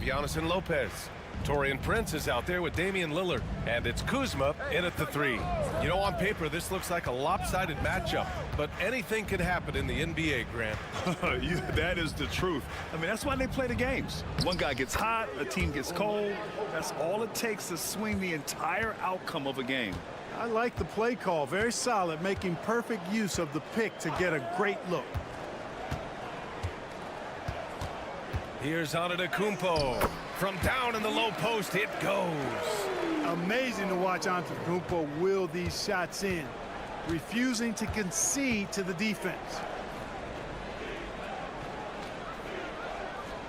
Giannis and Lopez. Taurean Prince is out there with Damian Lillard, and it's Kuzma in at the three. You know, on paper, this looks like a lopsided matchup, but anything can happen in the NBA, Grant. That is the truth. I mean, that's why they play the games. One guy gets hot, a team gets cold. That's all it takes to swing the entire outcome of a game. I like the play call. Very solid, making perfect use of the pick to get a great look. Here's Antetokounmpo. From down in the low post, it goes. Amazing to watch Antetokounmpo wheel these shots in, refusing to concede to the defense.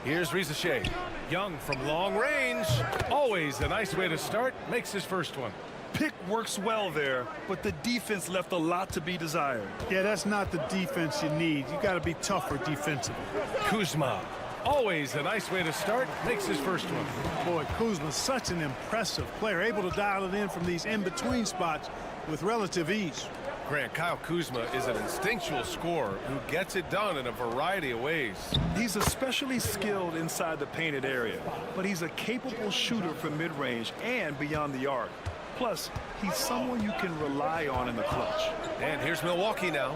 Here's Rizachet. Young from long range. Always a nice way to start. Makes his first one. Pick works well there, but the defense left a lot to be desired. Yeah, that's not the defense you need. You got to be tougher defensively. Kuzma. Always a nice way to start. Makes his first one. Boy, Kuzma's such an impressive player, able to dial it in from these in-between spots with relative ease. Grant, Kyle Kuzma is an instinctual scorer who gets it done in a variety of ways. He's especially skilled inside the painted area, but he's a capable shooter from mid-range and beyond the arc. Plus, he's someone you can rely on in the clutch. And here's Milwaukee now.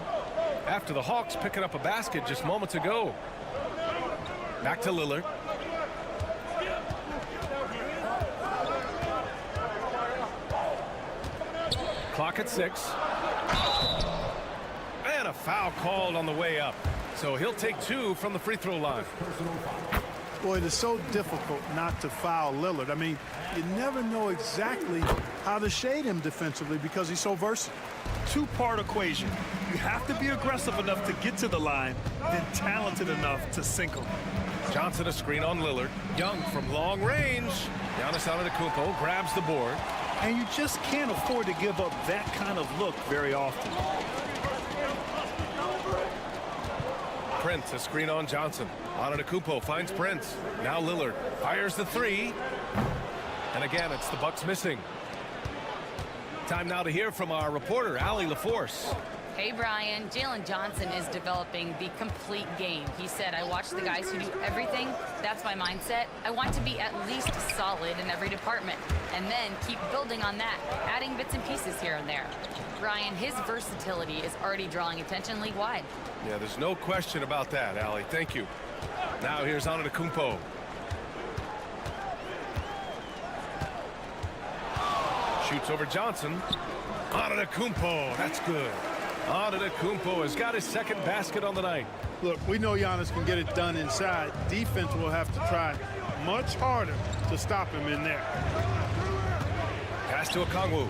After the Hawks picking up a basket just moments ago. Back to Lillard. Clock at 6. And a foul called on the way up. So he'll take 2 from the free throw line. Boy, it is so difficult not to foul Lillard. I mean, you never know exactly how to shade him defensively because he's so versatile. Two-part equation. You have to be aggressive enough to get to the line, then talented enough to sink him. Johnson a screen on Lillard. Young from long range. Giannis Antetokounmpo grabs the board. And you just can't afford to give up that kind of look very often. Prince a screen on Johnson. Antetokounmpo finds Prince. Now Lillard fires the 3. And again, it's the Bucks missing. Time now to hear from our reporter, Allie LaForce. Hey, Brian. Jalen Johnson is developing the complete game. He said, I watch the guys who do everything. That's my mindset. I want to be at least solid in every department and then keep building on that, adding bits and pieces here and there. Brian, his versatility is already drawing attention league-wide. Yeah, there's no question about that, Allie. Thank you. Now here's Antetokounmpo. Shoots over Johnson. Antetokounmpo, that's good. Antetokounmpo has got his second basket on the night. Look, we know Giannis can get it done inside. Defense will have to try much harder to stop him in there. Pass to Okongwu.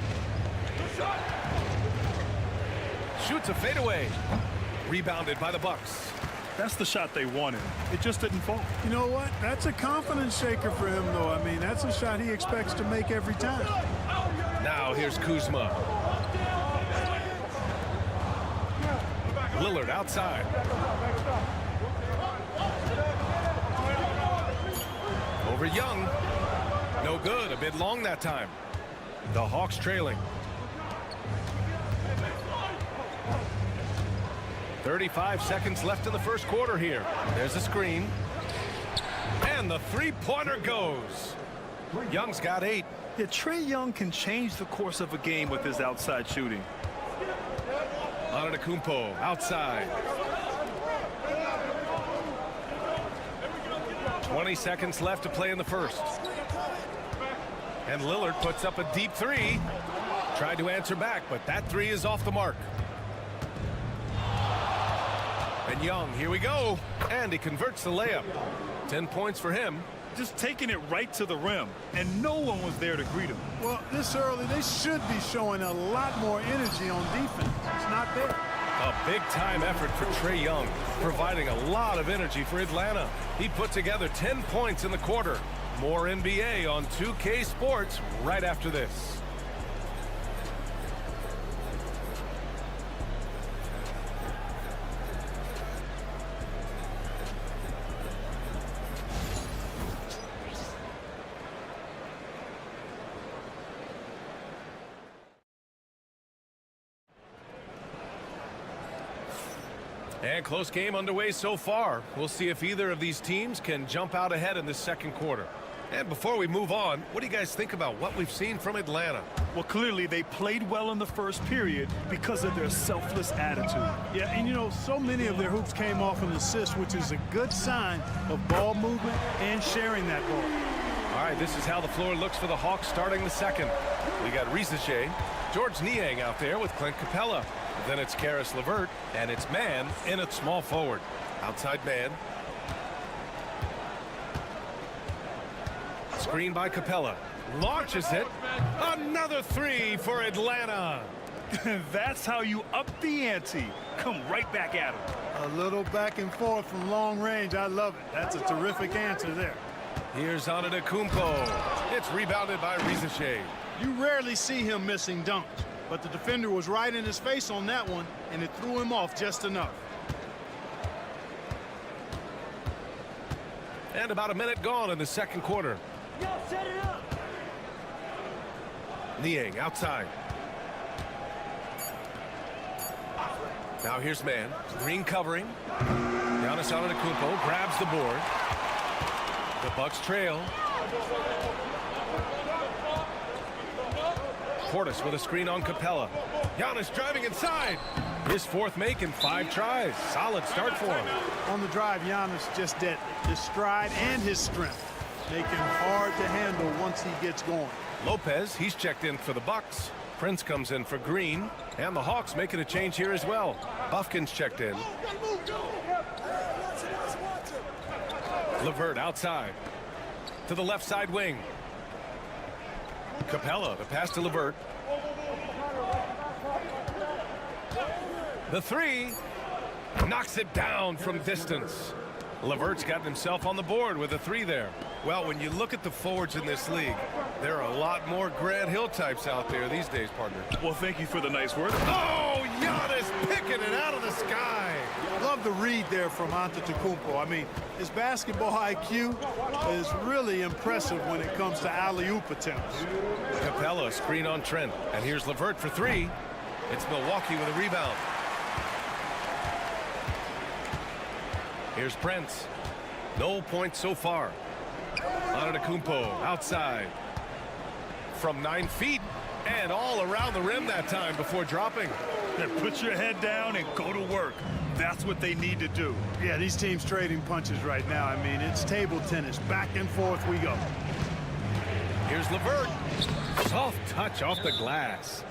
Shoots a fadeaway. Rebounded by the Bucks. That's the shot they wanted. It just didn't fall. You know what? That's a confidence shaker for him, though. I mean, that's a shot he expects to make every time. Now here's Kuzma. Lillard outside. Over Young. No good. A bit long that time. The Hawks trailing. 35 seconds left in the first quarter here. There's a screen. And the three-pointer goes. Young's got 8. Yeah, Trae Young can change the course of a game with his outside shooting. Antetokounmpo outside. 20 seconds left to play in the first. And Lillard puts up a deep 3. Tried to answer back, but that 3 is off the mark. And Young, here we go. And he converts the layup. 10 points for him. Just taking it right to the rim, and no one was there to greet him. Well, this early, they should be showing a lot more energy on defense. It's not there. A big-time effort for Trae Young, providing a lot of energy for Atlanta. He put together 10 points in the quarter. More NBA on 2K Sports right after this. And close game underway so far. We'll see if either of these teams can jump out ahead in this second quarter. And before we move on, what do you guys think about what we've seen from Atlanta? Well, clearly they played well in the first period because of their selfless attitude. Yeah, and you know, so many of their hoops came off an assist, which is a good sign of ball movement and sharing that ball. All right, this is how the floor looks for the Hawks starting the second. We got Risache, George Niang out there with Clint Capella. Then it's Karis LeVert, and it's man in at small forward. Outside man. Screen by Capella. Launches it. Another three for Atlanta. That's how you up the ante. Come right back at him. A little back and forth from long range. I love it. That's a terrific answer there. Here's Antetokounmpo. It's rebounded by Risache. You rarely see him missing dunks, but the defender was right in his face on that one, and it threw him off just enough. And about a minute gone in the second quarter. Set it up. Niang outside. Now here's man. Green covering. Giannis Antetokounmpo grabs the board. The Bucks trail. Portis with a screen on Capella. Giannis driving inside. His fourth make in 5 tries. Solid start for him. On the drive, Giannis just deadly. His stride and his strength make him hard to handle once he gets going. Lopez, he's checked in for the Bucks. Prince comes in for Green. And the Hawks making a change here as well. Buffkin's checked in. LeVert outside. To the left side wing. Capella, the pass to LeVert. The three. Knocks it down from distance. LeVert's gotten himself on the board with a 3 there. Well, when you look at the forwards in this league, there are a lot more Grant Hill types out there these days, partner. Well, thank you for the nice word. Oh, Giannis picking it out of the sky. Love the read there from Antetokounmpo. I mean, his basketball IQ is really impressive when it comes to alley-oop attempts. Capella, screen on Trent. And here's LeVert for 3. It's Milwaukee with a rebound. Here's Prince. No points so far. Antetokounmpo outside. From 9 feet. And all around the rim that time before dropping. Put your head down and go to work. That's what they need to do. Yeah, these teams trading punches right now. I mean, it's table tennis. Back and forth we go. Here's LeVert. Soft touch off the glass.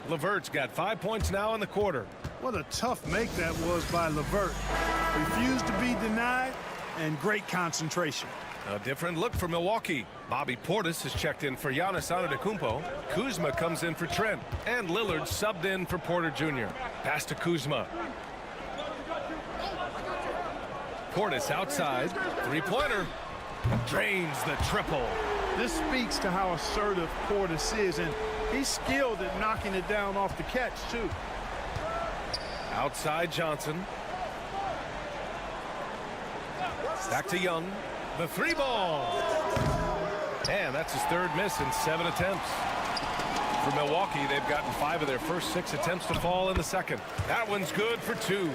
LeVert's got 5 points now in the quarter. What a tough make that was by LeVert. Refused to be denied, and great concentration. A different look for Milwaukee. Bobby Portis has checked in for Giannis Antetokounmpo. Kuzma comes in for Trent. And Lillard subbed in for Porter Jr. Pass to Kuzma. Portis outside. 3-pointer. Drains the triple. This speaks to how assertive Portis is, and he's skilled at knocking it down off the catch, too. Outside Johnson. Back to Young. The 3 ball. And that's his 3rd miss in 7 attempts. For Milwaukee, they've gotten 5 of their first 6 attempts to fall in the second. That one's good for 2.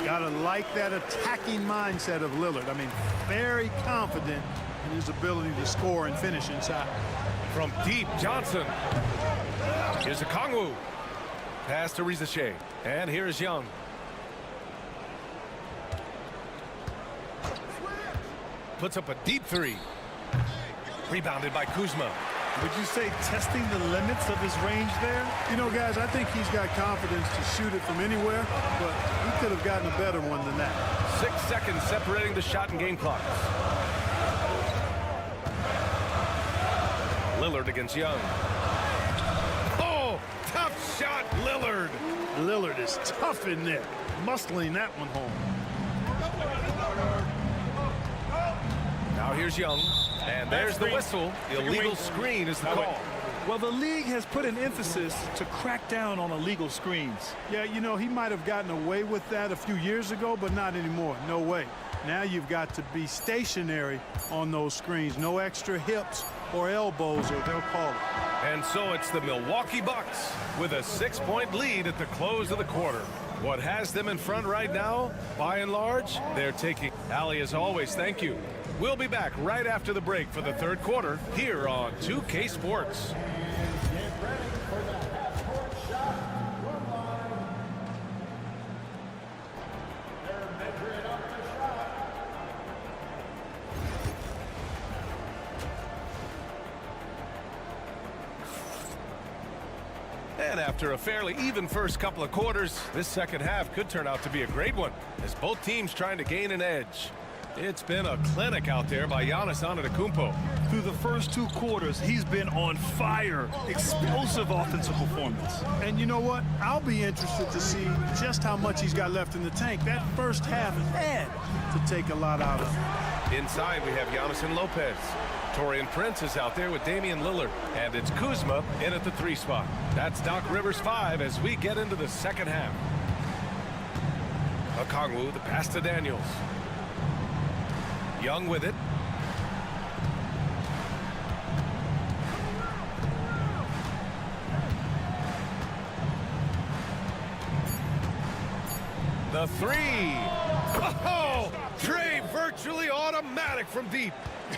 Gotta like that attacking mindset of Lillard. I mean, very confident in his ability to score and finish inside. From deep, Johnson. Here's Okongwu. Pass to Risache. And here's Young. Puts up a deep 3. Rebounded by Kuzma. Would you say testing the limits of his range there? You know, guys, I think he's got confidence to shoot it from anywhere, but he could have gotten a better one than that. 6 seconds separating the shot and game clock. Lillard against Young. Oh, tough shot, Lillard. Lillard is tough in there, muscling that one home. Now here's Young. And there's the whistle. The illegal screen is the call. Well, the league has put an emphasis to crack down on illegal screens. Yeah, you know, he might have gotten away with that a few years ago, but not anymore. No way. Now you've got to be stationary on those screens. No extra hips or elbows, or they'll call it. And so it's the Milwaukee Bucks with a 6-point lead at the close of the quarter. What has them in front right now, by and large, they're taking. Ali, as always, thank you. We'll be back right after the break for the third quarter here on 2K Sports. And after a fairly even first couple of quarters, this second half could turn out to be a great one as both teams trying to gain an edge. It's been a clinic out there by Giannis Antetokounmpo. Through the first 2 quarters, he's been on fire. Explosive offensive performance. And you know what? I'll be interested to see just how much he's got left in the tank. That first half had to take a lot out of him. Inside, we have Giannis and Lopez. Taurean Prince is out there with Damian Lillard. And it's Kuzma in at the 3 spot. That's Doc Rivers 5 as we get into the second half. Okongwu, the pass to Daniels. Young with it. The 3. Oh, Trey virtually automatic from deep.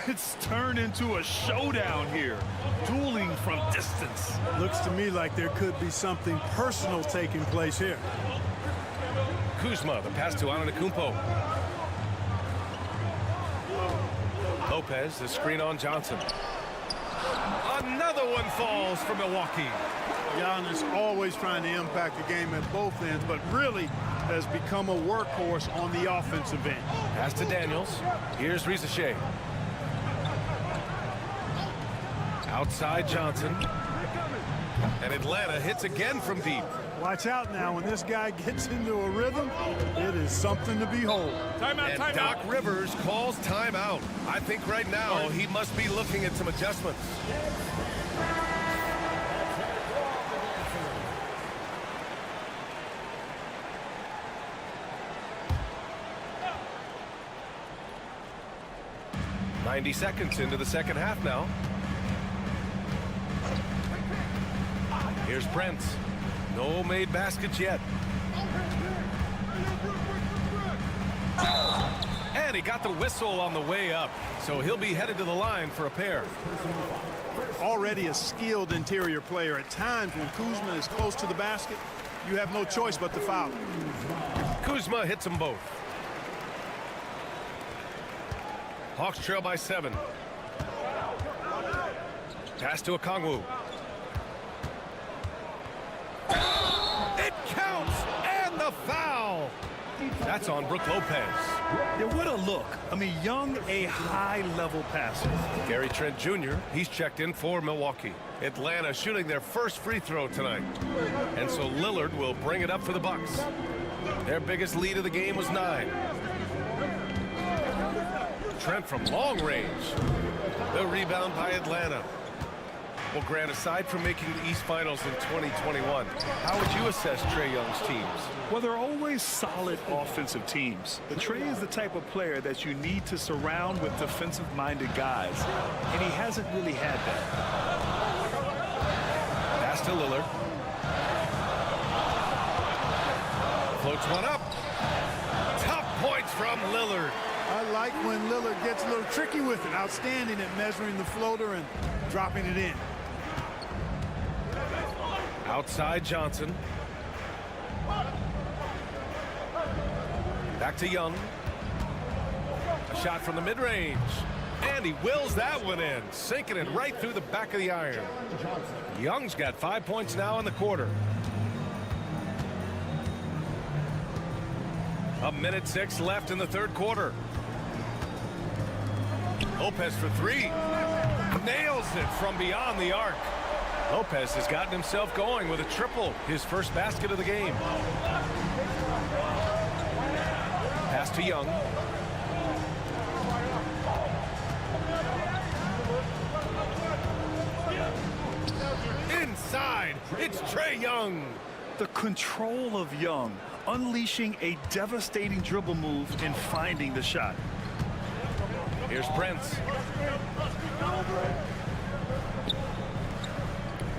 It's turned into a showdown here. Dueling from distance. Looks to me like there could be something personal taking place here. Kuzma, the pass to Antetokounmpo. Lopez, the screen on Johnson. Another one falls for Milwaukee. Giannis always trying to impact the game at both ends, but really has become a workhorse on the offensive end. Pass to Daniels. Here's Rizachet. Outside Johnson. And Atlanta hits again from deep. Watch out now. When this guy gets into a rhythm, it is something to behold. And Doc Rivers calls timeout. I think right now he must be looking at some adjustments. "90 seconds into the second half now. Here's Prince. No made baskets yet. And he got the whistle on the way up, so he'll be headed to the line for a pair. Already a skilled interior player. At times when Kuzma is close to the basket, you have no choice but to foul. Kuzma hits them both. Hawks trail by 7. Pass to Okongwu. It counts, and the foul. That's on Brook Lopez. Yeah, what a look. I mean, Young, a high-level passer. Gary Trent Jr., he's checked in for Milwaukee. Atlanta shooting their first free throw tonight. And so Lillard will bring it up for the Bucks. Their biggest lead of the game was 9. Trent from long range. The rebound by Atlanta. Well, Grant, aside from making the East Finals in 2021, how would you assess Trae Young's teams? Well, they're always solid offensive teams. But Trae is the type of player that you need to surround with defensive-minded guys, and he hasn't really had that. Pass to Lillard. Floats one up. Top points from Lillard. I like when Lillard gets a little tricky with it. Outstanding at measuring the floater and dropping it in. Outside Johnson. Back to Young. A shot from the mid-range. And he wills that one in, sinking it right through the back of the iron. Young's got 5 points now in the quarter. 1:06 left in the third quarter. Lopez for 3. Nails it from beyond the arc. Lopez has gotten himself going with a triple, his first basket of the game. Pass to Young. Inside, it's Trae Young. The control of Young, unleashing a devastating dribble move and finding the shot. Here's Prince.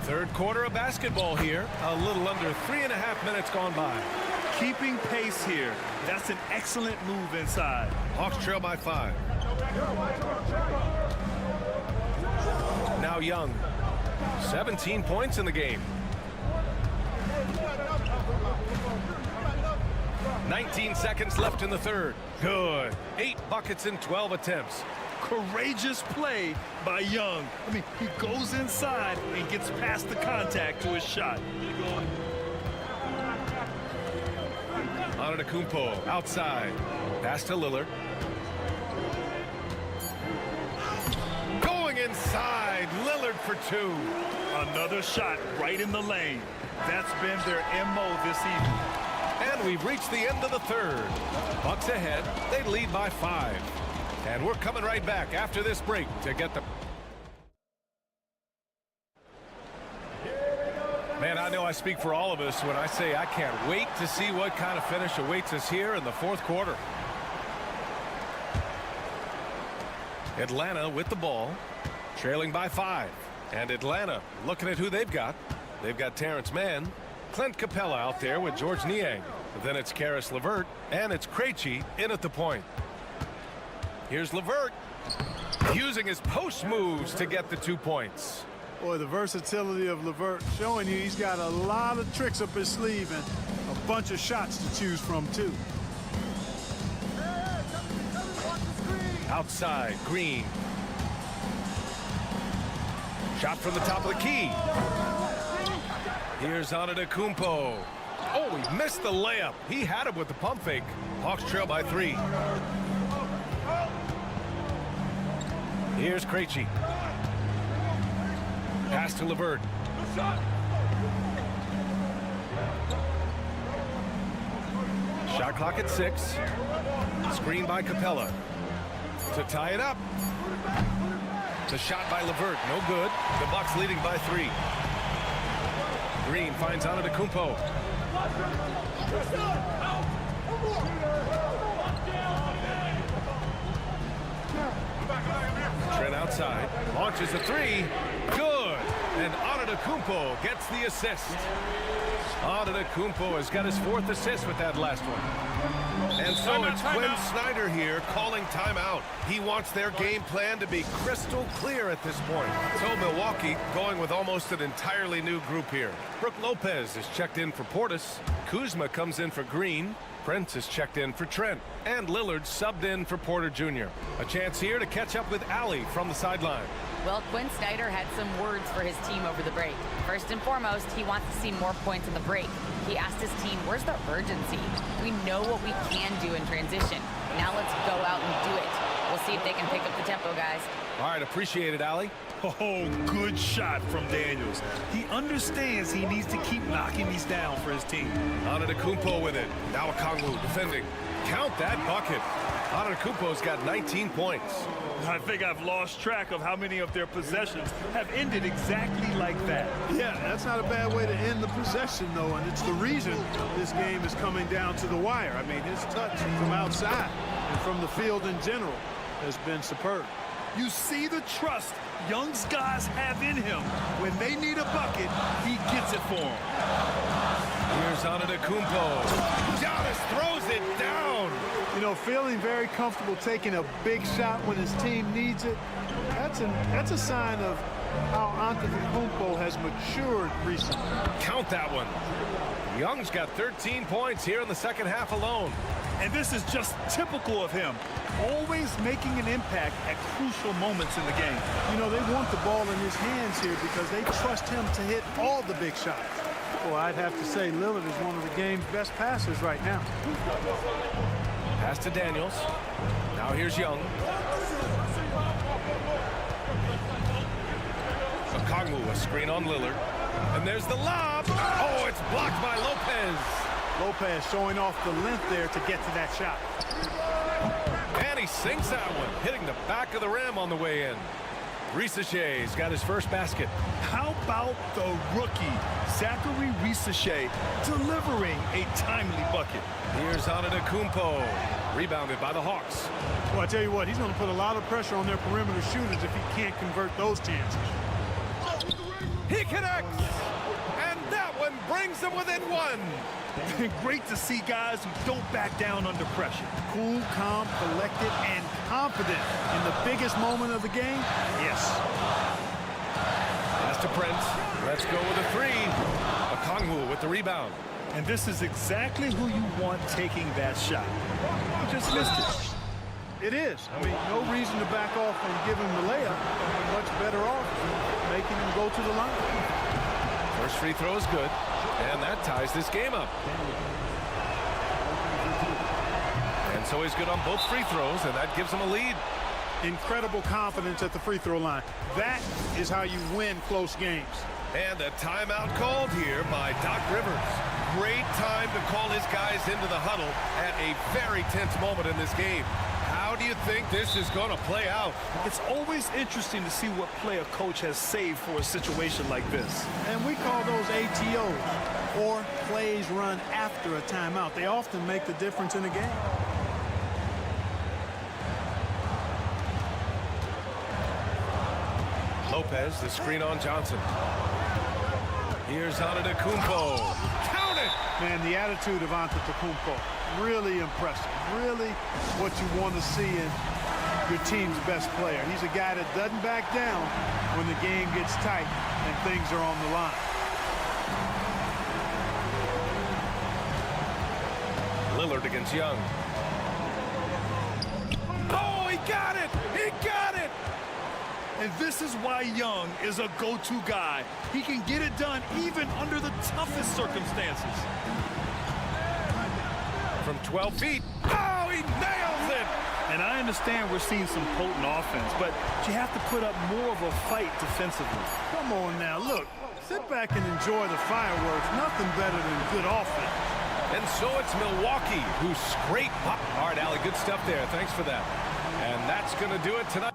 Third quarter of basketball here. A little under 3.5 minutes gone by. keeping pace here. That's an excellent move inside. Hawks trail by 5. Now Young. 17 points in the game. 19 seconds left in the third. Good. 8 buckets in 12 attempts. Courageous play by Young. I mean, he goes inside and gets past the contact to his shot. Antetokounmpo outside. Pass to Lillard. Going inside. Lillard for 2. Another shot right in the lane. That's been their MO this evening. And we've reached the end of the third. Bucks ahead. They lead by 5. And we're coming right back after this break to get the... Man, I know I speak for all of us when I say I can't wait to see what kind of finish awaits us here in the fourth quarter. Atlanta with the ball, trailing by 5. And Atlanta looking at who they've got. They've got Terrence Mann, Clint Capella out there with George Niang. Then it's Karis LeVert, and it's Krejci in at the point. Here's LeVert using his post moves to get the 2 points. Boy, the versatility of LeVert showing you he's got a lot of tricks up his sleeve and a bunch of shots to choose from, too. Outside, Green. Shot from the top of the key. Here's Antetokounmpo. Oh, he missed the layup. He had it with the pump fake. Hawks trail by 3. Here's Krejci. Pass to LeVert. Shot clock at 6. Screen by Capella. To tie it up. The shot by LeVert, no good. The Bucks leading by 3. Green finds Antetokounmpo. Trent outside, launches a 3. Good. And Antetokounmpo gets the assist. Antetokounmpo has got his 4th assist with that last one. And so it's Quinn Snyder here calling timeout. He wants their game plan to be crystal clear at this point. So Milwaukee going with almost an entirely new group here. Brook Lopez is checked in for Portis. Kuzma comes in for Green. Prince is checked in for Trent. And Lillard subbed in for Porter Jr. A chance here to catch up with Allie from the sideline. Well, Quinn Snyder had some words for his team over the break. First and foremost, he wants to see more points in the break. He asked his team, where's the urgency? We know what we can do in transition. Now let's go out and do it. We'll see if they can pick up the tempo, guys. All right, appreciate it, Allie. Oh, good shot from Daniels. He understands he needs to keep knocking these down for his team. Antetokounmpo with it. Now Okongwu defending. Count that bucket. Antetokounmpo's got 19 points. I think I've lost track of how many of their possessions have ended exactly like that. Yeah, that's not a bad way to end the possession, though, and it's the reason this game is coming down to the wire. I mean, his touch from outside and from the field in general has been superb. You see the trust Young's guys have in him. When they need a bucket, he gets it for them. Here's Antetokounmpo. Giannis throws it down. You know, feeling very comfortable taking a big shot when his team needs it. That's a sign of how Antetokounmpo has matured recently. Count that one. Young's got 13 points here in the second half alone. And this is just typical of him. Always making an impact at crucial moments in the game. You know, they want the ball in his hands here because they trust him to hit all the big shots. Well, I'd have to say Lillard is one of the game's best passers right now. Pass to Daniels. Now here's Young. Okongwu, a screen on Lillard. And there's the lob. Oh, it's blocked by Lopez. Lopez showing off the length there to get to that shot. And he sinks that one, hitting the back of the rim on the way in. Risache's got his first basket. How about the rookie, Zachary Risache, delivering a timely bucket? Here's Antetokounmpo, rebounded by the Hawks. Well, I tell you what, he's going to put a lot of pressure on their perimeter shooters if he can't convert those chances. He connects, and that one and brings them within one. Great to see guys who don't back down under pressure. Cool, calm, collected, and confident in the biggest moment of the game. Yes. Pass to Prince. Let's go with a three. Okongwu with the rebound. And this is exactly who you want taking that shot. He just missed it. It is. I mean, no reason to back off and give him the layup. Much better off making him go to the line. First free throw is good, and that ties this game up. And so he's good on both free throws, and that gives him a lead. Incredible confidence at the free throw line. That is how you win close games. And a timeout called here by Doc Rivers. Great time to call his guys into the huddle at a very tense moment in this game. How do you think this is going to play out? It's always interesting to see what play a coach has saved for a situation like this. And we call those ATOs, or plays run after a timeout. They often make the difference in a game. Lopez, the screen on Johnson. Here's Antetokounmpo. Count it! Man, the attitude of Antetokounmpo, really impressive. Really what you want to see in your team's best player. He's a guy that doesn't back down when the game gets tight and things are on the line. Lillard against Young. Oh, he got it! He got it! And this is why Young is a go-to guy. He can get it done even under the toughest circumstances. From 12 feet. Oh, he nails it! And I understand we're seeing some potent offense, but you have to put up more of a fight defensively. Come on now, look. Sit back and enjoy the fireworks. Nothing better than good offense. And so it's Milwaukee who scrape up. All right, Allie, good stuff there. Thanks for that. And that's going to do it tonight.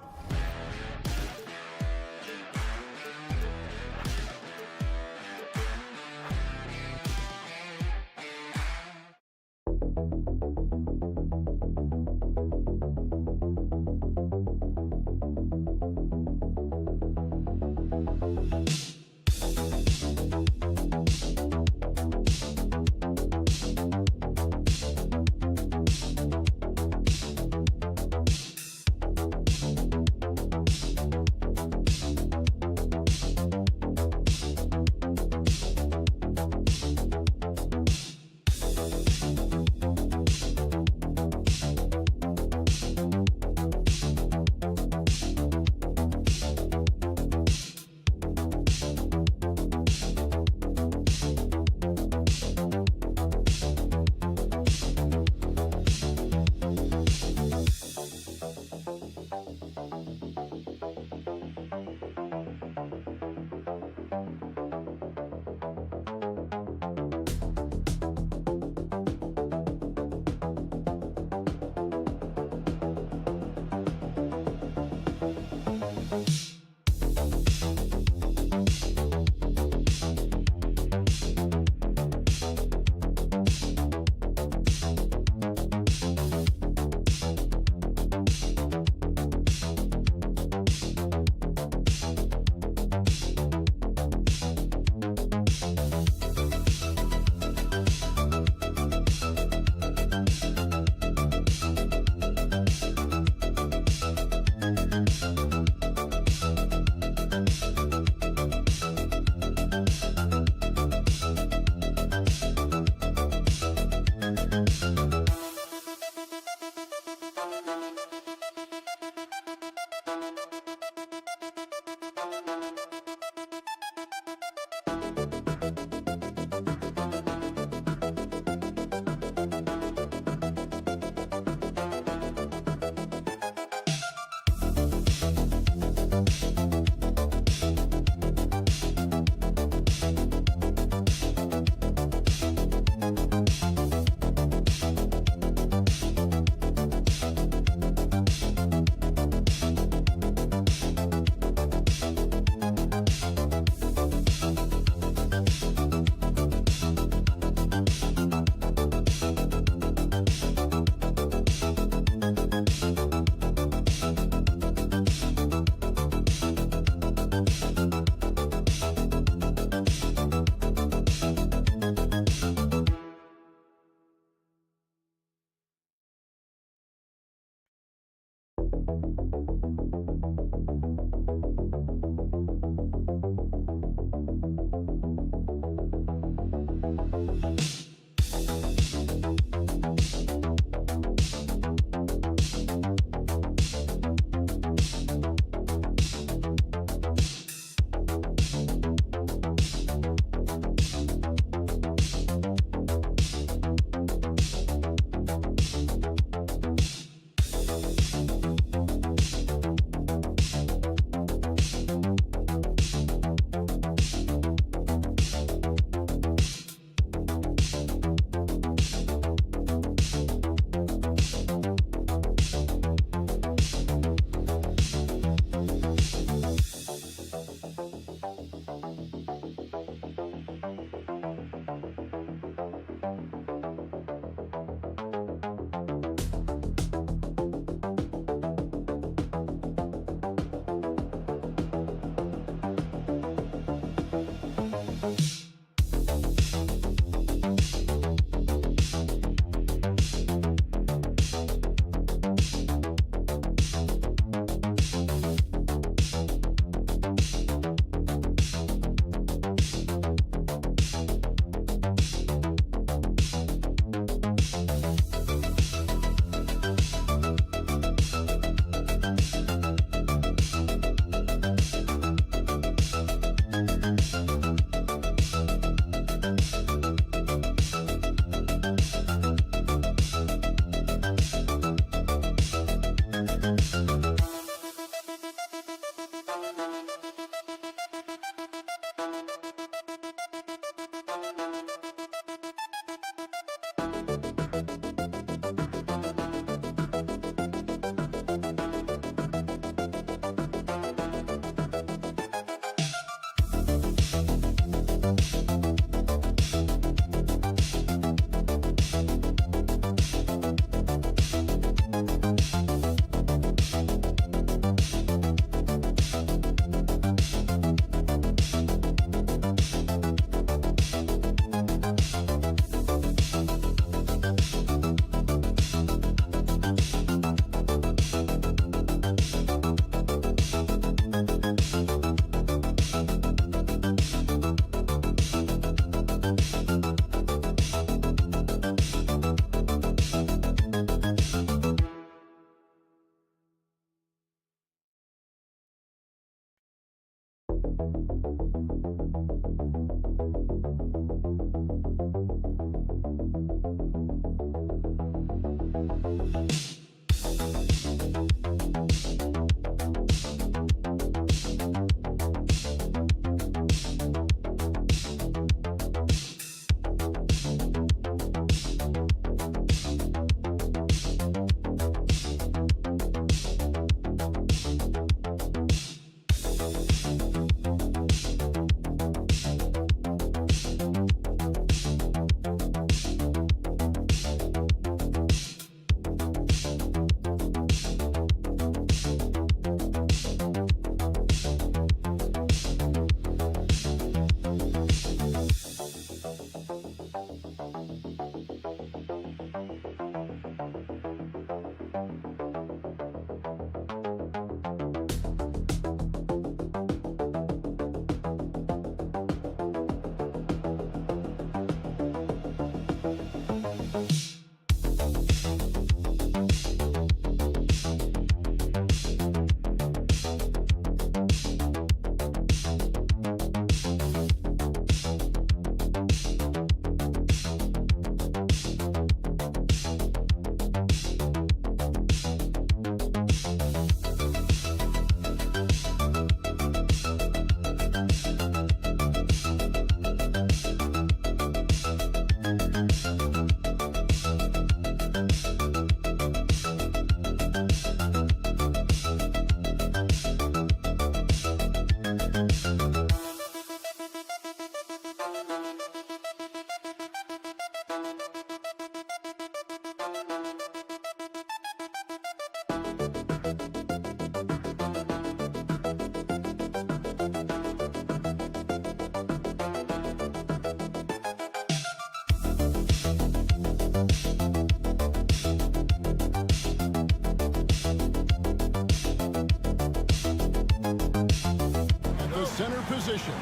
Center position.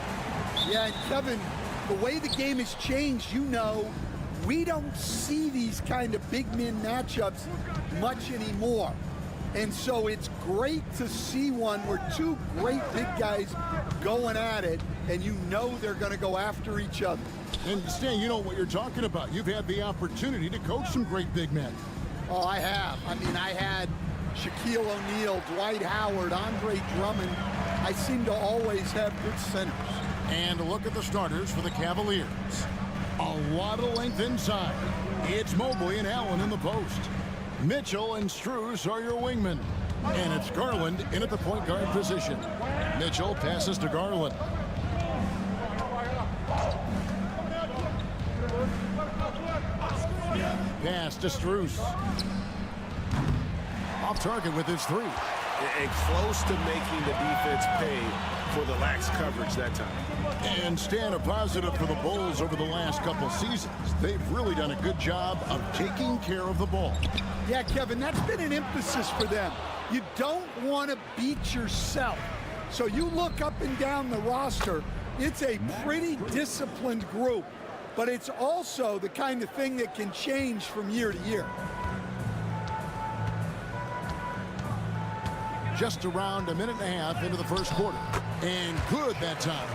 Yeah, and Kevin, the way the game has changed, you know, we don't see these kind of big men matchups much anymore. And so it's great to see one where two great big guys going at it, and you know they're going to go after each other. And Stan, you know what you're talking about. You've had the opportunity to coach some great big men. Oh, I have. I mean, I had Shaquille O'Neal, Dwight Howard, Andre Drummond. I seem to always have good centers. And a look at the starters for the Cavaliers. A lot of length inside. It's Mobley and Allen in the post. Mitchell and Strus are your wingmen. And it's Garland in at the point guard position. Mitchell passes to Garland. Pass to Strus. Off target with his three. And close to making the defense pay for the lax coverage that time. And Stan, a positive for the Bulls over the last couple seasons. They've really done a good job of taking care of the ball. Yeah, Kevin, that's been an emphasis for them. You don't want to beat yourself. So you look up and down the roster, it's a pretty disciplined group, but it's also the kind of thing that can change from year to year. Just around a minute and a half into the first quarter. And good that time.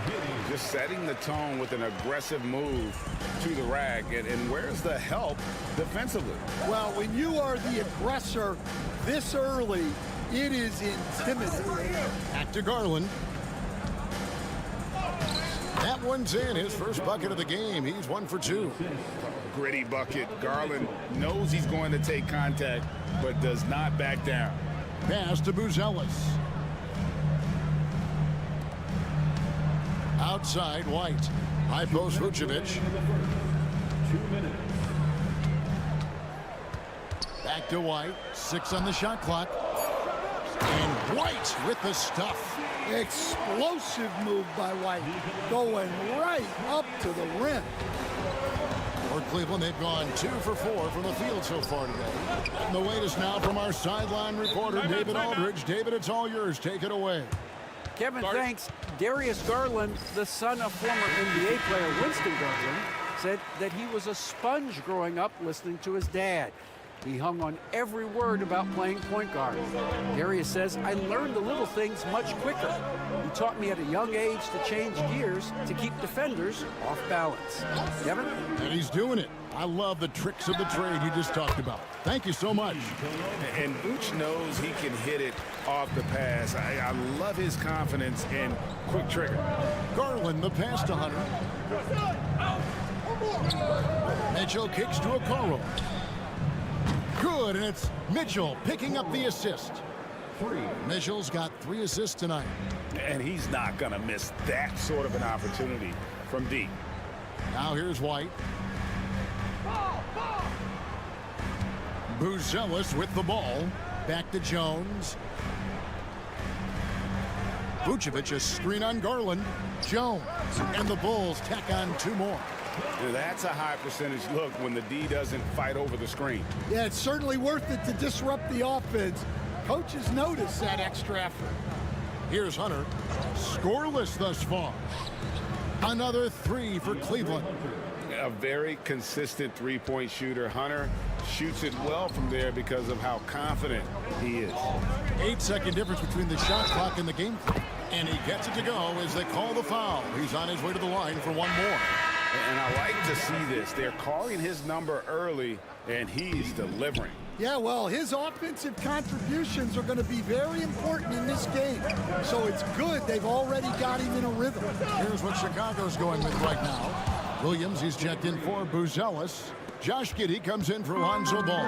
Just setting the tone with an aggressive move to the rack. And where's the help defensively? Well, when you are the aggressor this early, it is intimidating. Back to Garland. That one's in. His first bucket of the game. He's 1 for 2. Gritty bucket. Garland knows he's going to take contact, but does not back down. Pass to Buzelis. Outside, White. High post, Vucevic. 2 minutes. Back to White. 6 on the shot clock. And White with the stuff. Explosive move by White, going right up to the rim. For Cleveland, they've gone 2 for 4 from the field so far today. And the latest now from our sideline reporter, David Aldridge. David, it's all yours. Take it away. Kevin, thanks. Darius Garland, the son of former NBA player Winston Garland, said that he was a sponge growing up listening to his dad. He hung on every word about playing point guard. Darius says, I learned the little things much quicker. He taught me at a young age to change gears to keep defenders off balance. Kevin? And he's doing it. I love the tricks of the trade you just talked about. Thank you so much. And Vooch knows he can hit it off the pass. I love his confidence and quick trigger. Garland, the pass to Hunter. Mitchell kicks to Okoro. Good, and it's Mitchell picking up the assist. Mitchell's got 3 assists tonight. And he's not going to miss that sort of an opportunity from deep. Now here's White. Buzelis with the ball. Back to Jones. Vucevic, a screen on Garland. Jones. And the Bulls tack on 2 more. That's a high percentage look when the D doesn't fight over the screen. Yeah, it's certainly worth it to disrupt the offense. Coaches notice that extra effort. Here's Hunter. Scoreless thus far. Another 3 for Cleveland. A very consistent three-point shooter. Hunter shoots it well from there because of how confident he is. 8-second difference between the shot clock and the game clock. And he gets it to go as they call the foul. He's on his way to the line for 1 more. And I like to see this. They're calling his number early, and he's delivering. Yeah, well, his offensive contributions are going to be very important in this game. So it's good they've already got him in a rhythm. Here's what Chicago's going with right now. Williams, he's checked in for Buzelis. Josh Giddey comes in for Lonzo Ball.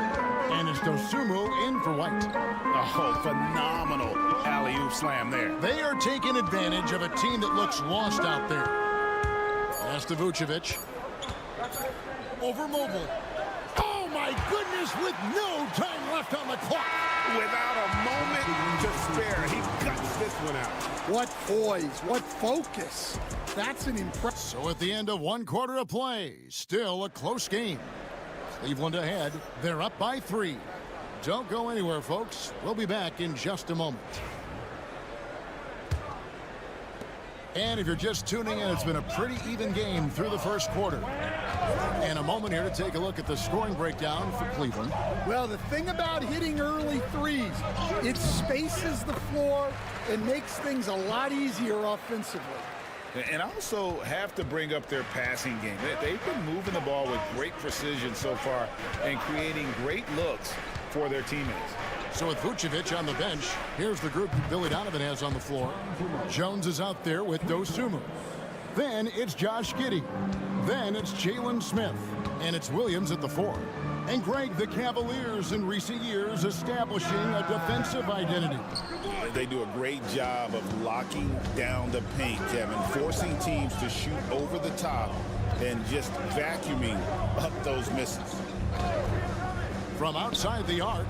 And it's Dosunmu in for White. Oh, phenomenal alley-oop slam there. They are taking advantage of a team that looks lost out there. Pass to Vucevic. Over Mobile. Oh, my goodness, with no time left on the clock. Without a moment to spare, he cuts this one out. What poise, what focus. That's an impressive. So at the end of 1 quarter of play, still a close game. Cleveland ahead. They're up by 3. Don't go anywhere, folks. We'll be back in just a moment. And if you're just tuning in, it's been a pretty even game through the first quarter. And a moment here to take a look at the scoring breakdown for Cleveland. Well, the thing about hitting early threes, it spaces the floor and makes things a lot easier offensively. And also have to bring up their passing game. They've been moving the ball with great precision so far and creating great looks for their teammates. So with Vucevic on the bench, here's the group that Billy Donovan has on the floor. Jones is out there with Dosunmu. Then it's Josh Giddey. Then it's Jalen Smith. And it's Williams at the 4. And Greg, the Cavaliers in recent years establishing a defensive identity. They do a great job of locking down the paint, Kevin, forcing teams to shoot over the top and just vacuuming up those misses. From outside the arc,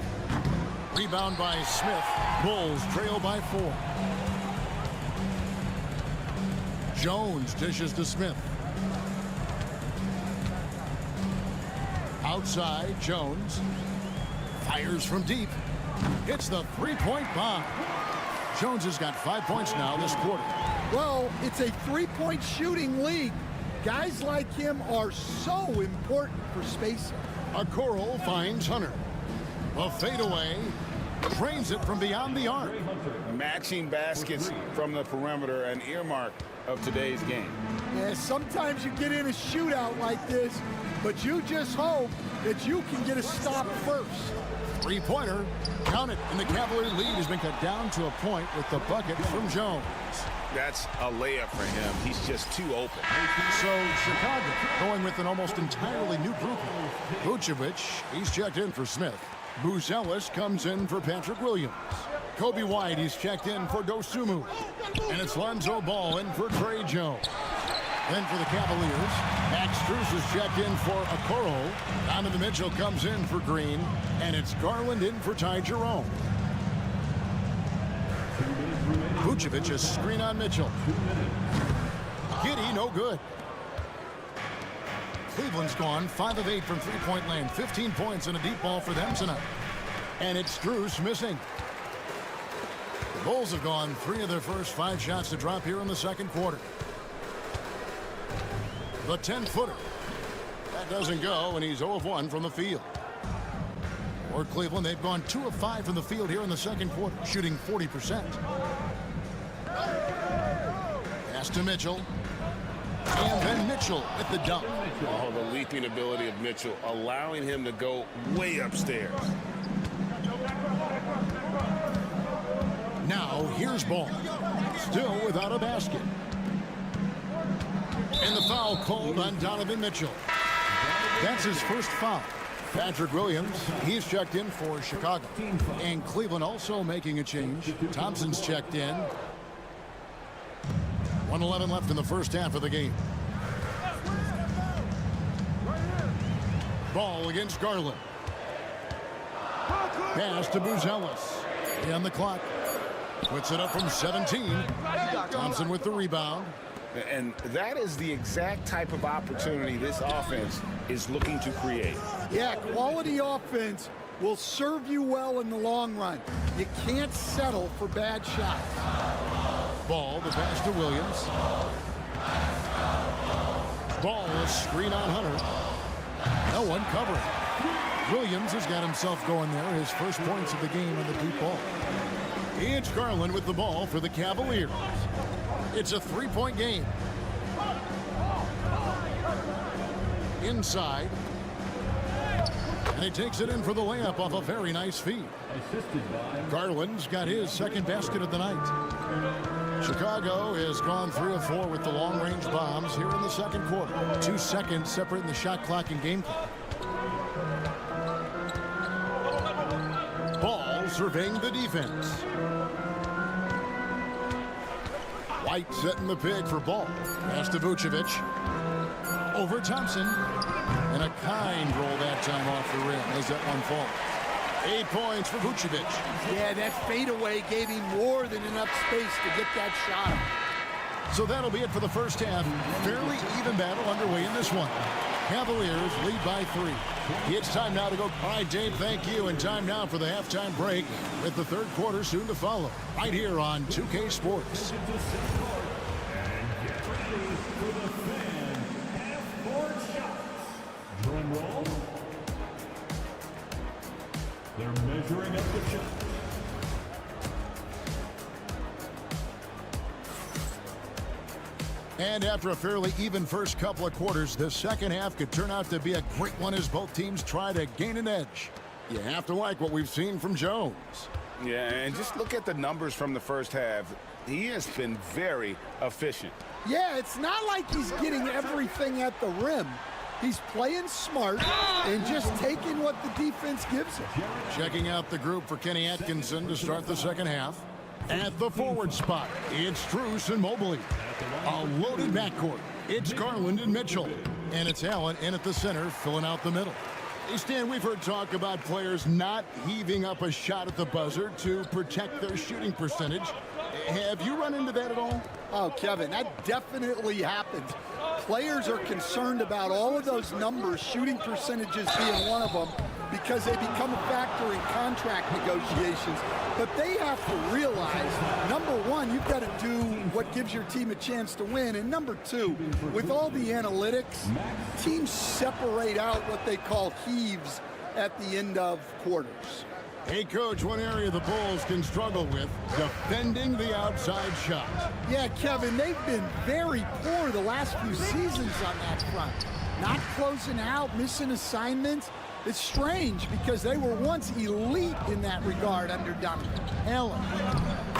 rebound by Smith. Bulls trail by 4. Jones dishes to Smith. Outside, Jones fires from deep. Hits the 3-point bomb. Jones has got 5 points now this quarter. Well, it's a 3-point shooting league. Guys like him are so important for spacing. Okoro finds Hunter. A fadeaway. Trains it from beyond the arc. Matching baskets from the perimeter, an earmark of today's game. Yeah, sometimes you get in a shootout like this, but you just hope that you can get a stop first. 3-pointer. Count it. And the Cavalier lead has been cut down to a point with the bucket from Jones. That's a layup for him. He's just too open. So Chicago going with an almost entirely new group. Vucevic, he's checked in for Smith. Buzelis comes in for Patrick Williams. Kobe White, he's checked in for Dosunmu. And it's Lonzo Ball in for Trey Jones. Then for the Cavaliers, Max Strus is checked in for Okoro. Donovan Mitchell comes in for Green. And it's Garland in for Ty Jerome. Vucevic, a screen on Mitchell. Giddey, no good. Cleveland's gone 5 of 8 from 3-point land. 15 points and a deep ball for them tonight. And it's Strus missing. The Bulls have gone 3 of their first 5 shots to drop here in the second quarter. The 10-footer. That doesn't go, and he's 0 of 1 from the field. For Cleveland, they've gone 2 of 5 from the field here in the second quarter, shooting 40%. Pass to Mitchell. And then Mitchell at the dunk. Oh, the leaping ability of Mitchell, allowing him to go way upstairs. Now, here's Ball. Still without a basket. And the foul called on Donovan Mitchell. That's his first foul. Patrick Williams, he's checked in for Chicago. And Cleveland also making a change. Thompson's checked in. 1:11 left in the first half of the game. Ball against Garland. Pass to Buzelis. And the clock. Puts it up from 17. Thompson with the rebound. And that is the exact type of opportunity this offense is looking to create. Yeah, quality offense will serve you well in the long run. You can't settle for bad shots. Ball, the pass to Williams. Ball, a screen on Hunter. No one covering. Williams has got himself going there. His first points of the game on the deep ball. It's Garland with the ball for the Cavaliers. It's a 3-point game. Inside. And he takes it in for the layup off a very nice feed. Garland's got his second basket of the night. Chicago has gone 3 of 4 with the long-range bombs here in the second quarter. 2 seconds separating the shot clock and game clock. Ball surveying the defense. White setting the pick for Ball. Pass to Vucevic. Over Thompson. And a kind roll that time off the rim as that one falls. 8 points for Vucevic. Yeah, that fadeaway gave him more than enough space to get that shot. So that'll be it for the first half. Fairly even battle underway in this one. Cavaliers lead by 3. It's time now to go. All right, Dave, thank you. And time now for the halftime break with the third quarter soon to follow. Right here on 2K Sports. Drum roll. They're measuring up the shot. And after a fairly even first couple of quarters, the second half could turn out to be a great one as both teams try to gain an edge. You have to like what we've seen from Jones. Yeah, and just look at the numbers from the first half. He has been very efficient. Yeah, it's not like he's getting everything at the rim. He's playing smart and just taking what the defense gives him. Checking out the group for Kenny Atkinson to start the second half. At the forward spot, it's Strus and Mobley. A loaded backcourt. It's Garland and Mitchell. And it's Allen in at the center, filling out the middle. Hey, Stan, we've heard talk about players not heaving up a shot at the buzzer to protect their shooting percentage. Have you run into that at all? Oh, Kevin, that definitely happens. Players are concerned about all of those numbers, shooting percentages being one of them, because they become a factor in contract negotiations. But they have to realize, number one, you've got to do what gives your team a chance to win. And number two, with all the analytics, teams separate out what they call heaves at the end of quarters. Hey, Coach, one area the Bulls can struggle with, defending the outside shot. Yeah, Kevin, they've been very poor the last few seasons on that front. Not closing out, missing assignments. It's strange because they were once elite in that regard under Donovan. Allen.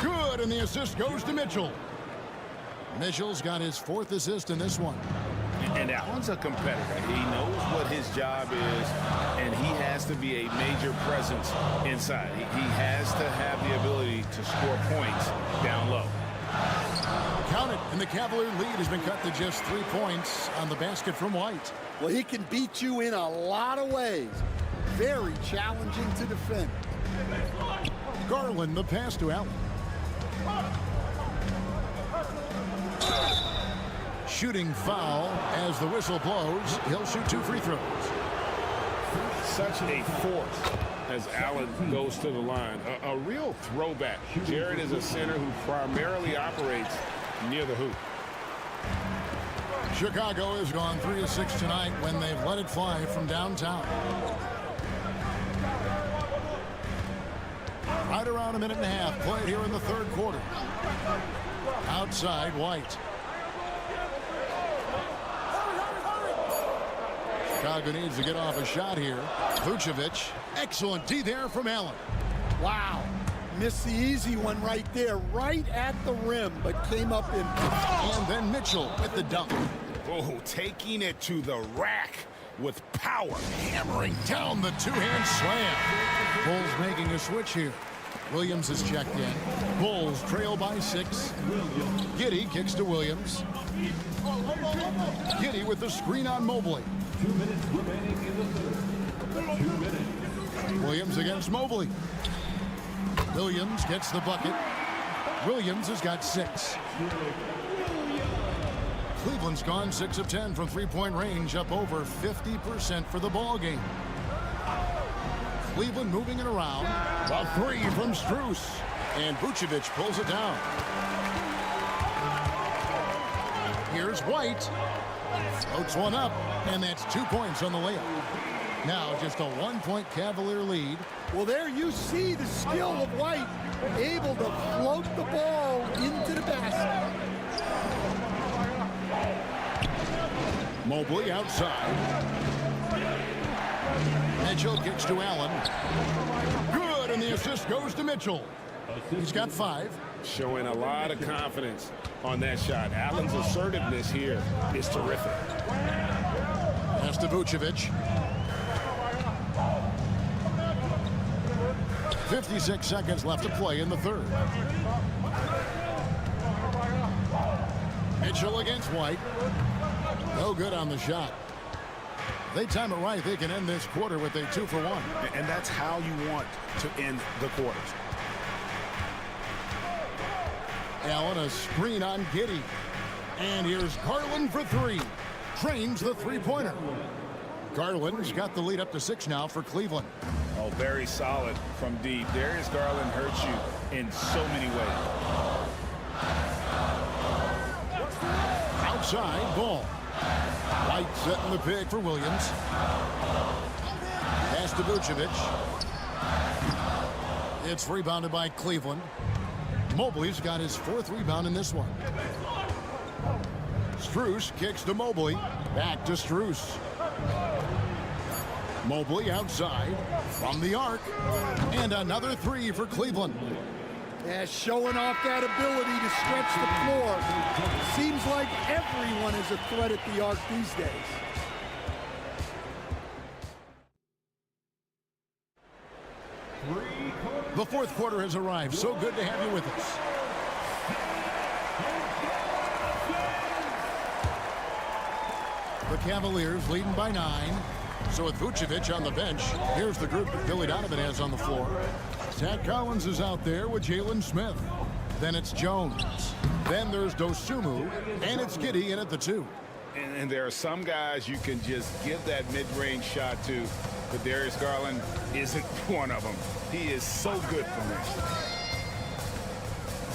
Good, and the assist goes to Mitchell. Mitchell's got his 4th assist in this one. And Allen's a competitor. He knows what his job is, and he has to be a major presence inside. He has to have the ability to score points down low. Count it, and the Cavalier lead has been cut to just 3 points on the basket from White. Well, he can beat you in a lot of ways. Very challenging to defend. Garland, the pass to Allen. Shooting foul as the whistle blows. He'll shoot 2 free throws. Such a force as Allen goes to the line. A real throwback. Jared is a center who primarily operates near the hoop. Chicago has gone 3 of 6 tonight when they've let it fly from downtown. Right around a minute and a half played here in the third quarter. Outside, White. Chicago needs to get off a shot here. Vucevic. Excellent D there from Allen. Wow. Missed the easy one right there, right at the rim, but came up in. And then Mitchell with the dunk. Oh, taking it to the rack with power. Hammering down the two-hand slam. Bulls making a switch here. Williams is checked in. Bulls trail by 6. Giddey kicks to Williams. Giddey with the screen on Mobley. 2 minutes remaining in the third. 2 minutes. Williams against Mobley. Williams gets the bucket. Williams has got 6. Cleveland's gone 6 of 10 from three-point range, up over 50% for the ball game. Cleveland moving it around. A 3 from Strus. And Vucevic pulls it down. Here's White. Floats one up, and that's 2 points on the layup. Now just a 1-point Cavalier lead. Well, there you see the skill of White, able to float the ball into the basket. Mobley outside. Mitchell kicks to Allen. Good, and the assist goes to Mitchell. He's got 5. Showing a lot of confidence on that shot. Allen's assertiveness here is terrific. Pass to Vucevic. 56 seconds left to play in the third. Mitchell against White. No good on the shot. If they time it right, they can end this quarter with a 2-for-1. And that's how you want to end the quarters. Allen, a screen on Giddey. And here's Garland for 3. Trains the three-pointer. Garland's got the lead up to 6 now for Cleveland. Oh, very solid from deep. Darius Garland hurts you in so many ways. Outside, Ball. White setting the pick for Williams. Pass to Vucevic. It's rebounded by Cleveland. Mobley's got his 4th rebound in this one. Strus kicks to Mobley. Back to Strus. Mobley outside from the arc. And another 3 for Cleveland. Yeah, showing off that ability to stretch the floor. Seems like everyone is a threat at the arc these days. The fourth quarter has arrived. So good to have you with us. The Cavaliers leading by 9. So with Vucevic on the bench, here's the group that Billy Donovan has on the floor. Zach Collins is out there with Jalen Smith. Then it's Jones. Then there's Dosunmu. And it's Giddey in at the 2. And there are some guys you can just give that mid-range shot to, but Darius Garland isn't one of them. He is so good from there.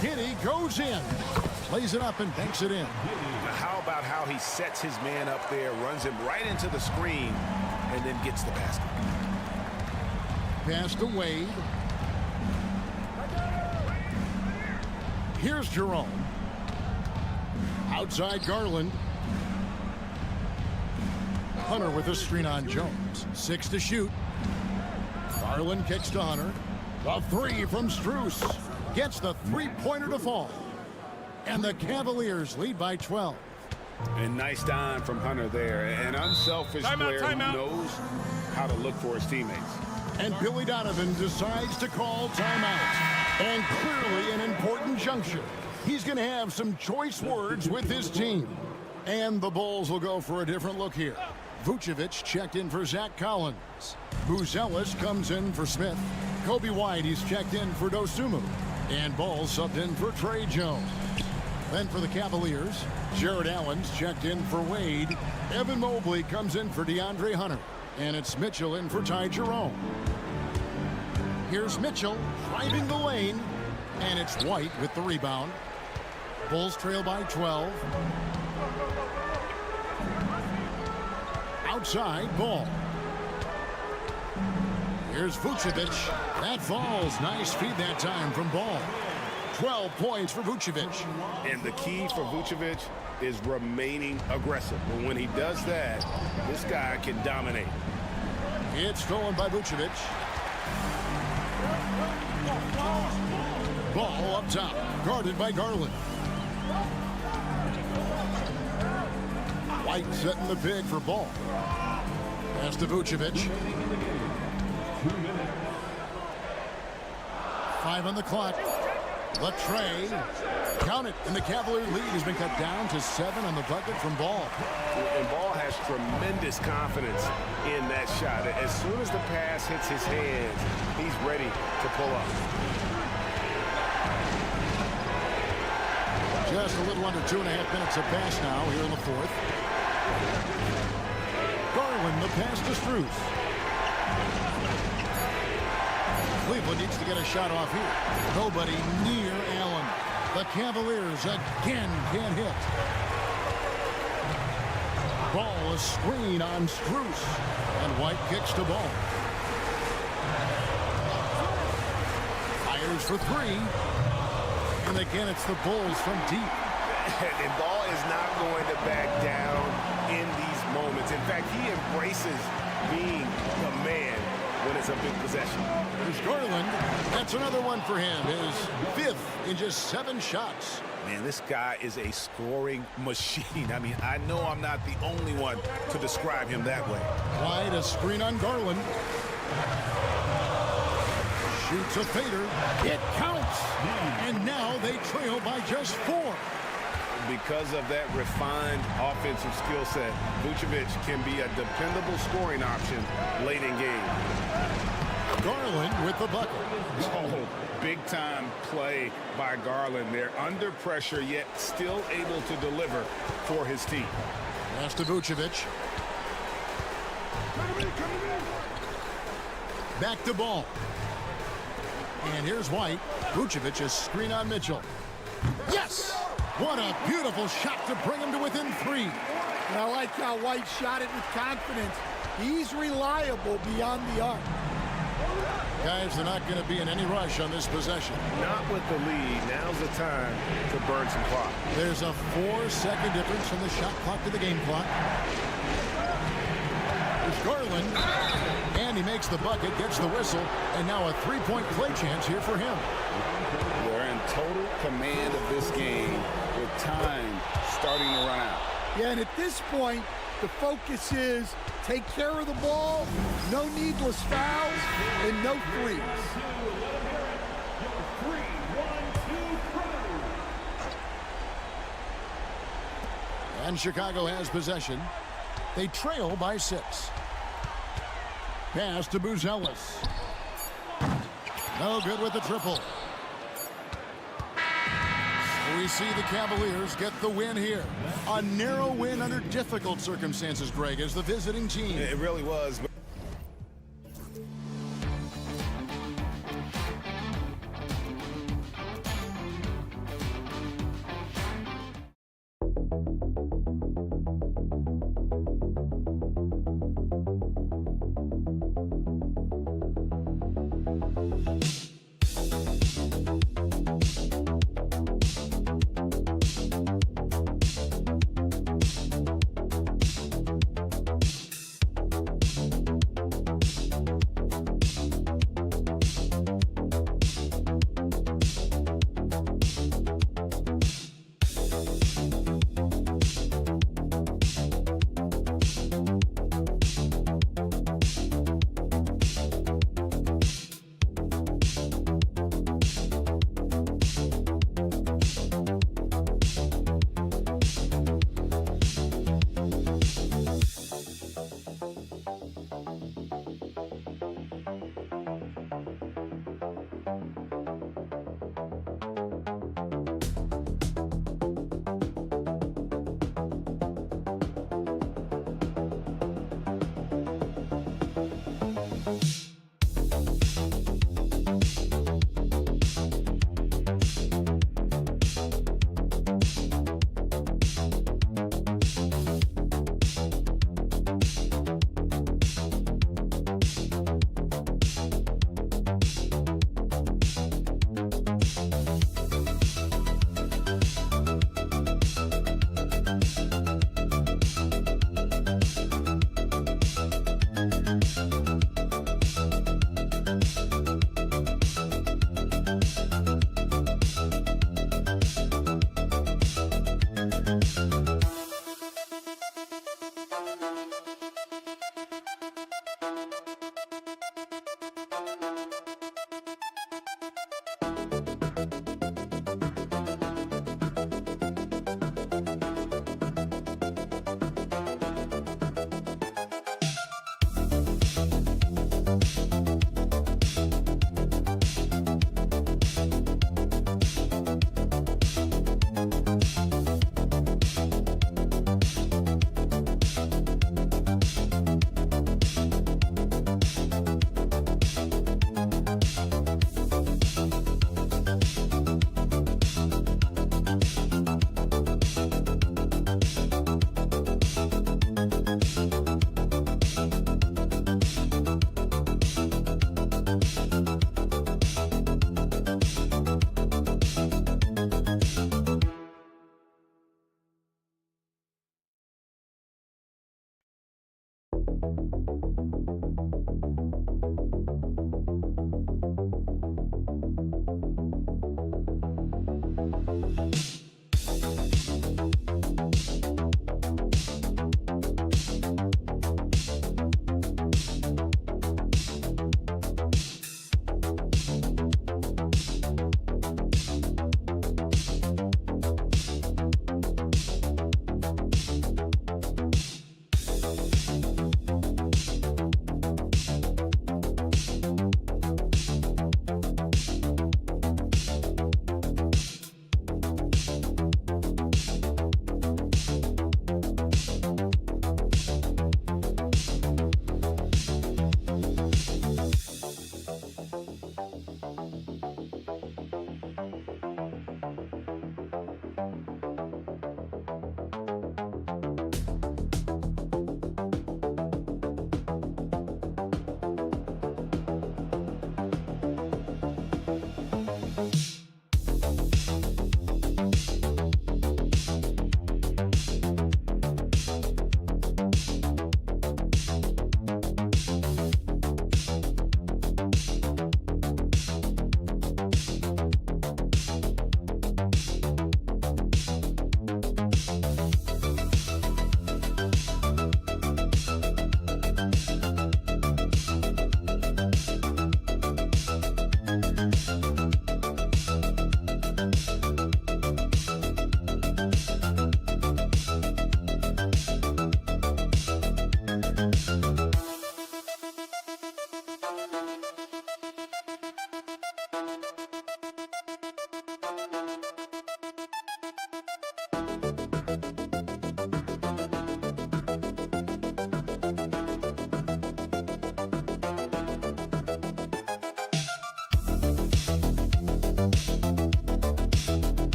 Giddey goes in. Plays it up and banks it in. Now, how about how he sets his man up there, runs him right into the screen, and then gets the basket. Pass to Wade. Here's Jerome. Outside Garland. Hunter with a screen on Jones. 6 to shoot. Garland kicks to Hunter. A 3 from Strus. Gets the three-pointer to fall. And the Cavaliers lead by 12. And nice dime from Hunter there. An unselfish player who knows how to look for his teammates. And Billy Donovan decides to call timeout. And clearly an important juncture. He's going to have some choice words with his team. And the Bulls will go for a different look here. Vucevic checked in for Zach Collins. Buzelis comes in for Smith. Kobe White, he's checked in for Dosunmu. And Ball subbed in for Trey Jones. Then for the Cavaliers, Jared Allen's checked in for Wade. Evan Mobley comes in for DeAndre Hunter. And it's Mitchell in for Ty Jerome. Here's Mitchell driving the lane. And it's White with the rebound. Bulls trail by 12. Outside, Ball. Here's Vucevic. That falls. Nice feed that time from Ball. 12 points for Vucevic. And the key for Vucevic is remaining aggressive. But when he does that, this guy can dominate. It's stolen by Vucevic. Ball up top, guarded by Garland. White setting the big for Ball. Pass to Vucevic. 2 minutes. 5 on the clock. Latrey. Count it, and the Cavalier lead has been cut down to 7 on the bucket from Ball. And Ball has tremendous confidence in that shot. As soon as the pass hits his hands, he's ready to pull up. Just a little under 2.5 minutes of pass now here in the fourth. Garland, the pass to Strus. Cleveland needs to get a shot off here. Nobody near Allen. The Cavaliers again can't hit. Ball, a screen on Strus. And White kicks to Ball. Fires for 3. And again, it's the Bulls from deep. And Ball is not going to back down in these moments. In fact, he embraces being the man when it's a big possession. There's Garland. That's another one for him. His 5th in just 7 shots. Man, this guy is a scoring machine. I mean, I know I'm not the only one to describe him that way. White, a screen on Garland. Shoots a fader. It counts. And now they trail by just 4. Because of that refined offensive skill set, Vucevic can be a dependable scoring option late in game. Garland with the bucket. Oh, big-time play by Garland. They're under pressure, yet still able to deliver for his team. Pass to Vucevic. Back to Ball. And here's White. Vucevic is screen on Mitchell. Yes! What a beautiful shot to bring him to within 3. And I like how White shot it with confidence. He's reliable beyond the arc. Guys, they're not going to be in any rush on this possession. Not with the lead. Now's the time to burn some clock. There's a 4-second difference from the shot clock to the game clock. There's Garland. And he makes the bucket, gets the whistle, and now a 3-point play chance here for him. They're in total command of this game with time starting to run out. Yeah, and at this point, the focus is take care of the ball, no needless fouls, and no threes. And Chicago has possession. They trail by 6. Pass to Buzelis. No good with the triple. We see the Cavaliers get the win here. A narrow win under difficult circumstances, Greg, as the visiting team. It really was.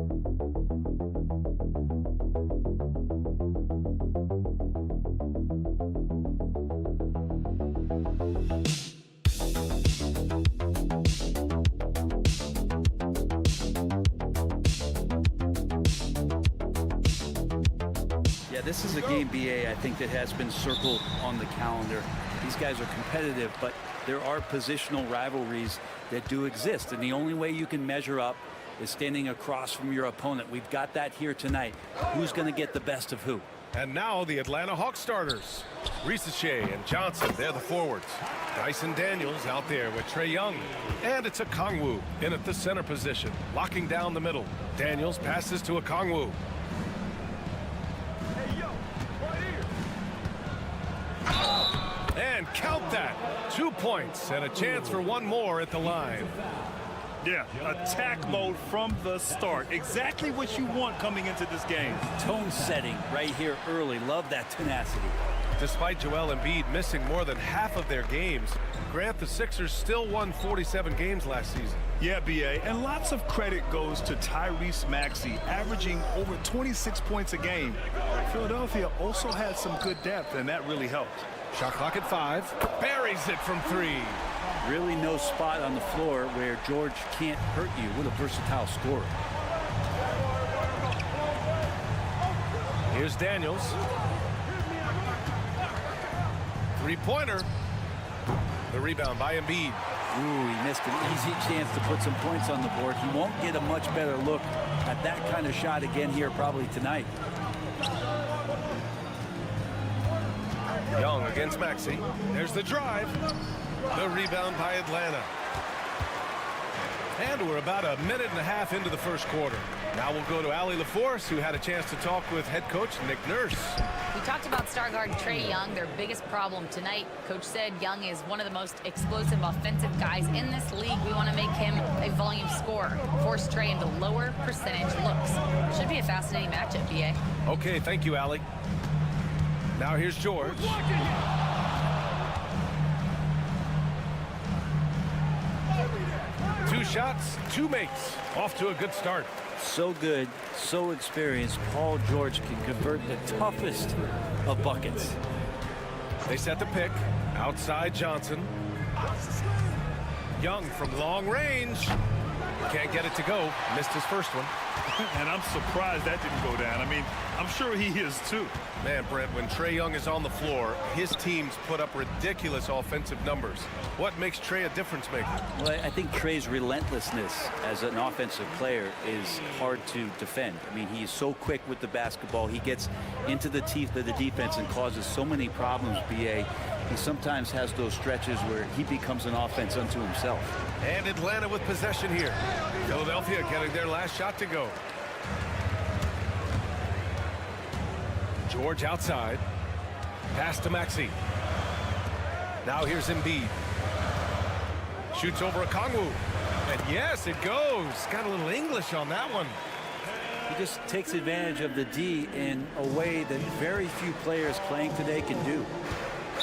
Yeah, this is a game, BA, I think that has been circled on the calendar. These guys are competitive, but there are positional rivalries that do exist, and the only way you can measure up is standing across from your opponent. We've got that here tonight. Who's going to get the best of who? And now the Atlanta Hawks starters. Ricochet and Johnson, they're the forwards. Dyson Daniels out there with Trae Young. And it's Okongwu in at the center position, locking down the middle. Daniels passes to Okongwu. And count that. 2 points and a chance for one more at the line. Yeah, attack mode from the start. Exactly what you want coming into this game. Tone setting right here early. Love that tenacity. Despite Joel Embiid missing more than half of their games, Grant, the Sixers still won 47 games last season. Yeah, BA, and lots of credit goes to Tyrese Maxey, averaging over 26 points a game. Philadelphia also had some good depth, and that really helped. Shot clock at 5. Buries it from 3. Really no spot on the floor where George can't hurt you. What a versatile scorer. Here's Daniels. Three-pointer. The rebound by Embiid. Ooh, he missed an easy chance to put some points on the board. He won't get a much better look at that kind of shot again here probably tonight. Young against Maxey. There's the drive. The rebound by Atlanta. And we're about a minute and a half into the first quarter. Now we'll go to Allie LaForce, who had a chance to talk with head coach Nick Nurse. We talked about star guard Trae Young, their biggest problem tonight. Coach said Young is one of the most explosive offensive guys in this league. We want to make him a volume scorer, force Trae into lower percentage looks. Should be a fascinating matchup, BA. Okay, thank you, Allie. Now here's George. Two shots, 2 makes. Off to a good start. So good, so experienced. Paul George can convert the toughest of buckets. They set the pick. Outside Johnson. Young from long range. Can't get it to go. Missed his first one. And I'm surprised that didn't go down. I mean, I'm sure he is too. Man, Brent, when Trae Young is on the floor, his teams put up ridiculous offensive numbers. What makes Trae a difference maker? Well, I think Trae's relentlessness as an offensive player is hard to defend. I mean, he's so quick with the basketball. He gets into the teeth of the defense and causes so many problems, BA. He sometimes has those stretches where he becomes an offense unto himself. And Atlanta with possession here. Philadelphia getting their last shot to go. George outside. Pass to Maxey. Now here's Embiid. Shoots over Okongwu. And yes, it goes. Got a little English on that one. He just takes advantage of the D in a way that very few players playing today can do.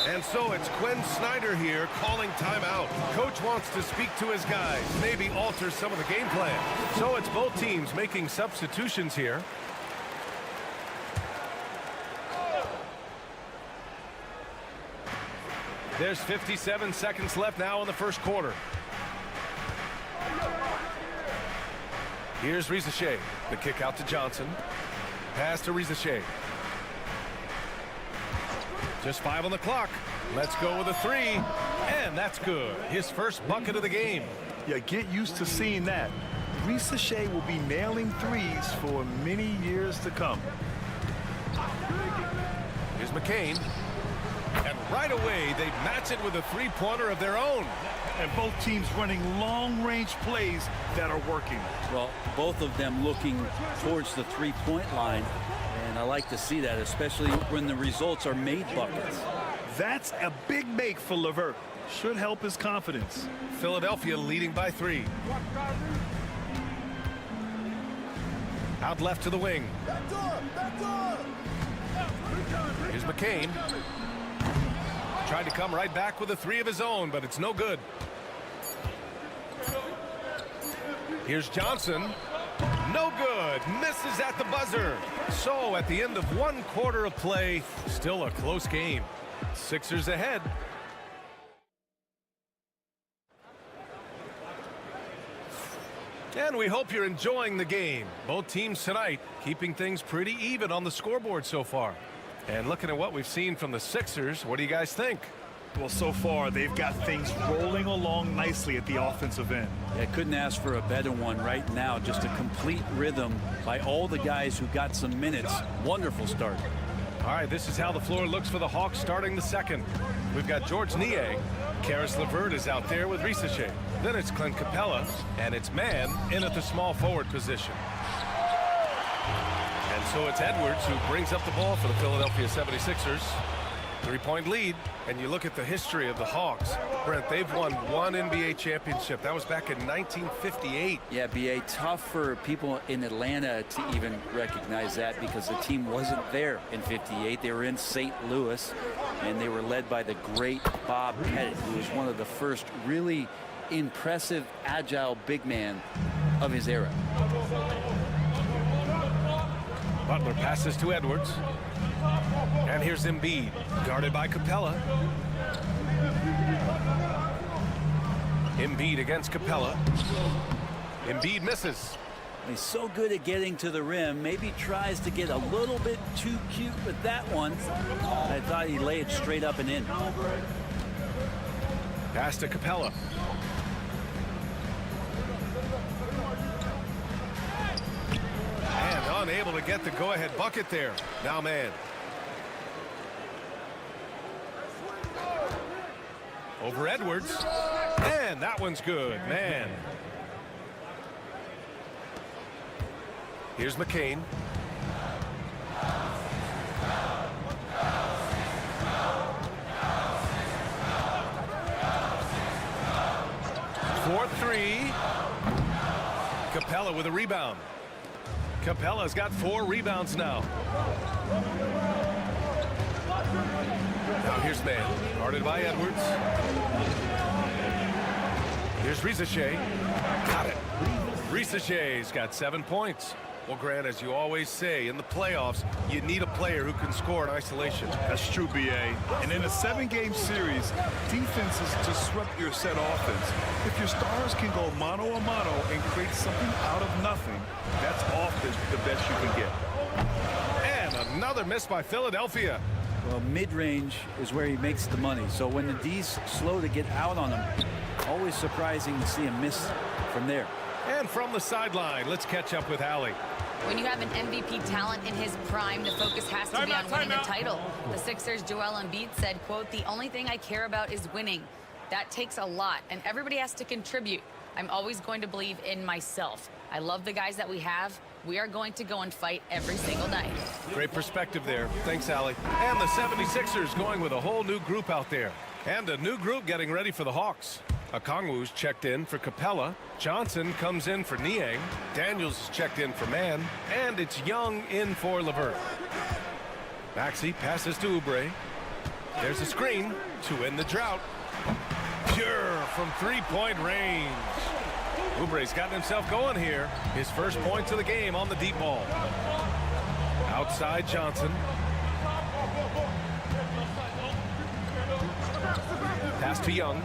And so it's Quinn Snyder here calling timeout. Coach wants to speak to his guys, maybe alter some of the game plan. So it's both teams making substitutions here. There's 57 seconds left now in the first quarter. Here's Ricochet. The kick out to Johnson. Pass to Ricochet. Just 5 on the clock. Let's go with a 3. And that's good. His first bucket of the game. Yeah, get used to seeing that. Ricochet will be nailing threes for many years to come. Here's McCain. And right away, they match it with a three-pointer of their own. And both teams running long-range plays that are working. Well, both of them looking towards the three-point line. And I like to see that, especially when the results are made buckets. That's a big make for LeVert. Should help his confidence. Philadelphia leading by 3. Out left to the wing. Here's McCain. Tried to come right back with a 3 of his own, but it's no good. Here's Johnson. No good. it misses at the buzzer. So at the end of 1 quarter of play, still a close game. Sixers ahead. And we hope you're enjoying the game. Both teams tonight keeping things pretty even on the scoreboard so far. And looking at what we've seen from the Sixers, what do you guys think? Well, so far, they've got things rolling along nicely at the offensive end. I couldn't ask for a better one right now. Just a complete rhythm by all the guys who got some minutes. Wonderful start. All right, this is how the floor looks for the Hawks starting the second. We've got George Niang. Karis LeVert is out there with Risache. Then it's Clint Capella, and it's Mann in at the small forward position. And so it's Edwards who brings up the ball for the Philadelphia 76ers. 3-point lead, and you look at the history of the Hawks. Brent, they've won 1 NBA championship. That was back in 1958. Yeah, B.A., tough for people in Atlanta to even recognize that because the team wasn't there in 58. They were in St. Louis, and they were led by the great Bob Pettit, who was one of the first really impressive, agile big man of his era. Butler passes to Edwards. And here's Embiid, guarded by Capella. Embiid against Capella. Embiid misses. He's so good at getting to the rim. Maybe tries to get a little bit too cute with that one. I thought he laid it straight up and in. Pass to Capella. And unable to get the go-ahead bucket there. Now Mann. Over Edwards. And that one's good. Man. Here's McCain. For 3. Capella with a rebound. Capella's got 4 rebounds now. Now here's Mann, guarded by Edwards. Here's Risache. Got it. Risache's got 7 points. Well, Grant, as you always say, in the playoffs, you need a player who can score in isolation. That's true, B.A. And in a 7-game series, defenses disrupt your set offense. If your stars can go mano a mano and create something out of nothing, that's often the best you can get. And another miss by Philadelphia. Well, mid-range is where he makes the money. So when the D's slow to get out on him, always surprising to see him miss from there. And from the sideline, let's catch up with Allie. When you have an MVP talent in his prime, the focus has to be on winning a title. The Sixers' Joel Embiid said, quote, "The only thing I care about is winning. That takes a lot, and everybody has to contribute. I'm always going to believe in myself. I love the guys that we have. We are going to go and fight every single night." Great perspective there. Thanks, Allie. And the 76ers going with a whole new group out there. And a new group getting ready for the Hawks. Okongwu's checked in for Capella. Johnson comes in for Niang. Daniels is checked in for Mann. And it's Young in for LeVert. Maxey passes to Oubre. There's a screen to end the drought. Pure from 3-point range. Oubre's gotten himself going here. His first points of the game on the deep ball. Outside Johnson. Pass to Young.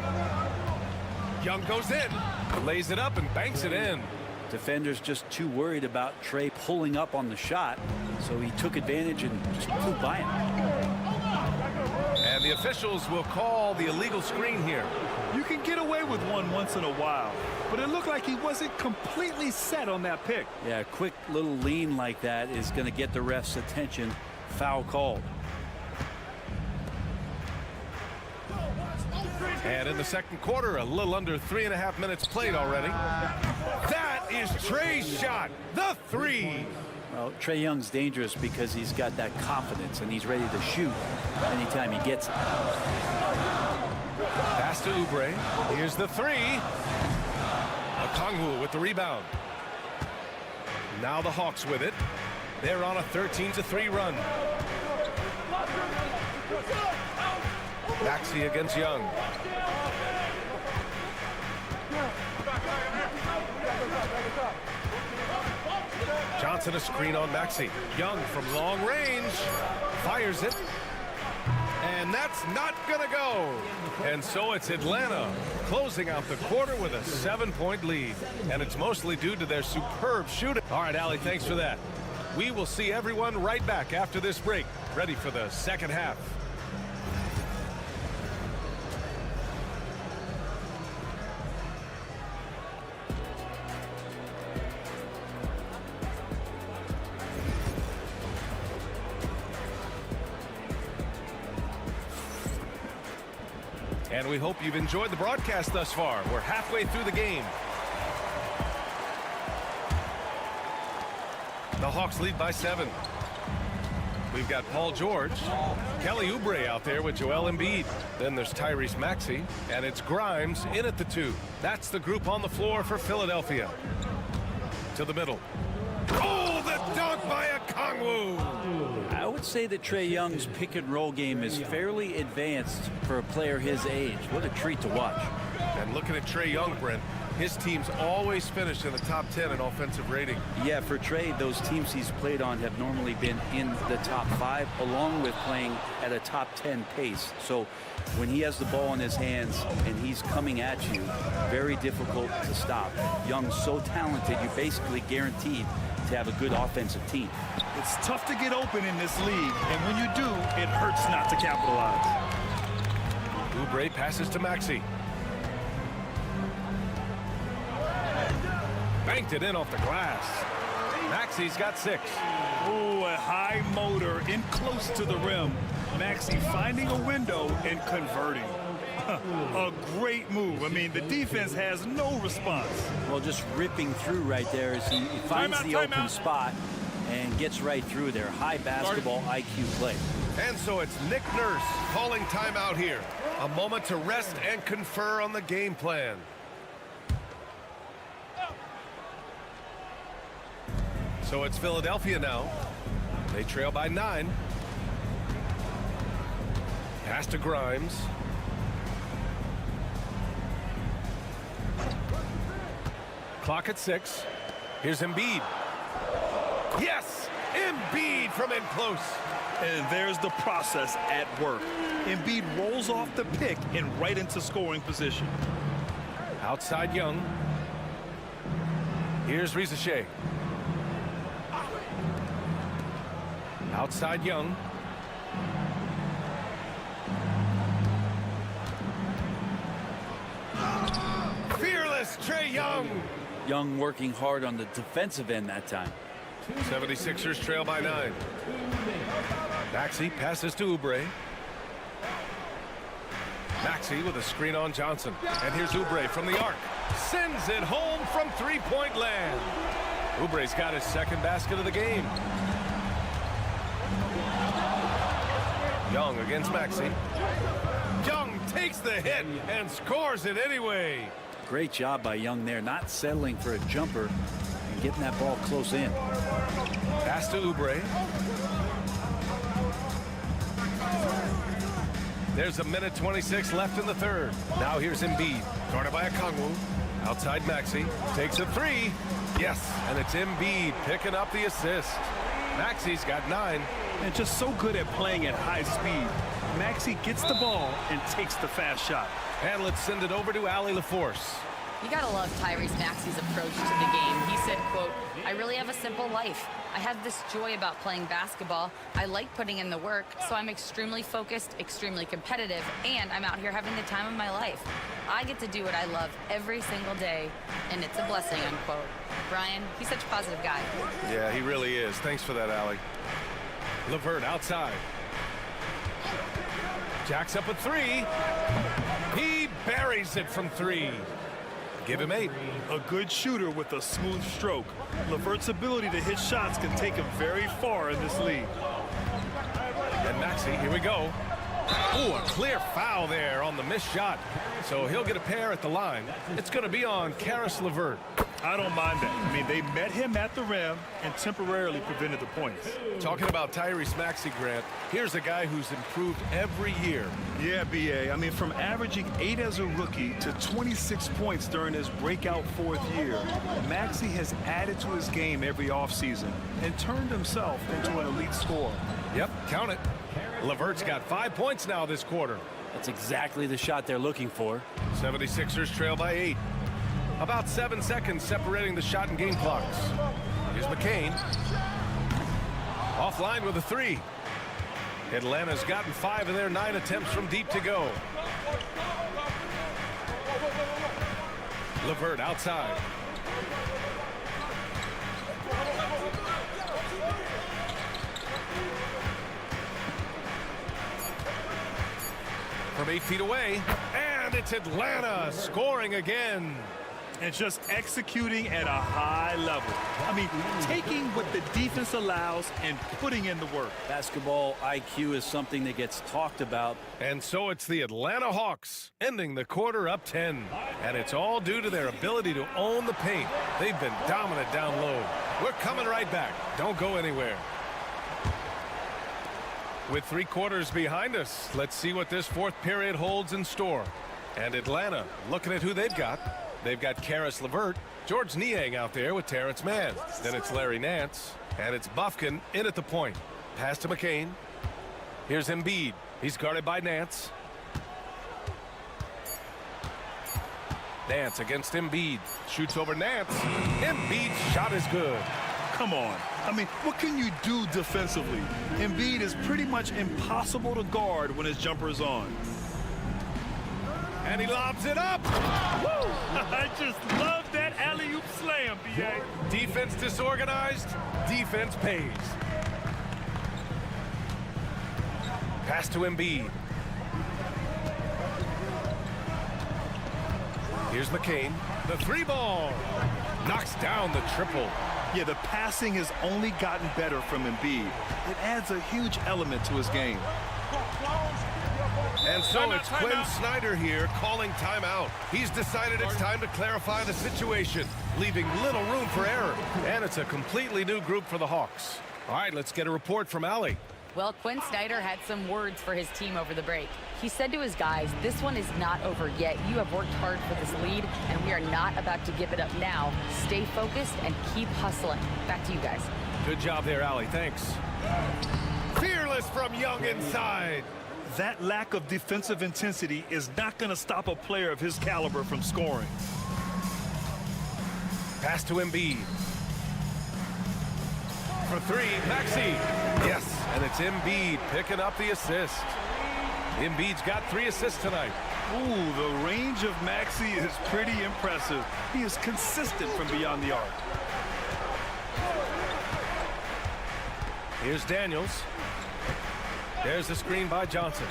Young goes in, lays it up and banks it in. Defenders just too worried about Trey pulling up on the shot, so he took advantage and just flew by him. And the officials will call the illegal screen here. You can get away with one once in a while, but it looked like he wasn't completely set on that pick. Yeah, a quick little lean like that is going to get the ref's attention. Foul called. And in the second quarter, a little under 3.5 minutes played already. That is Trey's shot, the 3. Well, Trae Young's dangerous because he's got that confidence and he's ready to shoot anytime he gets it. Pass to Oubre. Here's the 3. Okongwu with the rebound. Now the Hawks with it. They're on a 13-3 run. Maxey against Young. Johnson Johnson a screen on Maxey. Young from long range. Fires it. And that's not going to go. And so it's Atlanta closing out the quarter with a 7-point lead. And it's mostly due to their superb shooting. All right, Allie, thanks for that. We will see everyone right back after this break, ready for the second half. And we hope you've enjoyed the broadcast thus far. We're halfway through the game. The Hawks lead by 7. We've got Paul George, Kelly Oubre out there with Joel Embiid. Then there's Tyrese Maxey, and it's Grimes in at the 2. That's the group on the floor for Philadelphia. To the middle. Oh, the dunk by Okongwu. I would say that Trae Young's pick and roll game is fairly advanced for a player his age. What a treat to watch. And looking at Trae Young, Brent, his teams always finish in the top 10 in offensive rating. Yeah, for Trae, those teams he's played on have normally been in the top 5, along with playing at a top 10 pace. So when he has the ball in his hands and he's coming at you, very difficult to stop. Young's so talented, you're basically guaranteed to have a good offensive team. It's tough to get open in this league, and when you do, it hurts not to capitalize. Oubre passes to Maxey. Banked it in off the glass. Maxey's got 6. Ooh, a high motor in close to the rim. Maxey finding a window and converting. A great move. I mean, the defense has no response. Well, just ripping through right there as he finds the open spot and gets right through there. High basketball IQ play. And so it's Nick Nurse calling timeout here. A moment to rest and confer on the game plan. So it's Philadelphia now. They trail by 9. Pass to Grimes. Clock at 6. Here's Embiid. Yes! Embiid from in close. And there's the process at work. Embiid rolls off the pick and right into scoring position. Outside Young. Here's Rizachet. Outside Young. Fearless Trae Young. Young working hard on the defensive end that time. 76ers trail by 9. Maxey passes to Oubre. Maxey with a screen on Johnson. And here's Oubre from the arc. Sends it home from three-point land. Oubre's got his second basket of the game. Young against Maxey. Young takes the hit and scores it anyway. Great job by Young there, not settling for a jumper and getting that ball close in. Pass to Oubre. There's a minute 26 left in the third. Now here's Embiid, guarded by Okongwu. Outside Maxey, takes a 3. Yes, and it's Embiid picking up the assist. Maxey's got 9. And just so good at playing at high speed. Maxey gets the ball and takes the fast shot. And let's send it over to Allie LaForce. You gotta love Tyrese Maxey's approach to the game. He said, quote, "I really have a simple life. I have this joy about playing basketball. I like putting in the work, so I'm extremely focused, extremely competitive, and I'm out here having the time of my life. I get to do what I love every single day, and it's a blessing," unquote. Brian, he's such a positive guy. Yeah, he really is. Thanks for that, Allie. LeVert outside. Jacks up a 3. He buries it from 3. Give him 8. A good shooter with a smooth stroke. LeVert's ability to hit shots can take him very far in this league. And Maxey, here we go. Ooh, a clear foul there on the missed shot. So he'll get a pair at the line. It's going to be on Karis LeVert. I don't mind that. I mean, they met him at the rim and temporarily prevented the points. Talking about Tyrese Maxey, Grant, here's a guy who's improved every year. Yeah, B.A. I mean, from averaging 8 as a rookie to 26 points during his breakout 4th year, Maxey has added to his game every offseason and turned himself into an elite scorer. Yep, count it. LeVert's got 5 points now this quarter. That's exactly the shot they're looking for. 76ers trail by 8. About 7 seconds separating the shot and game clocks. Here's McCain. Offline with a 3. Atlanta's gotten 5 of their 9 attempts from deep to go. LeVert outside. From 8 feet away, and it's Atlanta scoring again. And just executing at a high level. I mean, taking what the defense allows and putting in the work. Basketball IQ is something that gets talked about. And so it's the Atlanta Hawks ending the quarter up 10. And it's all due to their ability to own the paint. They've been dominant down low. We're coming right back. Don't go anywhere. With 3 quarters behind us, let's see what this 4th period holds in store. And Atlanta, looking at who they've got. They've got Karis LeVert, George Niang out there with Terrence Mann. Then it's Larry Nance, and it's Bufkin in at the point. Pass to McCain. Here's Embiid. He's guarded by Nance. Nance against Embiid. Shoots over Nance. Embiid's shot is good. Come on. I mean, what can you do defensively? Embiid is pretty much impossible to guard when his jumper is on. And he lobs it up. Woo! I just love that alley-oop slam, B.A. Defense disorganized. Defense pays. Pass to Embiid. Here's McCain. The 3 ball. Knocks down the triple. Yeah, the passing has only gotten better from Embiid. It adds a huge element to his game. And so it's Quinn Snyder here calling timeout. He's decided it's time to clarify the situation, leaving little room for error. And it's a completely new group for the Hawks. All right, let's get a report from Allie. Well, Quinn Snyder had some words for his team over the break. He said to his guys, this one is not over yet. You have worked hard for this lead, and we are not about to give it up now. Stay focused and keep hustling. Back to you guys. Good job there, Allie. Thanks. Fearless from Young inside. That lack of defensive intensity is not going to stop a player of his caliber from scoring. Pass to Embiid. For 3, Maxey. Yes, and it's Embiid picking up the assist. Embiid's got 3 assists tonight. Ooh, the range of Maxey is pretty impressive. He is consistent from beyond the arc. Here's Daniels. There's the screen by Johnson.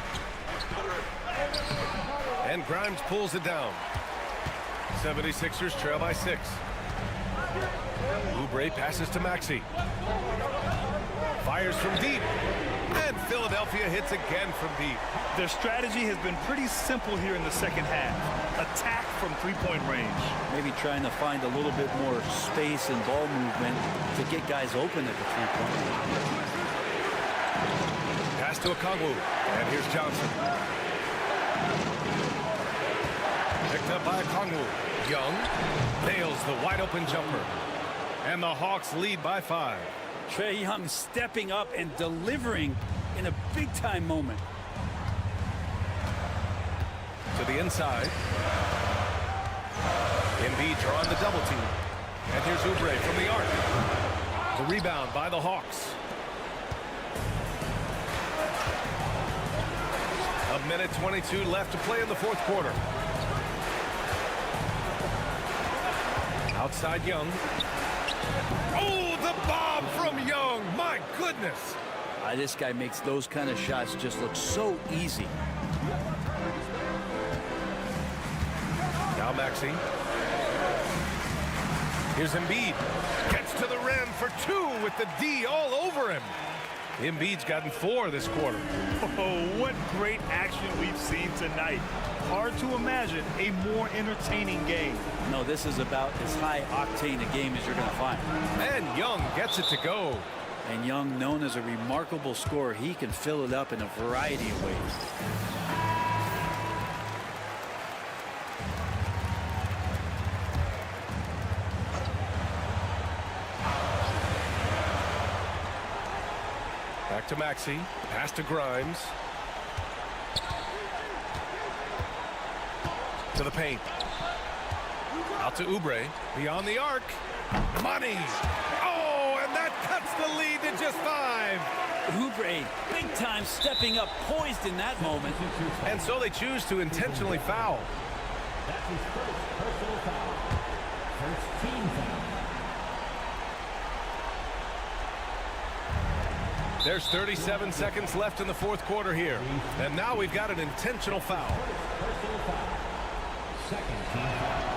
And Grimes pulls it down. 76ers trail by 6. Oubre passes to Maxey. Fires from deep. And Philadelphia hits again from deep. Their strategy has been pretty simple here in the second half. Attack from 3-point range. Maybe trying to find a little bit more space and ball movement to get guys open at the 3-point range. Pass to Okongwu, and here's Johnson. Picked up by Okongwu. Young nails the wide-open jumper. And the Hawks lead by 5. Trae Young stepping up and delivering in a big-time moment. To the inside. Embiid drawing the double team. And here's Oubre from the arc. The rebound by the Hawks. A minute 22 left to play in the 4th quarter. Outside Young. Oh, the bomb from Young. My goodness. This guy makes those kind of shots just look so easy. Now Maxey. Here's Embiid. Gets to the rim for 2 with the D all over him. Embiid's gotten 4 this quarter. Oh, what great action we've seen tonight. Hard to imagine a more entertaining game. No, this is about as high-octane a game as you're going to find. And Young gets it to go. And Young, known as a remarkable scorer, he can fill it up in a variety of ways. Back to Maxey. Pass to Grimes. To the paint. Out to Oubre. Beyond the arc. Money. Oh, and that cuts the lead to just 5. Oubre, big time, stepping up, poised in that moment. And so they choose to intentionally foul. That's his first personal foul. First team foul. There's 37 seconds left in the fourth quarter here. And now we've got an intentional foul. Personal foul. Second team foul.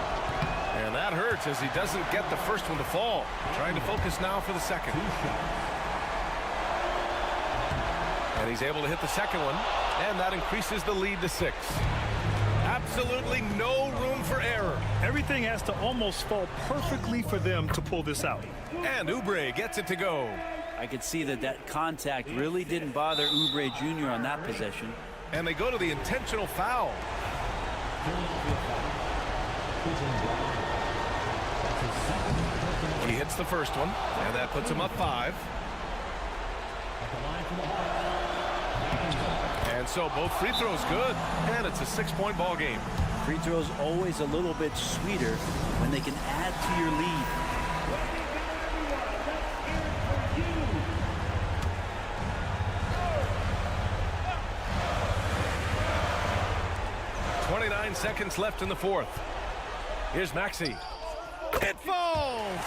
And that hurts as he doesn't get the first one to fall. Trying to focus now for the second. And he's able to hit the second one. And that increases the lead to 6. Absolutely no room for error. Everything has to almost fall perfectly for them to pull this out. And Oubre gets it to go. I could see that contact really didn't bother Oubre Jr. on that possession. And they go to the intentional foul. He hits the first one, and that puts him up 5. And so both free throws good, and it's a 6-point ball game. Free throws always a little bit sweeter when they can add to your lead. 29 seconds left in the fourth. Here's Maxey. It falls!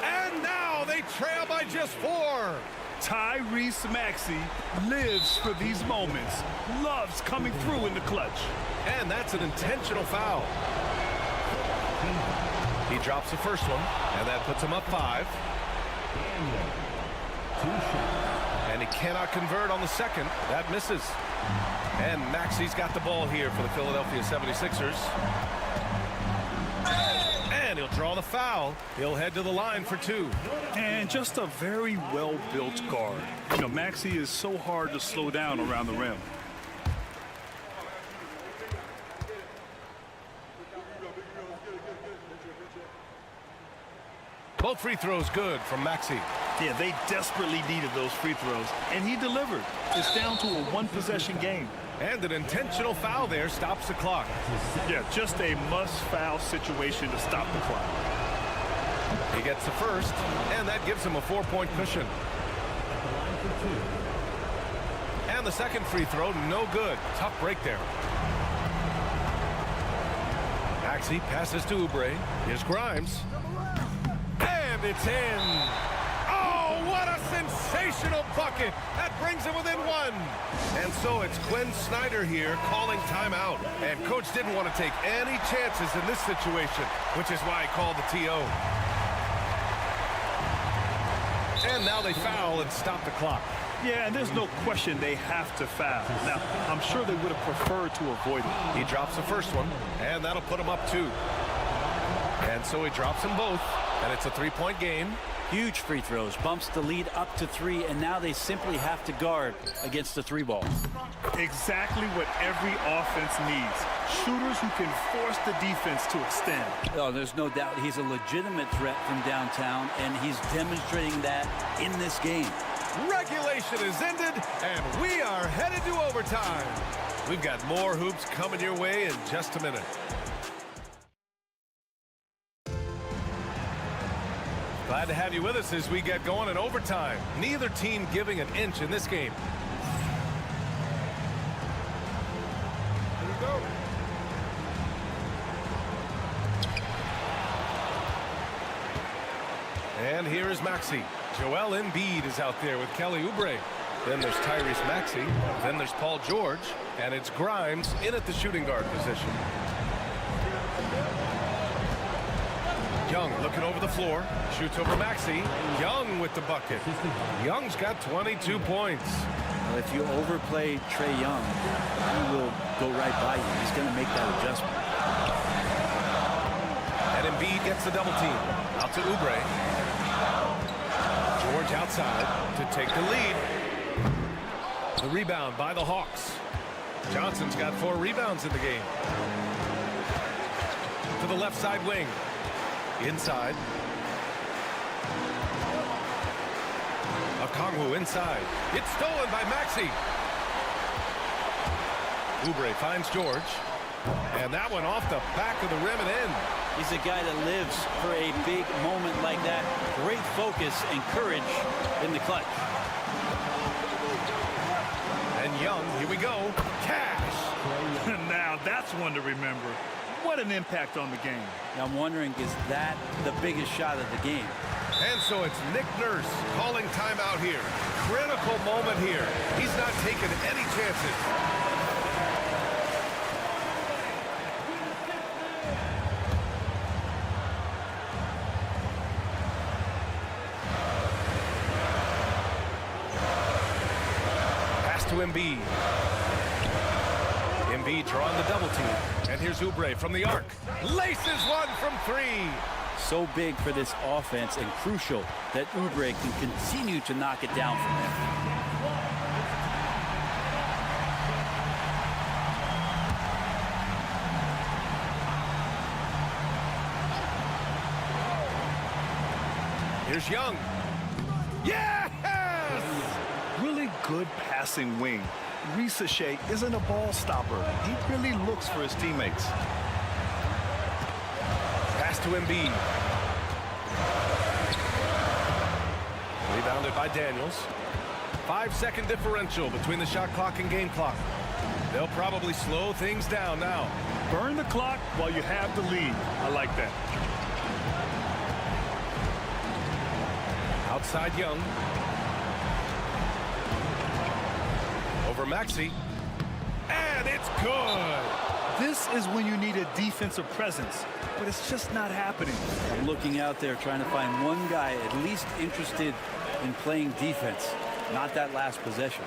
And now they trail by just 4. Tyrese Maxey lives for these moments. Loves coming through in the clutch. And that's an intentional foul. He drops the first one, and that puts him up 5. And he cannot convert on the second. That misses. And Maxey's got the ball here for the Philadelphia 76ers. And he'll draw the foul. He'll head to the line for 2. And just a very well-built guard. You know, Maxey is so hard to slow down around the rim. Both free throws good from Maxey. Yeah, they desperately needed those free throws, and he delivered. It's down to a one-possession game. And an intentional foul there stops the clock. Yeah, just a must-foul situation to stop the clock. He gets the first, and that gives him a 4-point cushion. And the second free throw, no good. Tough break there. Maxey passes to Oubre. Here's Grimes. And it's in. Oh, what a sensational bucket. That brings him within 1. And so it's Quinn Snyder here calling timeout. And coach didn't want to take any chances in this situation, which is why he called the TO. And now they foul and stop the clock. Yeah, and there's no question they have to foul. Now, I'm sure they would have preferred to avoid it. He drops the first one, and that'll put him up 2. And so he drops them both, and it's a 3-point game. Huge free throws, bumps the lead up to 3, and now they simply have to guard against the 3-ball. Exactly what every offense needs. Shooters who can force the defense to extend. Oh, there's no doubt he's a legitimate threat from downtown, and he's demonstrating that in this game. Regulation is ended, and we are headed to overtime. We've got more hoops coming your way in just a minute. Glad to have you with us as we get going in overtime. Neither team giving an inch in this game. Here we go. And here is Maxey. Joel Embiid is out there with Kelly Oubre. Then there's Tyrese Maxey. Then there's Paul George. And it's Grimes in at the shooting guard position. Young looking over the floor, shoots over Maxey. Young with the bucket. Young's got 22 points. Well, if you overplay Trae Young, he will go right by you. He's going to make that adjustment. And Embiid gets the double team. Out to Oubre. George outside to take the lead. The rebound by the Hawks. Johnson's got 4 rebounds in the game. To the left side wing. Inside. Okongwu inside. It's stolen by Maxey. Oubre finds George. And that one off the back of the rim and in. He's a guy that lives for a big moment like that. Great focus and courage in the clutch. And Young, here we go. Cash. Now that's one to remember. What an impact on the game. Now I'm wondering, is that the biggest shot of the game? And so it's Nick Nurse calling timeout here. Critical moment here. He's not taking any chances. Pass to Embiid. Embiid drawing the double team. And here's Oubre from the arc. Laces one from 3. So big for this offense and crucial that Oubre can continue to knock it down from there. Here's Young. Yes! Really good passing wing. SportyfAI isn't a ball stopper. He really looks for his teammates. Pass to Embiid. Rebounded by Daniels. 5-second differential between the shot clock and game clock. They'll probably slow things down now. Burn the clock while you have the lead. I like that. Outside Young. Over Maxey. And it's good. This is when you need a defensive presence, but it's just not happening. I'm looking out there trying to find one guy at least interested in playing defense, not that last possession.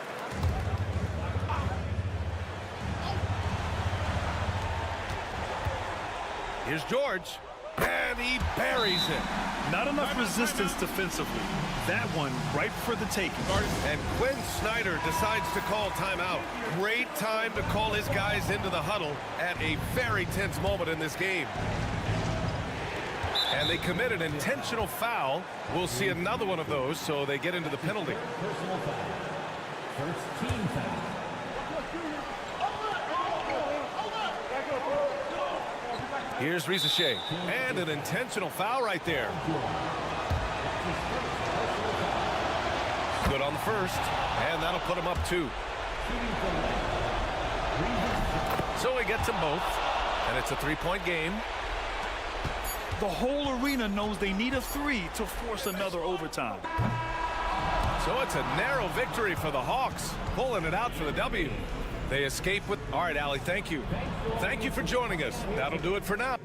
Here's George. And he buries it. Not enough resistance defensively. That one right for the taking. And Quinn Snyder decides to call timeout. Great time to call his guys into the huddle at a very tense moment in this game. And they commit an intentional foul. We'll see another one of those, so they get into the penalty. Personal foul. First team foul. Here's SportyfAI. And an intentional foul right there. Good on the first. And that'll put him up 2. So he gets them both. And it's a 3-point game. The whole arena knows they need a 3 to force another overtime. So it's a narrow victory for the Hawks, pulling it out for the W. They escape with... All right, Allie, thank you. Thank you for joining us. That'll do it for now.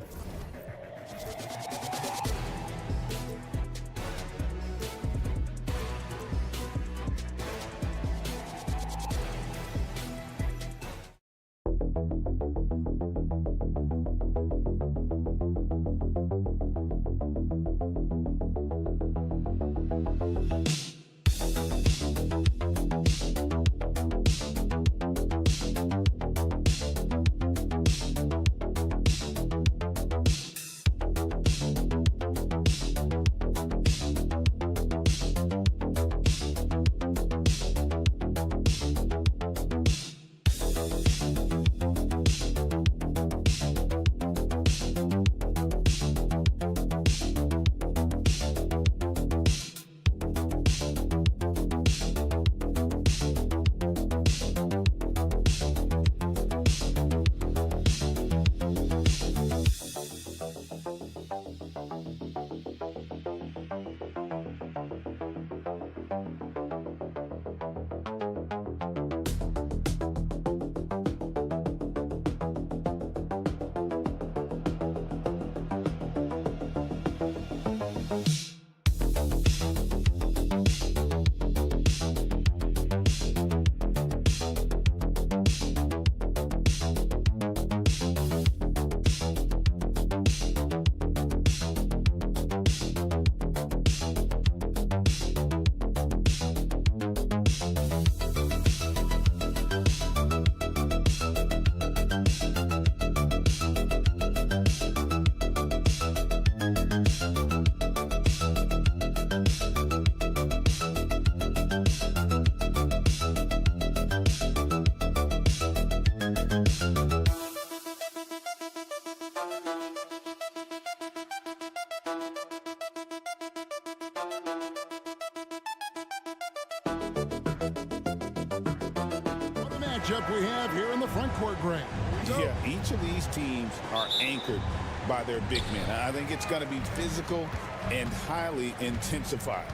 matchup we have here in the front court, Greg. Yeah, each of these teams are anchored by their big men. I think it's going to be physical and highly intensified.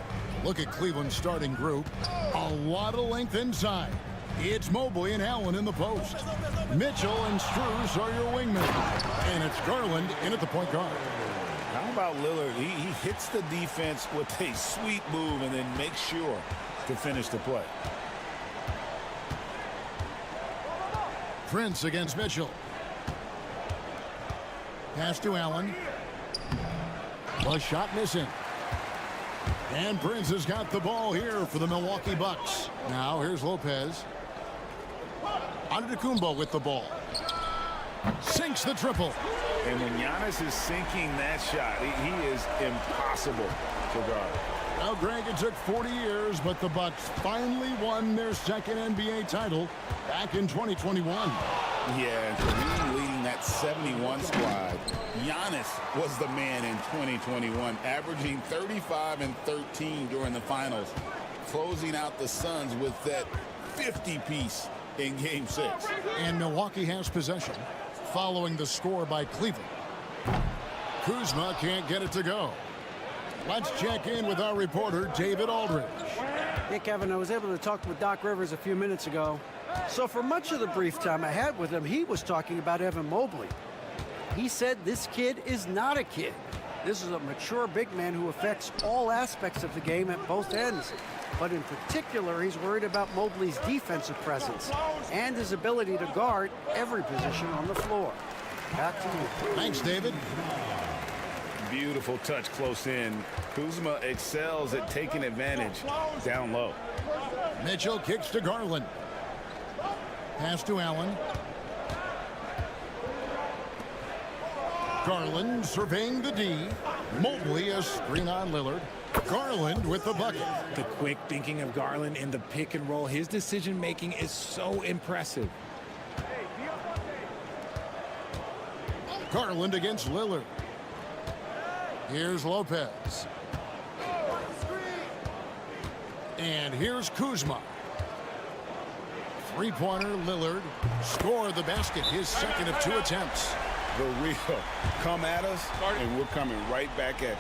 Look at Cleveland's starting group. A lot of length inside. It's Mobley and Allen in the post. Mitchell and Strus are your wingmen. And it's Garland in at the point guard. How about Lillard? He hits the defense with a sweet move and then makes sure to finish the play. Prince against Mitchell. Pass to Allen. A shot missing. And Prince has got the ball here for the Milwaukee Bucks. Now here's Lopez. Antetokounmpo with the ball. Sinks the triple. And when Giannis is sinking that shot, he is impossible to guard. Now, Greg, it took 40 years, but the Bucks finally won their second NBA title back in 2021. Yeah, Kareem leading that 71 squad. Giannis was the man in 2021, averaging 35 and 13 during the finals, closing out the Suns with that 50-piece in Game 6. And Milwaukee has possession, following the score by Cleveland. Kuzma can't get it to go. Let's check in with our reporter, David Aldridge. Hey, Kevin, I was able to talk with Doc Rivers a few minutes ago. So for much of the brief time I had with him, he was talking about Evan Mobley. He said this kid is not a kid. This is a mature big man who affects all aspects of the game at both ends. But in particular, he's worried about Mobley's defensive presence and his ability to guard every position on the floor. Back to you. Thanks, David. Beautiful touch close in. Kuzma excels at taking advantage down low. Mitchell kicks to Garland. Pass to Allen. Garland surveying the D. Mobley a screen on Lillard. Garland with the bucket. The quick thinking of Garland in the pick and roll. His decision making is so impressive. Garland against Lillard. Here's Lopez. And here's Kuzma. Three-pointer, Lillard. Score the basket, his second of 2 attempts. The real come at us, and we're coming right back at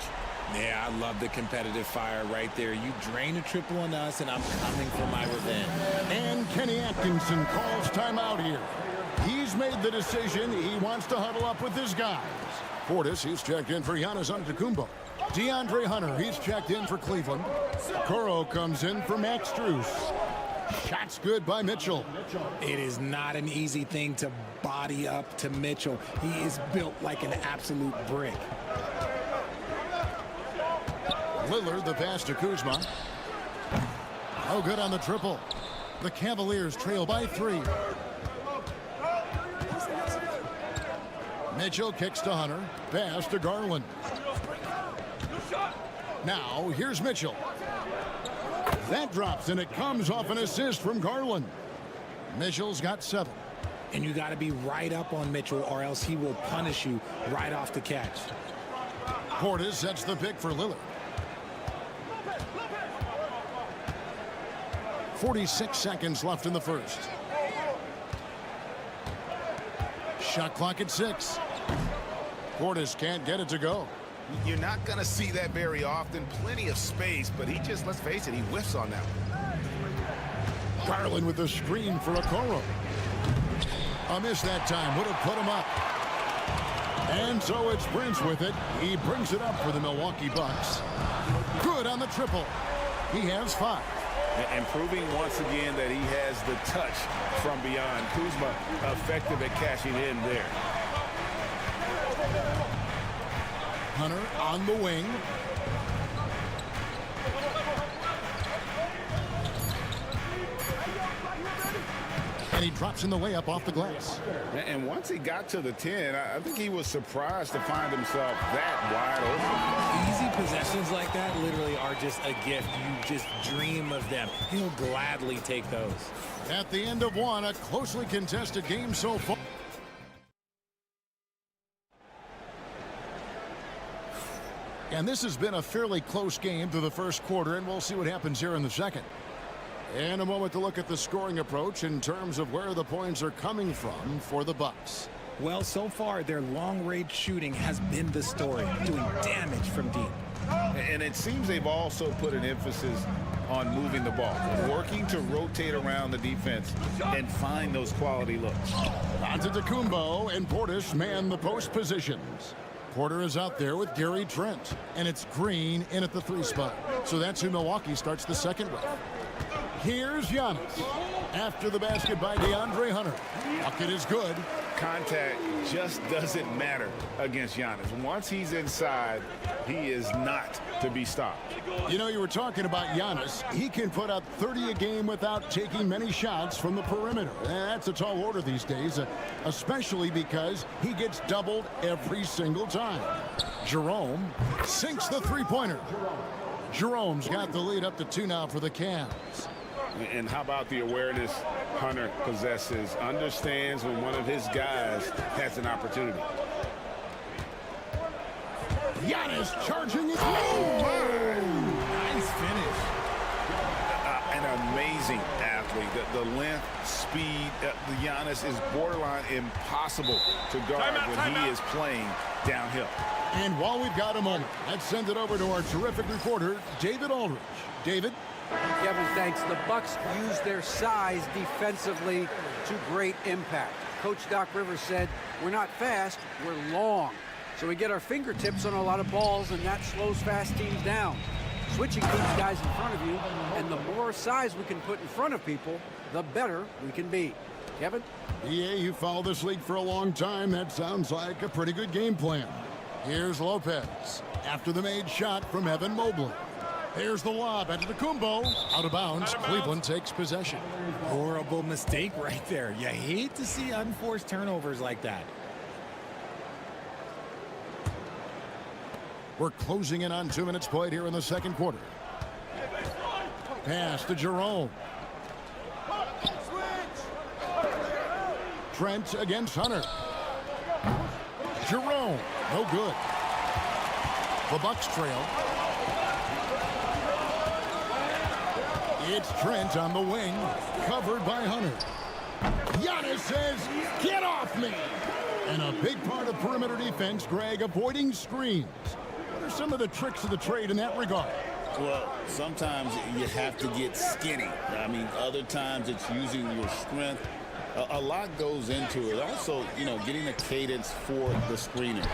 you. Yeah, I love the competitive fire right there. You drain a triple on us, and I'm coming for my revenge. And Kenny Atkinson calls timeout here. He's made the decision. He wants to huddle up with his guys. Portis, he's checked in for Giannis Antetokounmpo. DeAndre Hunter, he's checked in for Cleveland. Coro comes in for Max Strus. Shots good by Mitchell. It is not an easy thing to body up to Mitchell. He is built like an absolute brick. Lillard, the pass to Kuzma. No good on the triple. The Cavaliers trail by 3. Mitchell kicks to Hunter. Pass to Garland. Now, here's Mitchell. That drops, and it comes off an assist from Garland. Mitchell's got 7. And you got to be right up on Mitchell, or else he will punish you right off the catch. Portis sets the pick for Lillard. 46 seconds left in the first. Shot clock at 6. Portis can't get it to go. You're not going to see that very often. Plenty of space, but he just, let's face it, he whiffs on that one. Garland with the screen for Okoro. A miss that time. Would have put him up. And so it's Prince with it. He brings it up for the Milwaukee Bucks. Good on the triple. He has 5. And proving once again that he has the touch from beyond. Kuzma effective at cashing in there. Hunter on the wing. And he drops in the layup off the glass. And once he got to the 10, I think he was surprised to find himself that wide open. Easy possessions like that literally are just a gift. You just dream of them. He'll gladly take those. At the end of one, a closely contested game so far. And this has been a fairly close game through the first quarter, and we'll see what happens here in the second. And a moment to look at the scoring approach in terms of where the points are coming from for the Bucks. Well, so far, their long-range shooting has been the story, doing damage from deep. And it seems they've also put an emphasis on moving the ball, working to rotate around the defense and find those quality looks. Antetokounmpo and Portis man the post positions. Porter is out there with Gary Trent, and it's Green in at the 3 spot. So that's who Milwaukee starts the second with. Here's Giannis. After the basket by DeAndre Hunter. Bucket is good. Contact just doesn't matter against Giannis. Once he's inside, he is not to be stopped. You know, you were talking about Giannis. He can put up 30 a game without taking many shots from the perimeter. That's a tall order these days, especially because he gets doubled every single time. Jerome sinks the three-pointer. Jerome's got the lead up to 2 now for the Cavs. And how about the awareness Hunter possesses? Understands when one of his guys has an opportunity. Giannis charging it. Nice finish. An amazing athlete. The length, speed. Giannis is borderline impossible to guard when he is playing downhill. And while we've got a moment, let's send it over to our terrific reporter, David Aldridge. David? Kevin, thanks. The Bucks use their size defensively to great impact. Coach Doc Rivers said, we're not fast, we're long. So we get our fingertips on a lot of balls, and that slows fast teams down. Switching keeps guys in front of you, and the more size we can put in front of people, the better we can be. Kevin? Yeah, you followed this league for a long time. That sounds like a pretty good game plan. Here's Lopez after the made shot from Evan Mobley. Here's the lob. Antetokounmpo out of bounds. Cleveland takes possession. Horrible mistake right there. You hate to see unforced turnovers like that. We're closing in on 2 minutes played here in the second quarter. Pass to Jerome. Trent against Hunter. Jerome, no good. The Bucks trail. It's Trent on the wing, covered by Hunter. Giannis says, get off me! And a big part of perimeter defense, Greg, avoiding screens. What are some of the tricks of the trade in that regard? Well, sometimes you have to get skinny. I mean, other times it's using your strength. A lot goes into it. Also, you know, getting a cadence for the screener.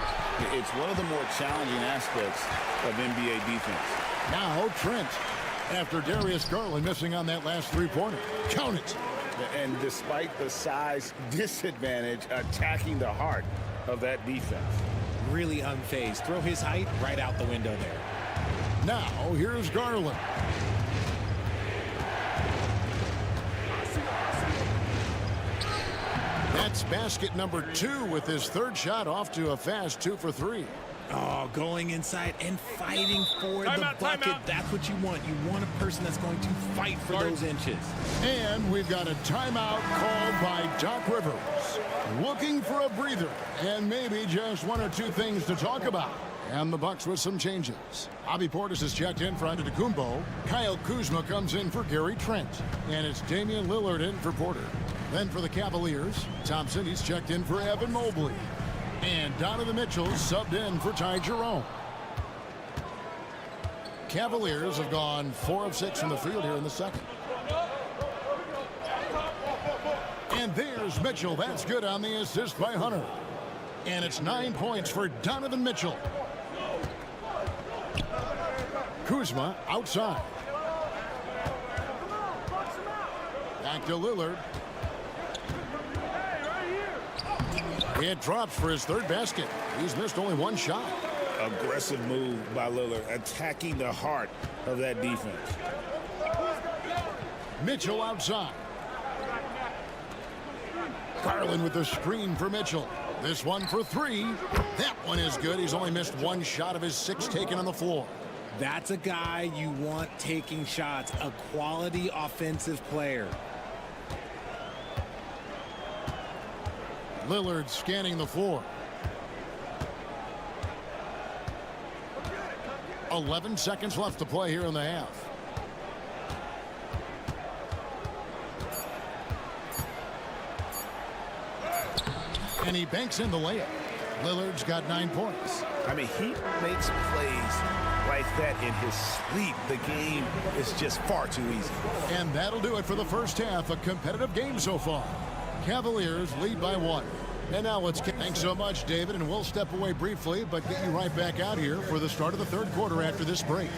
It's one of the more challenging aspects of NBA defense. Now Trent, after Darius Garland missing on that last three-pointer. Count it. And despite the size disadvantage, attacking the heart of that defense. Really unfazed. Throw his height right out the window there. Now, here's Garland. That's basket number 2 with his third shot off to a fast 2 for 3. Oh, going inside and fighting for the bucket. That's what you want. You want a person that's going to fight for those inches. And we've got a timeout called by Doc Rivers. Looking for a breather and maybe just 1 or 2 things to talk about. And the Bucks with some changes. Bobby Portis is checked in for Antetokounmpo. Kyle Kuzma comes in for Gary Trent. And it's Damian Lillard in for Porter. Then for the Cavaliers, Thompson, he's checked in for Evan Mobley. And Donovan Mitchell subbed in for Ty Jerome. Cavaliers have gone 4 of 6 from the field here in the second. And there's Mitchell. That's good on the assist by Hunter. And it's 9 points for Donovan Mitchell. Kuzma outside. Back to Lillard. It drops for his third basket. He's missed only 1 shot. Aggressive move by Lillard, attacking the heart of that defense. Mitchell outside. Garland with the screen for Mitchell. This one for 3. That one is good. He's only missed 1 shot of his 6 taken on the floor. That's a guy you want taking shots, a quality offensive player. Lillard scanning the floor. 11 seconds left to play here in the half. And he banks in the layup. Lillard's got 9 points. I mean, he makes plays like that in his sleep. The game is just far too easy. And that'll do it for the first half. A competitive game so far. Cavaliers lead by 1. And now let's get... Thanks so much, David, and we'll step away briefly, but get you right back out here for the start of the third quarter after this break.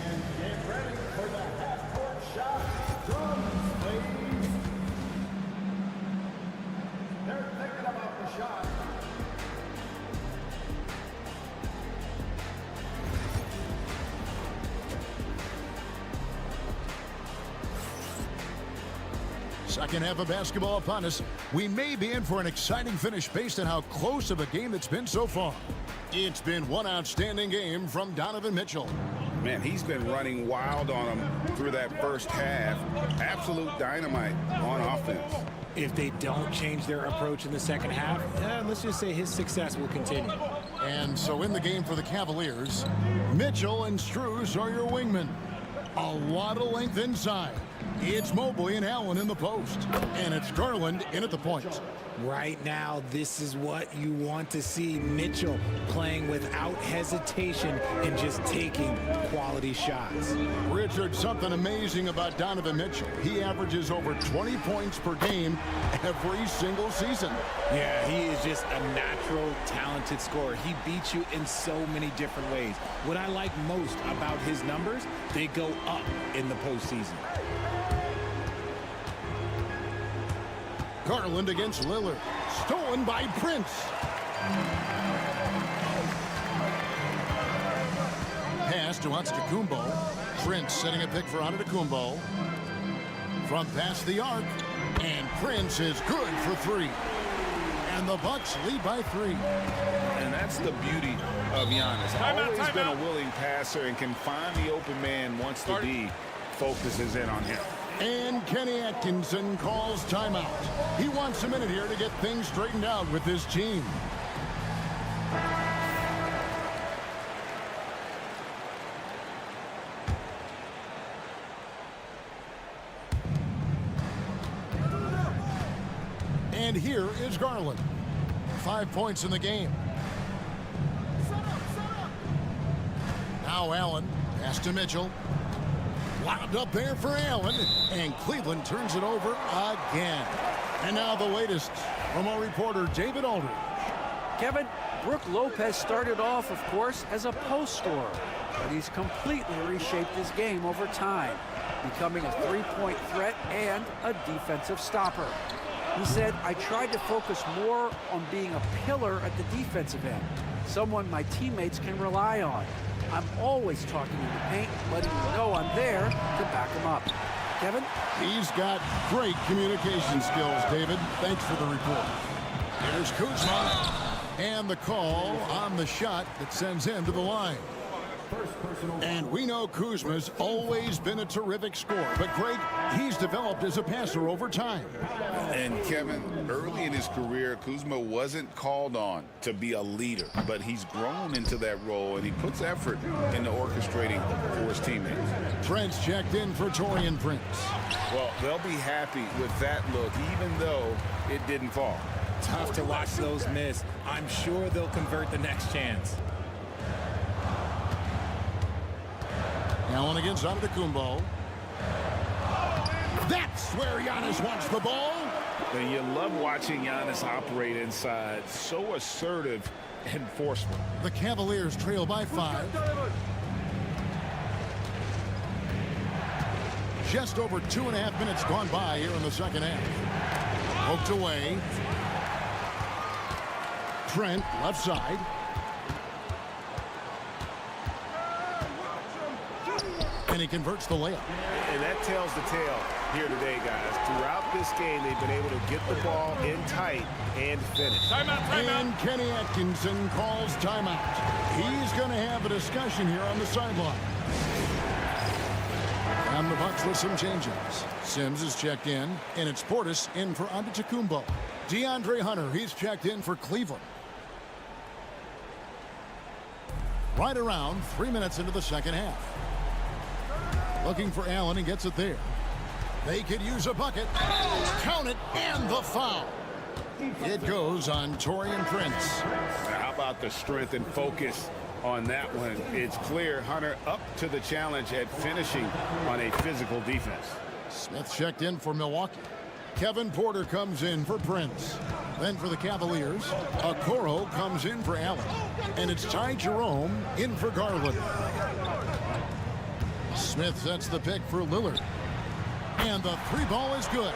Second half of basketball upon us. We may be in for an exciting finish based on how close of a game it's been so far. It's been one outstanding game from Donovan Mitchell. Man, he's been running wild on him through that first half. Absolute dynamite on offense. If they don't change their approach in the second half, let's just say his success will continue. And so in the game for the Cavaliers, Mitchell and Strus are your wingmen. A lot of length inside. It's Mobley and Allen in the post. And it's Garland in at the point. Right now, this is what you want to see. Mitchell playing without hesitation and just taking quality shots. Richard, something amazing about Donovan Mitchell. He averages over 20 points per game every single season. Yeah, he is just a natural, talented scorer. He beats you in so many different ways. What I like most about his numbers, they go up in the postseason. Garland against Lillard. Stolen by Prince. Pass to Antetokounmpo. Prince setting a pick for Antetokounmpo. From past the arc. And Prince is good for 3. And the Bucks lead by 3. And that's the beauty of Giannis. Always been a willing passer and can find the open man once the D focuses in on him. And Kenny Atkinson calls timeout. He wants a minute here to get things straightened out with his team. And here is Garland. 5 points in the game. Now Allen. Pass to Mitchell. Lobbed up there for Allen, and Cleveland turns it over again. And now the latest from our reporter, David Aldridge. Kevin, Brook Lopez started off, of course, as a post scorer, but he's completely reshaped his game over time, becoming a three-point threat and a defensive stopper. He said, I tried to focus more on being a pillar at the defensive end, someone my teammates can rely on. I'm always talking in the paint, letting him know I'm there to back him up. Kevin? He's got great communication skills, David. Thanks for the report. Here's Kuzma. And the call on the shot that sends him to the line. And we know Kuzma's always been a terrific scorer, but Greg, he's developed as a passer over time. And Kevin, early in his career, Kuzma wasn't called on to be a leader, but he's grown into that role, and he puts effort into orchestrating for his teammates. Prince checked in for Taurean Prince. Well, they'll be happy with that look, even though it didn't fall. Tough to watch those miss. I'm sure they'll convert the next chance. Allen against Antetokounmpo. That's where Giannis wants the ball. And you love watching Giannis operate inside. So assertive and forceful. The Cavaliers trail by 5. Just over 2.5 minutes gone by here in the second half. Poked away. Trent, left side. And he converts the layup. And that tells the tale here today, guys. Throughout this game, they've been able to get the ball in tight and finish. Timeout. And Kenny Atkinson calls timeout. He's going to have a discussion here on the sideline. And the Bucks with some changes. Sims is checked in, and it's Portis in for Antetokounmpo. DeAndre Hunter, he's checked in for Cleveland. Right around 3 minutes into the second half. Looking for Allen and gets it there. They could use a bucket. Count it, and the foul. It goes on Taurean Prince. Now, how about the strength and focus on that one? It's clear Hunter up to the challenge at finishing on a physical defense. Smith checked in for Milwaukee. Kevin Porter comes in for Prince. Then for the Cavaliers, Okoro comes in for Allen. And it's Ty Jerome in for Garland. Smith sets the pick for Lillard. And the three ball is good.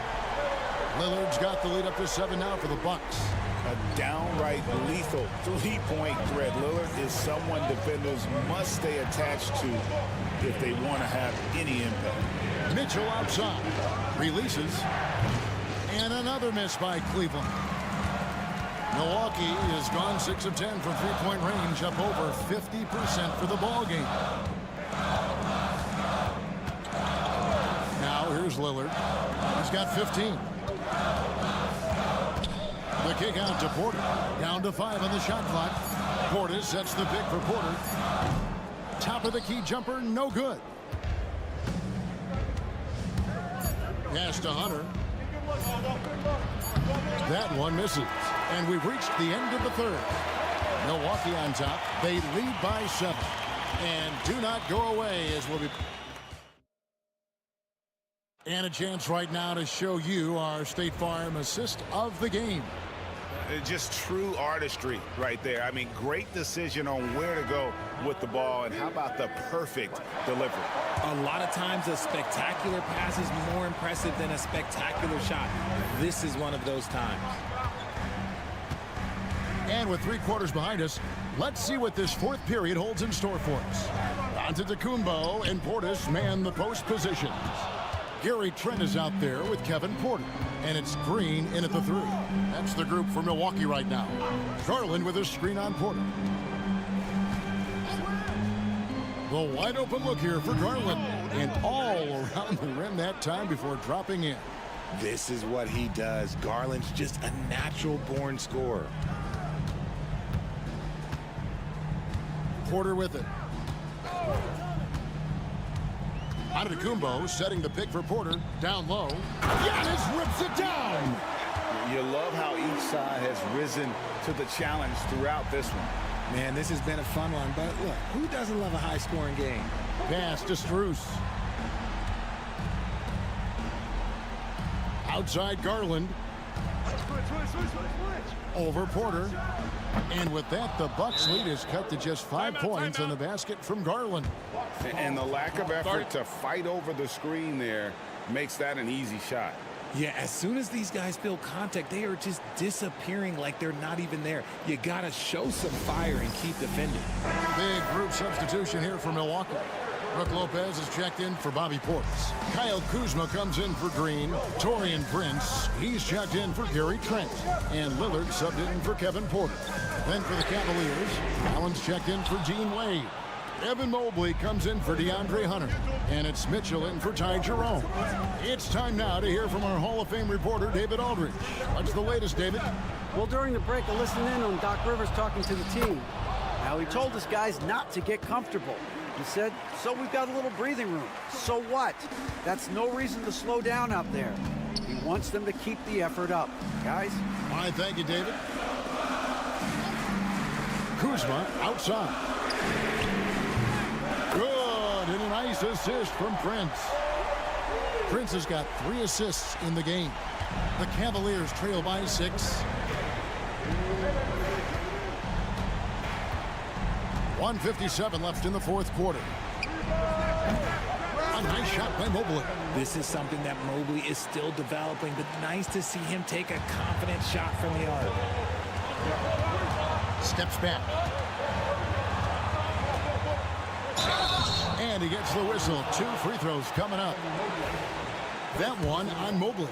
Lillard's got the lead up to 7 now for the Bucks. A downright lethal three-point threat. Lillard is someone defenders must stay attached to if they want to have any impact. Mitchell outside. Releases. And another miss by Cleveland. Milwaukee has gone 6 of 10 from three-point range, up over 50% for the ball game. Now here's Lillard. He's got 15. The kick out to Porter. Down to 5 on the shot clock. Portis sets the pick for Porter. Top of the key jumper, no good. Pass to Hunter. That one misses. And we've reached the end of the third. Milwaukee on top. They lead by 7. And do not go away as we'll be... And a chance right now to show you our State Farm assist of the game. Just true artistry right there. I mean, great decision on where to go with the ball, and how about the perfect delivery? A lot of times a spectacular pass is more impressive than a spectacular shot. This is one of those times. And with 3 quarters behind us, let's see what this fourth period holds in store for us. Antetokounmpo and Portis man the post positions. Gary Trent is out there with Kevin Porter. And it's Green in at the 3. That's the group for Milwaukee right now. Garland with a screen on Porter. The wide open look here for Garland. And all around the rim that time before dropping in. This is what he does. Garland's just a natural born scorer. Porter with it. Antetokounmpo setting the pick for Porter. Down low. Giannis rips it down. You love how each side has risen to the challenge throughout this one. Man, this has been a fun one, but look, who doesn't love a high-scoring game? Pass to Strus. Outside Garland. Over Porter. And with that, the Bucks lead is cut to just 5 points on the basket from Garland. And the lack of effort to fight over the screen there makes that an easy shot. Yeah, as soon as these guys feel contact, they are just disappearing like they're not even there. You got to show some fire and keep defending. Big group substitution here for Milwaukee. Brook Lopez is checked in for Bobby Portis. Kyle Kuzma comes in for Green. Taurean Prince, he's checked in for Gary Trent. And Lillard subbed in for Kevin Porter. Then for the Cavaliers, Allen's checked in for Gene Wade. Evan Mobley comes in for DeAndre Hunter. And it's Mitchell in for Ty Jerome. It's time now to hear from our Hall of Fame reporter, David Aldridge. What's the latest, David? Well, during the break, I listened in on Doc Rivers talking to the team. Now, he told his guys not to get comfortable. He said, so we've got a little breathing room. So what? That's no reason to slow down out there. He wants them to keep the effort up. Guys? All right, thank you, David. Kuzma outside. Good, and a nice assist from Prince. Prince has got 3 assists in the game. The Cavaliers trail by 6. 1:57 left in the fourth quarter. A nice shot by Mobley. This is something that Mobley is still developing, but nice to see him take a confident shot from the arc. Steps back. And he gets the whistle. 2 free throws coming up. That one on Mobley.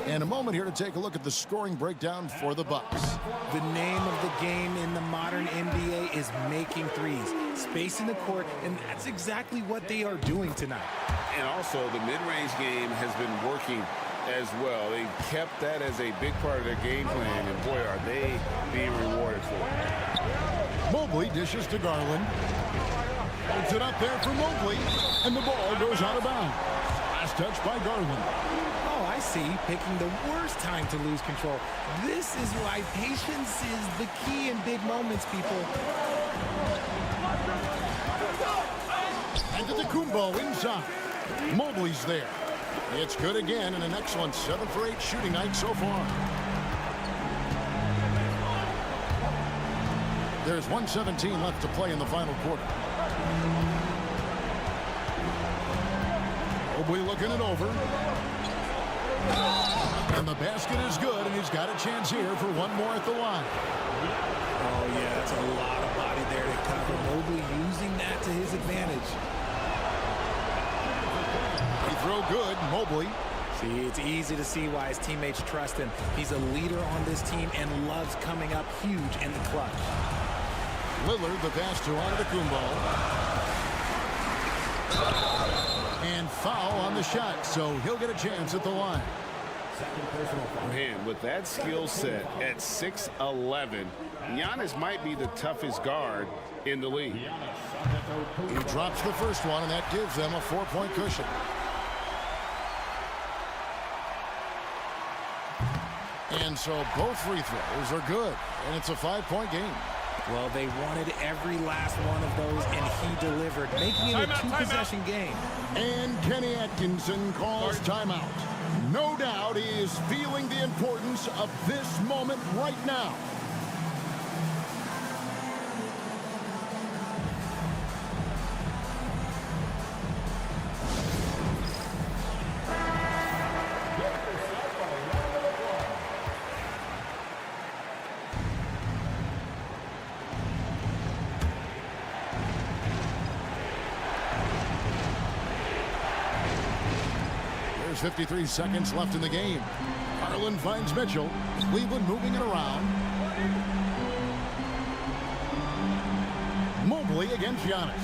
And a moment here to take a look at the scoring breakdown for the Bucks. The name of the game in the modern NBA is making threes, spacing the court, and that's exactly what they are doing tonight. And also, the mid-range game has been working as well. They've kept that as a big part of their game plan, and boy, are they being rewarded for it. Mobley dishes to Garland. Holds it up there for Mobley, and the ball goes out of bounds. Last touch by Garland. Oh, I see. Picking the worst time to lose control. This is why patience is the key in big moments, people. And to the Kumbo inside. Mobley's there. It's good again and an excellent 7 for 8 shooting night so far. There's 1:17 left to play in the final quarter. Mobley looking it over. And the basket is good, and he's got a chance here for one more at the line. Oh, yeah, that's a lot of body there to cover. Mobley using that to his advantage. He throw good, Mobley. See, it's easy to see why his teammates trust him. He's a leader on this team and loves coming up huge in the clutch. Lillard, the pass to Antetokounmpo. And foul on the shot, so he'll get a chance at the line. Man, with that skill set at 6'11", Giannis might be the toughest guard in the league. He drops the first one, and that gives them a 4-point cushion. And so both free throws are good, and it's a 5-point game. Well, they wanted every last one of those, and he delivered, making it a two-possession game. And Kenny Atkinson calls timeout. No doubt he is feeling the importance of this moment right now. There's 53 seconds left in the game. Garland finds Mitchell. Cleveland moving it around. Mobley against Giannis.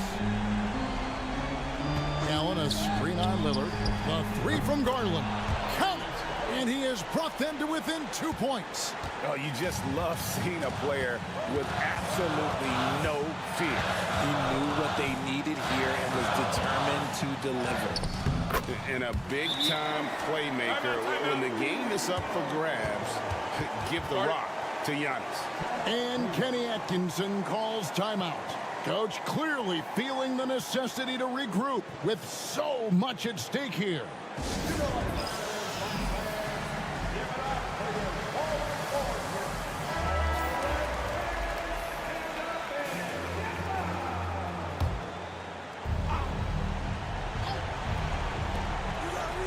Allen, a screen on Lillard. The three from Garland. Count it! And he has brought them to within 2 points. Oh, you just love seeing a player with absolutely no fear. He knew what they needed here and was determined to deliver. And a big-time playmaker. When the game is up for grabs, give the rock to Giannis. And Kenny Atkinson calls timeout. Coach clearly feeling the necessity to regroup with so much at stake here.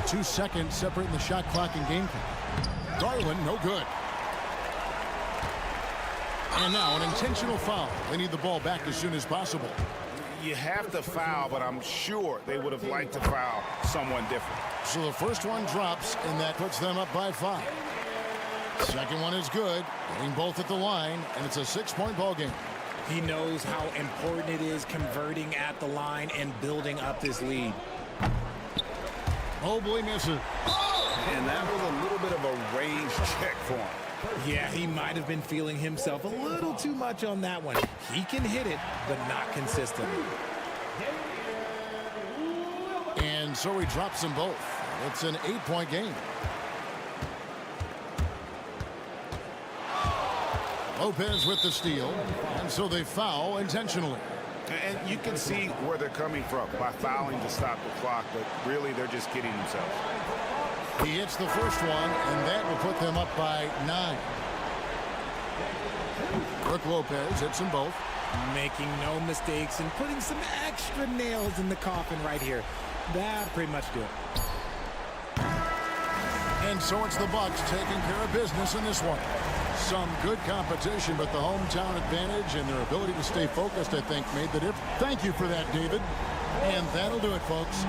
Two seconds separating the shot clock and game clock. Garland, no good. And now an intentional foul. They need the ball back as soon as possible. You have to foul, but I'm sure they would have liked to foul someone different. So the first one drops, and that puts them up by 5. Second one is good, getting both at the line, and it's a 6-point ball game. He knows how important it is converting at the line and building up this lead. Mobley misses. And that was a little bit of a range check for him. Yeah, he might have been feeling himself a little too much on that one. He can hit it, but not consistent. And so he drops them both. It's an 8-point game. Lopez with the steal, and so they foul intentionally. And you can see where they're coming from by fouling to stop the clock, but really they're just kidding themselves. He hits the first one, and that will put them up by 9. Brook Lopez hits them both. Making no mistakes and putting some extra nails in the coffin right here. That pretty much do it. And so it's the Bucks taking care of business in this one. Some good competition, but the hometown advantage and their ability to stay focused, I think, made the difference. Thank you for that, David. And that'll do it, folks.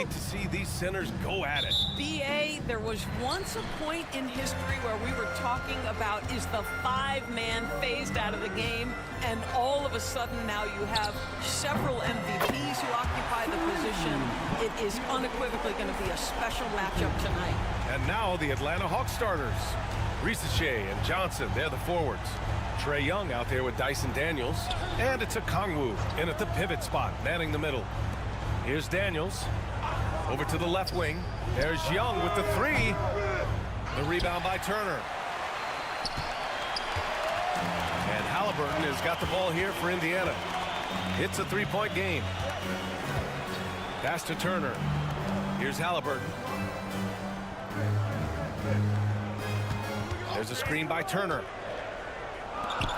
great to see these centers go at it. BA, there was once a point in history where we were talking about is the 5-man phased out of the game, and all of a sudden now you have several MVPs who occupy the position. It is unequivocally going to be a special matchup tonight. And now the Atlanta Hawks starters. Risache and Johnson, they're the forwards. Trae Young out there with Dyson Daniels. And it's a Kongwu in at the pivot spot, manning the middle. Here's Daniels. Over to the left wing. There's Young with the 3. The rebound by Turner. And Halliburton has got the ball here for Indiana. It's a 3-point game. Pass to Turner. Here's Halliburton. There's a screen by Turner.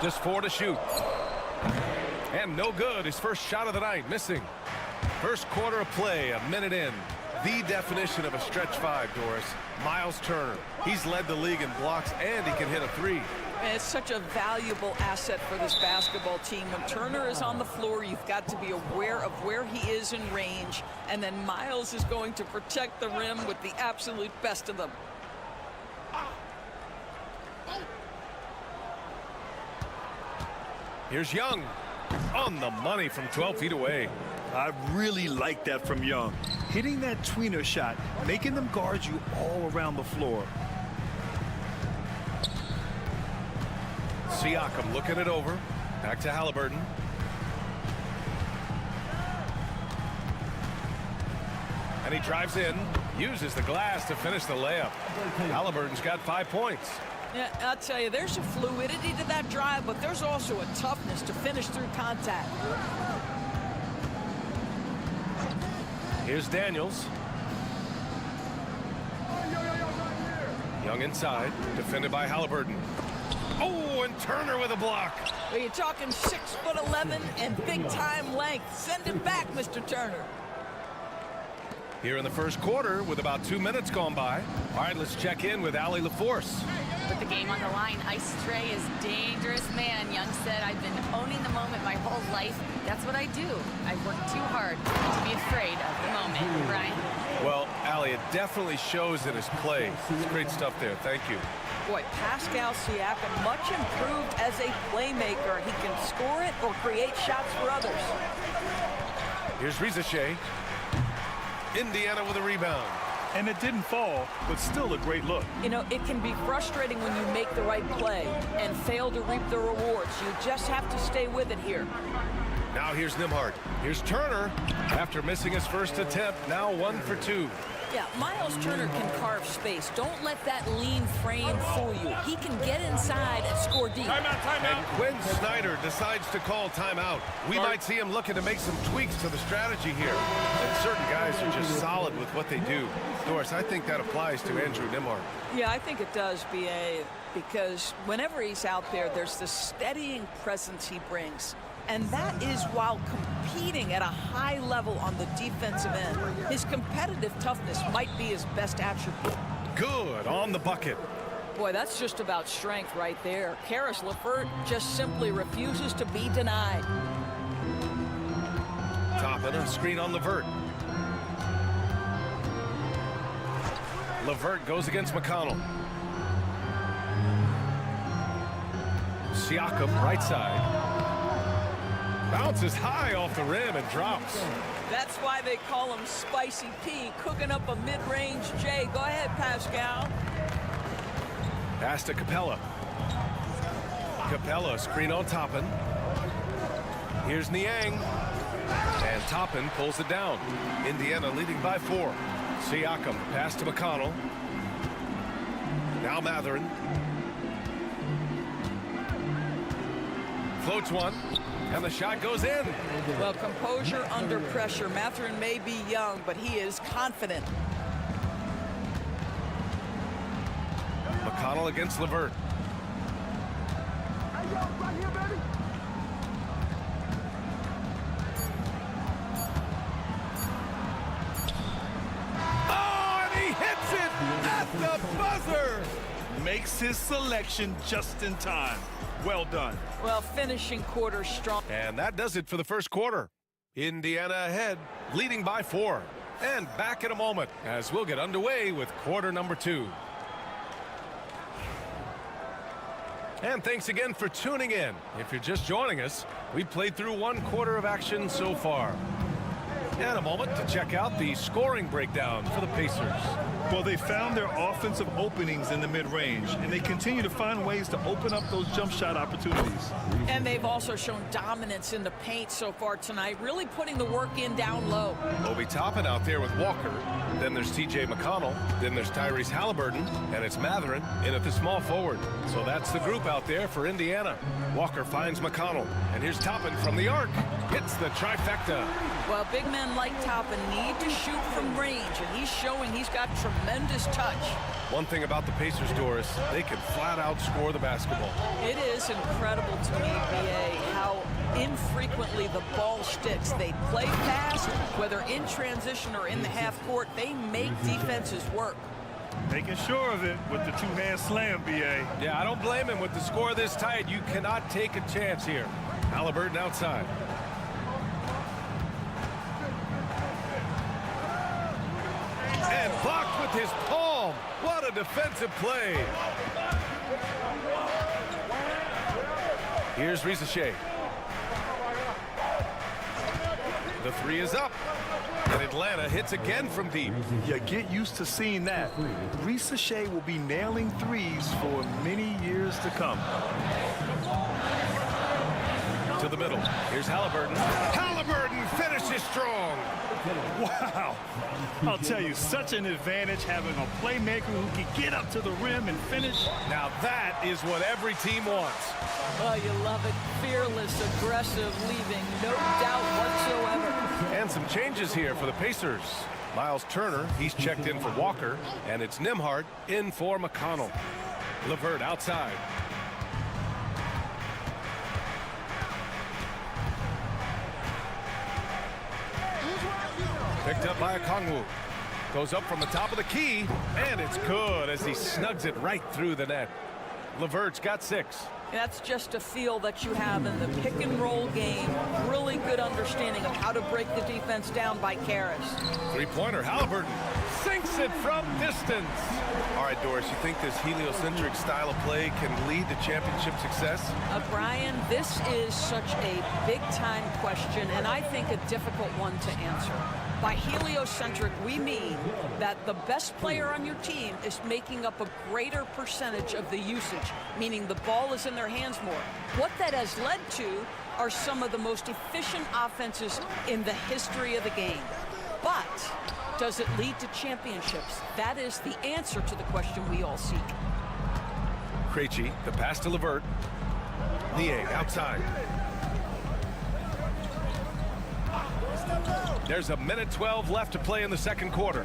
Just 4 to shoot. And no good. His first shot of the night, missing. First quarter of play, a minute in. The definition of a stretch 5, Doris. Miles Turner. He's led the league in blocks, and he can hit a 3. And it's such a valuable asset for this basketball team. When Turner is on the floor, you've got to be aware of where he is in range. And then Miles is going to protect the rim with the absolute best of them. Here's Young on the money from 12 feet away. I really like that from Young. Hitting that tweener shot, making them guard you all around the floor. Siakam looking it over. Back to Halliburton. And he drives in, uses the glass to finish the layup. Halliburton's got 5 points. Yeah, I'll tell you, there's a fluidity to that drive, but there's also a toughness to finish through contact. Here's Daniels. Young inside, defended by Halliburton. Oh, and Turner with a block. Well, you're talking 6'11" and big-time length. Send it back, Mr. Turner. Here in the first quarter with about 2 minutes gone by. All right, let's check in with Allie LaForce. With the game on the line, Ice Trae is dangerous man. Young said, I've been owning the moment my whole life. That's what I do. I work too hard to be afraid of the moment. Brian? Well, Allie, it definitely shows in his play. It's great stuff there. Thank you. Boy, Pascal Siakam, much improved as a playmaker. He can score it or create shots for others. Here's Risache. Indiana with a rebound. And it didn't fall, but still a great look. You know, it can be frustrating when you make the right play and fail to reap the rewards. You just have to stay with it here. Now here's Nembhard. Here's Turner. After missing his first attempt, now 1 for 2. Yeah, Miles Turner can carve space. Don't let that lean frame fool you. He can get inside and score deep. Timeout. And Quinn Snyder decides to call timeout. We might see him looking to make some tweaks to the strategy here. And certain guys are just solid with what they do. Doris, I think that applies to Andrew Nembhard. Yeah, I think it does, B.A., because whenever he's out there, there's this steadying presence he brings. And that is while competing at a high level on the defensive end. His competitive toughness might be his best attribute. Good on the bucket. Boy, that's just about strength right there. Karis LeVert just simply refuses to be denied. Toppin, a screen on LeVert. LeVert goes against McConnell. Siakam, right side. Bounces high off the rim and drops. That's why they call him Spicy P, cooking up a mid-range J. Go ahead, Pascal. Pass to Capella. Capella, screen on Toppin. Here's Niang. And Toppin pulls it down. Indiana leading by 4. Siakam, pass to McConnell. Now Matherin. Floats one. And the shot goes in. Well, composure under pressure. Matherin may be young, but he is confident. McConnell against LeVert. Oh, and he hits it at the buzzer. Makes his selection just in time. Well done. Well, finishing quarter strong. And that does it for the first quarter. Indiana ahead, leading by 4. And back in a moment as we'll get underway with quarter number 2. And thanks again for tuning in. If you're just joining us, we played through 1 quarter of action so far. And a moment to check out the scoring breakdown for the Pacers. Well, they found their offensive openings in the mid-range, and they continue to find ways to open up those jump shot opportunities. And they've also shown dominance in the paint so far tonight, really putting the work in down low. Obi Toppin out there with Walker. Then there's TJ McConnell. Then there's Tyrese Halliburton. And it's Mathurin in at the small forward. So that's the group out there for Indiana. Walker finds McConnell. And here's Toppin from the arc. Hits the trifecta. Well, big men like Toppin need to shoot from range, and he's showing he's got tremendous touch. One thing about the Pacers, Doris, they can flat out score the basketball. It is incredible to me, BA, how infrequently the ball sticks. They play fast, whether in transition or in the half court, they make defenses work. Making sure of it with the 2-hand slam, BA. Yeah, I don't blame him. With the score this tight, you cannot take a chance here. Halliburton outside. And blocked with his palm. What a defensive play. Here's Risacher. The 3 is up. And Atlanta hits again from deep. Yeah, get used to seeing that. Risacher will be nailing threes for many years to come. To the middle. Here's Halliburton. Halliburton finishes strong. Wow. I'll tell you, such an advantage having a playmaker who can get up to the rim and finish. Now that is what every team wants. Oh, you love it. Fearless, aggressive, leaving no doubt whatsoever. And some changes here for the Pacers. Miles Turner, he's checked in for Walker. And it's Nembhard in for McConnell. LeVert outside. Picked up by Okongwu. Goes up from the top of the key, and it's good as he snugs it right through the net. LeVert's got 6. That's just a feel that you have in the pick-and-roll game. Really good understanding of how to break the defense down by Karras. 3-pointer, Halliburton sinks it from distance. All right, Doris, you think this heliocentric style of play can lead to championship success? Brian, this is such a big-time question, and I think a difficult one to answer. By heliocentric, we mean that the best player on your team is making up a greater percentage of the usage, meaning the ball is in their hands more. What that has led to are some of the most efficient offenses in the history of the game. But does it lead to championships? That is the answer to the question we all seek. Krejci, the pass to LeVert. Niang outside. There's 1:12 left to play in the second quarter.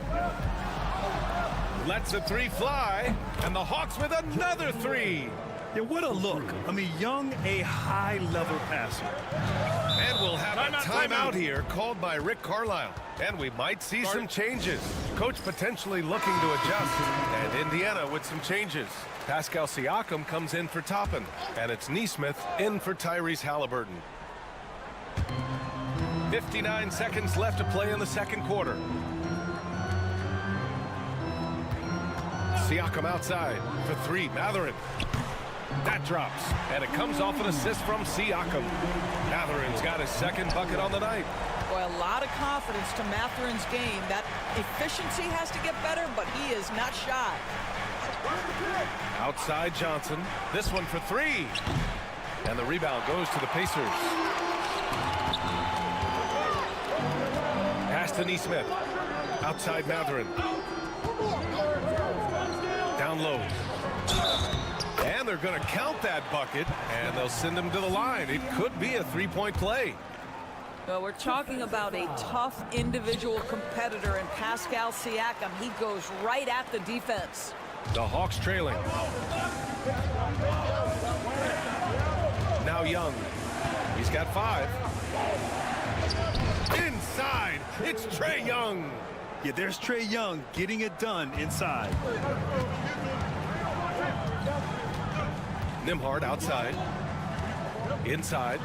Lets the 3 fly, and the Hawks with another 3. Yeah, what a look. I mean, Young, a high-level passer. And we'll have a timeout here called by Rick Carlisle. And we might see some changes. Coach potentially looking to adjust. And Indiana with some changes. Pascal Siakam comes in for Toppin. And it's Nesmith in for Tyrese Halliburton. 59 seconds left to play in the second quarter. Siakam outside for 3. Mathurin. That drops, and it comes off an assist from Siakam. Mathurin's got his second bucket on the night. Boy, a lot of confidence to Mathurin's game. That efficiency has to get better, but he is not shy. Outside Johnson. This one for 3. And the rebound goes to the Pacers. Pass to Nesmith. Outside Mathurin. Down low. And they're going to count that bucket, and they'll send him to the line. It could be a 3-point play. Well, we're talking about a tough individual competitor in Pascal Siakam. He goes right at the defense. The Hawks trailing. Now Young. He's got 5. Inside, it's Trae Young. Yeah, there's Trae Young getting it done inside. Nembhard outside. Inside.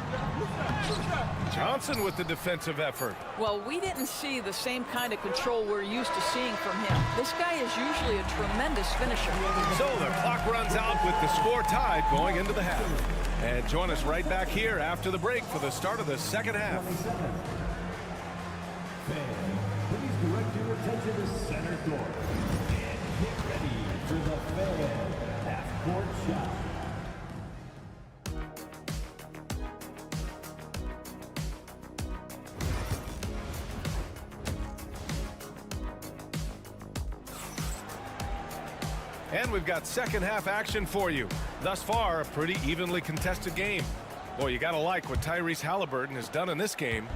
Johnson with the defensive effort. Well, we didn't see the same kind of control we're used to seeing from him. This guy is usually a tremendous finisher. So the clock runs out with the score tied going into the half. And join us right back here after the break for the start of the second half. Please direct your attention to center court and get ready for the fan half-court shot. And we've got second half action for you. Thus far, a pretty evenly contested game. Boy, you gotta like what Tyrese Halliburton has done in this game.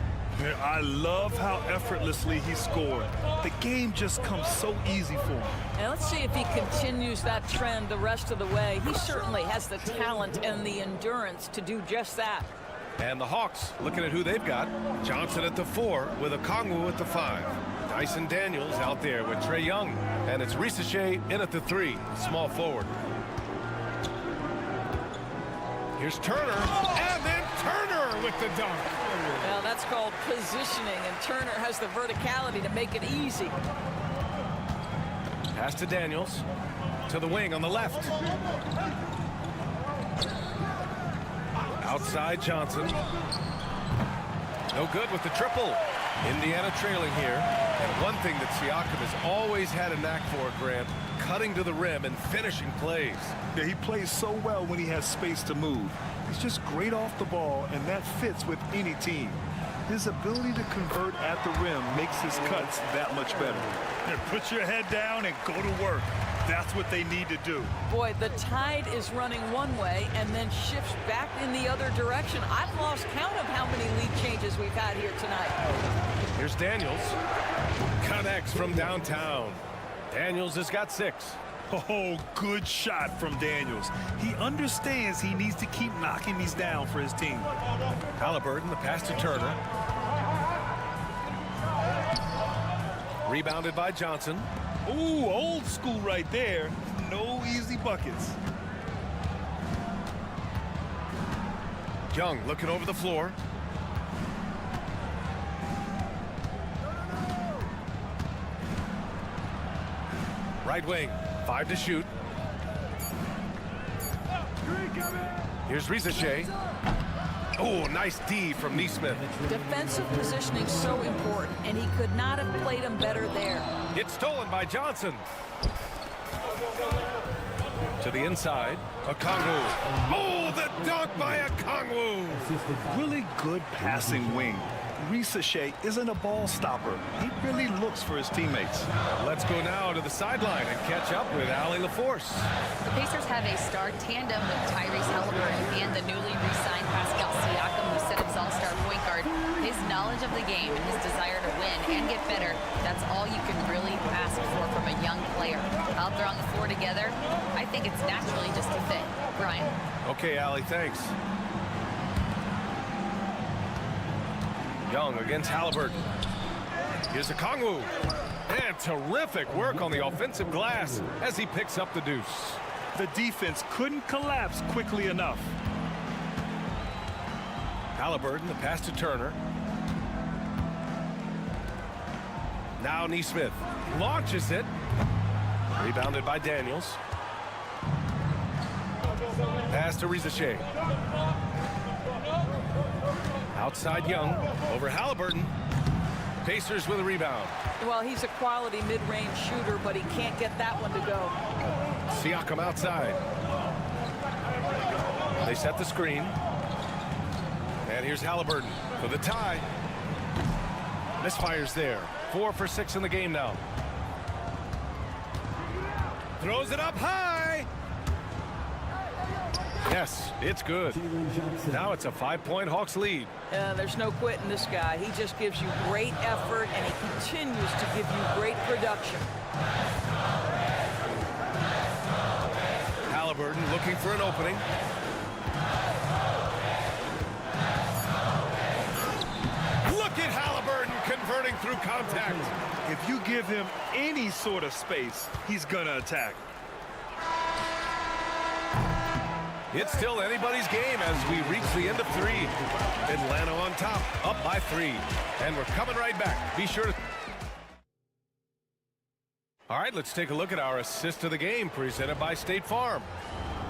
I love how effortlessly he scored. The game just comes so easy for him. And let's see if he continues that trend the rest of the way. He certainly has the talent and the endurance to do just that. And the Hawks, looking at who they've got. Johnson at the 4 with Okongwu at the 5. Dyson Daniels out there with Trae Young. And it's Ricochet in at the 3, small forward. Here's Turner, and then Turner with the dunk. Well, that's called positioning, and Turner has the verticality to make it easy. Pass to Daniels, to the wing on the left. Outside Johnson. No good with the triple. Indiana trailing here. And one thing that Siakam has always had a knack for, Grant, cutting to the rim and finishing plays. Yeah, he plays so well when he has space to move. He's just great off the ball, and that fits with any team. His ability to convert at the rim makes his cuts that much better. Here, put your head down and go to work. That's what they need to do. Boy, the tide is running one way and then shifts back in the other direction. I've lost count of how many lead changes we've had here tonight. Here's Daniels. Connects from downtown. Daniels has got 6. Oh, good shot from Daniels. He understands he needs to keep knocking these down for his team. Halliburton, the pass to Turner. Rebounded by Johnson. Ooh, old school right there. No easy buckets. Young looking over the floor. Right wing, 5 to shoot. Here's Ricochet. Oh, nice D from Neesmith. Defensive positioning so important, and he could not have played him better there. It's stolen by Johnson. To the inside, Okongwu. Oh, the dunk by Okongwu. Really good passing wing. Ricochet isn't a ball stopper. He really looks for his teammates. Let's go now to the sideline and catch up with Allie LaForce. The Pacers have a star tandem with Tyrese Halliburton and the newly re-signed Pascal Siakam, who set his all-star point guard. His knowledge of the game and his desire to win and get better, that's all you can really ask for from a young player. Out there on the floor together, I think it's naturally just a fit. Brian? Okay, Allie, thanks. Young against Halliburton. Here's Okongwu. And terrific work on the offensive glass as he picks up the deuce. The defense couldn't collapse quickly enough. Halliburton, the pass to Turner. Now Neesmith launches it. Rebounded by Daniels. Pass to Ricochet. Outside Young, over Halliburton. Pacers with a rebound. Well, he's a quality mid-range shooter, but he can't get that one to go. Siakam outside. They set the screen. And here's Halliburton for the tie. Misfires there. 4 for 6 in the game now. Throws it up high. Yes, it's good. Now it's a 5-point Hawks lead. There's no quitting this guy. He just gives you great effort, and he continues to give you great production. Halliburton looking for an opening. Look at Halliburton converting through contact. If you give him any sort of space, he's gonna attack. It's still anybody's game as we reach the end of 3. Atlanta on top, up by 3. And we're coming right back. Be sure to... All right, let's take a look at our assist of the game presented by State Farm.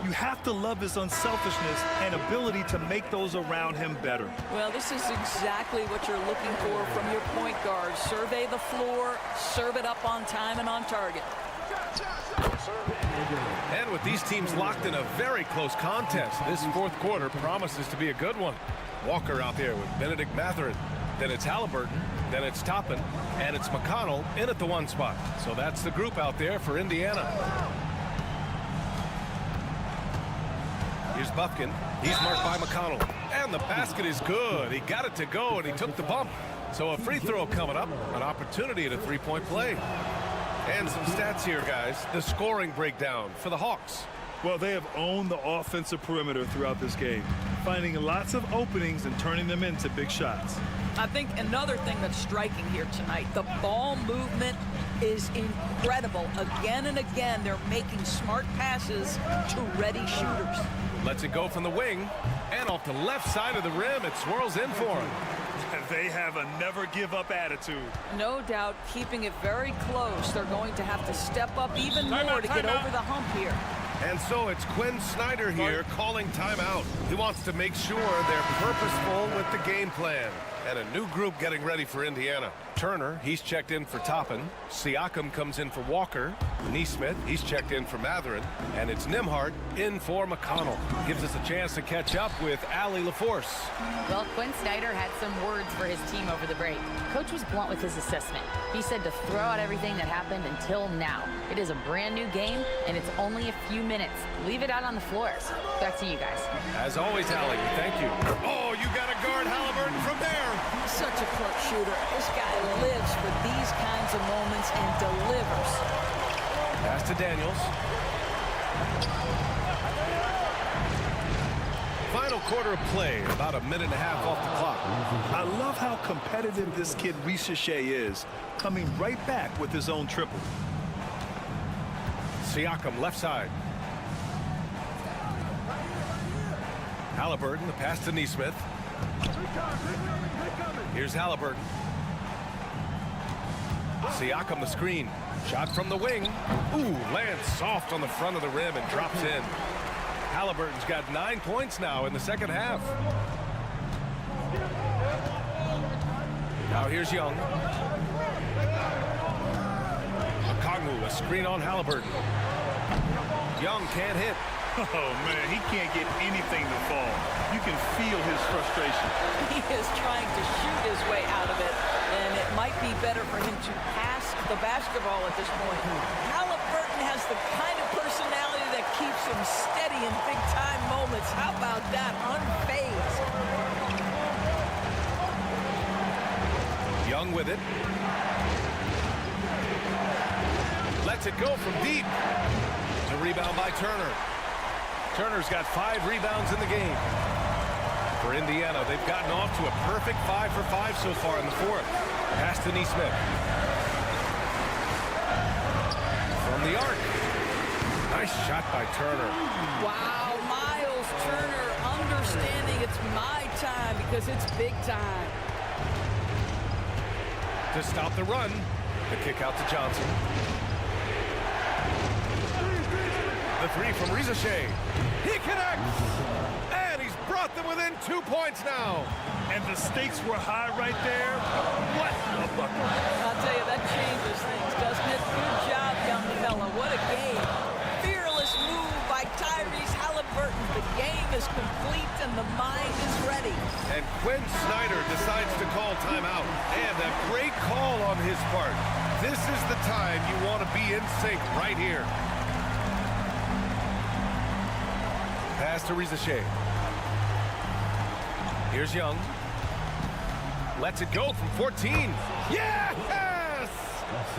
You have to love his unselfishness and ability to make those around him better. Well, this is exactly what you're looking for from your point guard. Survey the floor, serve it up on time and on target. And with these teams locked in a very close contest, this fourth quarter promises to be a good one. Walker out there with Benedict Mathurin. Then it's Halliburton. Then it's Toppin. And it's McConnell in at the 1 spot. So that's the group out there for Indiana. Here's Bufkin. He's marked by McConnell. And the basket is good. He got it to go, and he took the bump. So a free throw coming up. An opportunity at a three-point play. And some stats here, guys. The scoring breakdown for the Hawks. Well, they have owned the offensive perimeter throughout this game, finding lots of openings and turning them into big shots. I think another thing that's striking here tonight, the ball movement is incredible. Again and again, they're making smart passes to ready shooters. Lets it go from the wing, and off the left side of the rim, it swirls in for him. They have a never-give-up attitude. No doubt, keeping it very close. They're going to have to step up even more to get over the hump here. And so it's Quinn Snyder here calling timeout. He wants to make sure they're purposeful with the game plan. And a new group getting ready for Indiana. Turner, he's checked in for Toppin. Siakam comes in for Walker. Neesmith, he's checked in for Mathurin. And it's Nembhard in for McConnell. Gives us a chance to catch up with Allie LaForce. Well, Quinn Snyder had some words for his team over the break. Coach was blunt with his assessment. He said to throw out everything that happened until now. It is a brand new game, and it's only a few minutes. Leave it out on the floor. Back to you guys. As always, Allie, thank you. Oh, you got to guard Halliburton from there. Such a clutch shooter. This guy lives for these kinds of moments and delivers. Pass to Daniels. Final quarter of play, about a minute and a half off the clock. I love how competitive this kid Risacher is, coming right back with his own triple. Siakam left side. Halliburton, the pass to Neesmith. Here's Halliburton. Siakam the screen. Shot from the wing. Ooh, lands soft on the front of the rim and drops in. Halliburton's got 9 points now in the second half. Now here's Young. Okongwu, a screen on Halliburton. Young can't hit. Oh, man, he can't get anything to fall. You can feel his frustration. He is trying to shoot his way out of it, and it might be better for him to pass the basketball at this point. Halliburton has the kind of personality that keeps him steady in big-time moments. How about that? Unfazed. Young with it. Lets it go from deep. The rebound by Turner. Turner's got 5 rebounds in the game. For Indiana, they've gotten off to a perfect 5 for 5 so far in the fourth. Pass to Neesmith. From the arc. Nice shot by Turner. Wow, Miles Turner understanding it's my time because it's big time. To stop the run, the kick out to Johnson. The three from Risacher. He connects! And he's brought them within 2 points now. And the stakes were high right there. What a bucket. I'll tell you, that changes things, doesn't it? Good job, young fella. What a game. Fearless move by Tyrese Halliburton. The game is complete and the mind is ready. And Quinn Snyder decides to call timeout. And a great call on his part. This is the time you want to be in sync right here. Pass to Risacher. Here's Young. Lets it go from 14. Yes!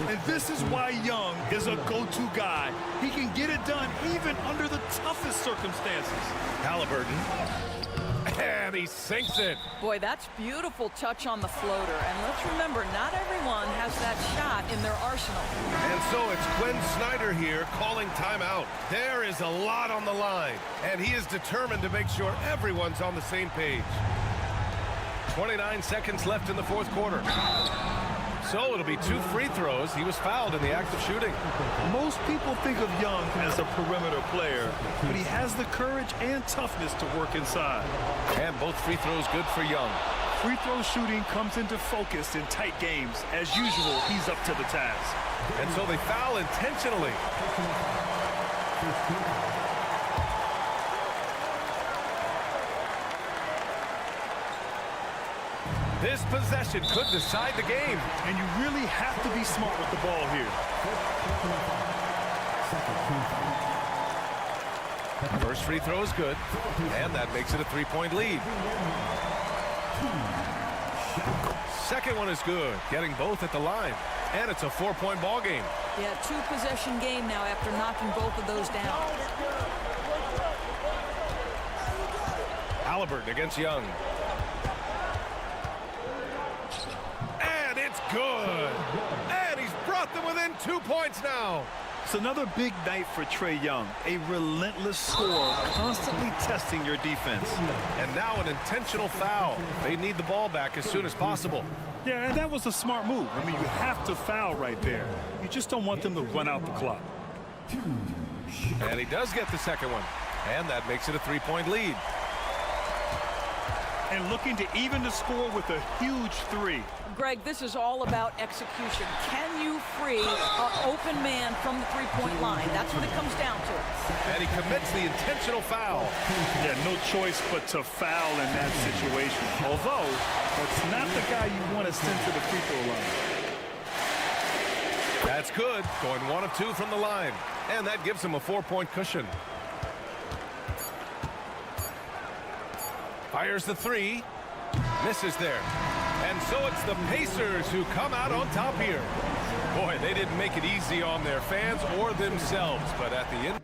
And this is why Young is a go-to guy. He can get it done even under the toughest circumstances. Halliburton. And he sinks it. Boy, that's beautiful touch on the floater. And let's remember, not everyone has that shot in their arsenal. And so it's Quinn Snyder here calling timeout. There is a lot on the line, and he is determined to make sure everyone's on the same page. 29 seconds left in the fourth quarter. So it'll be 2 free throws. He was fouled in the act of shooting. Most people think of Young as a perimeter player, but he has the courage and toughness to work inside. And both free throws good for Young. Free throw shooting comes into focus in tight games. As usual, he's up to the task. And so they foul intentionally. This possession could decide the game. And you really have to be smart with the ball here. First free throw is good, and that makes it a 3-point lead. Second one is good, getting both at the line. And it's a 4-point ball game. Yeah, 2-possession game now after knocking both of those down. Halliburton against Young. And it's good. And he's brought them within 2 points now. It's another big night for Trae Young. A relentless scorer, constantly testing your defense. And now an intentional foul. They need the ball back as soon as possible. Yeah, and that was a smart move. I mean, you have to foul right there. You just don't want them to run out the clock. And he does get the second one. And that makes it a 3-point lead. And looking to even the score with a huge 3. Greg, this is all about execution. Can you free an open man from the three-point line? That's what it comes down to. And he commits the intentional foul. Yeah, no choice but to foul in that situation. Although, that's not the guy you want to send to the free throw line. That's good. Going 1 of 2 from the line. And that gives him a 4-point cushion. Fires the 3. Misses there. And so it's the Pacers who come out on top here. Boy, they didn't make it easy on their fans or themselves, but at the end.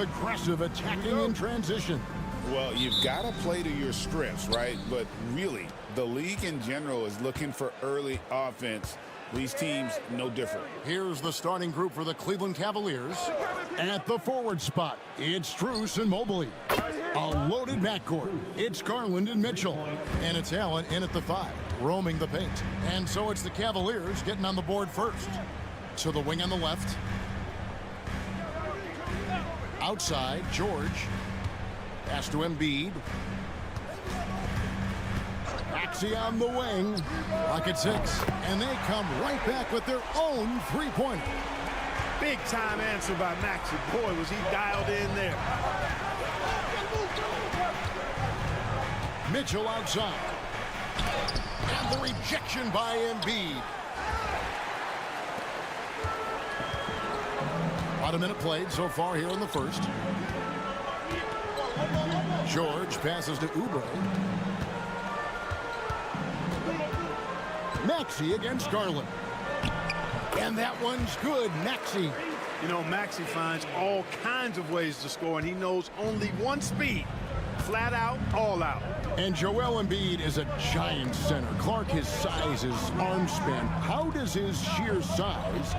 aggressive, attacking in transition. Well, you've got to play to your strengths, right? But really, the league in general is looking for early offense. These teams, no different. Here's the starting group for the Cleveland Cavaliers. At the forward spot, it's Strus and Mobley. A loaded backcourt. It's Garland and Mitchell. And it's Allen in at the 5, roaming the paint. And so it's the Cavaliers getting on the board first. To the wing on the left. Outside, George. Pass to Embiid. Maxey on the wing. Rocket 6. And they come right back with their own three-pointer. Big time answer by Maxey. Boy, was he dialed in there. Mitchell outside. And the rejection by Embiid. About a minute played so far here in the first. George passes to Oubre. Maxey against Garland. And that one's good. Maxey. You know, Maxey finds all kinds of ways to score, and he knows only one speed. Flat out, all out. And Joel Embiid is a giant center. Clark, his size, his arm span. How does his sheer size,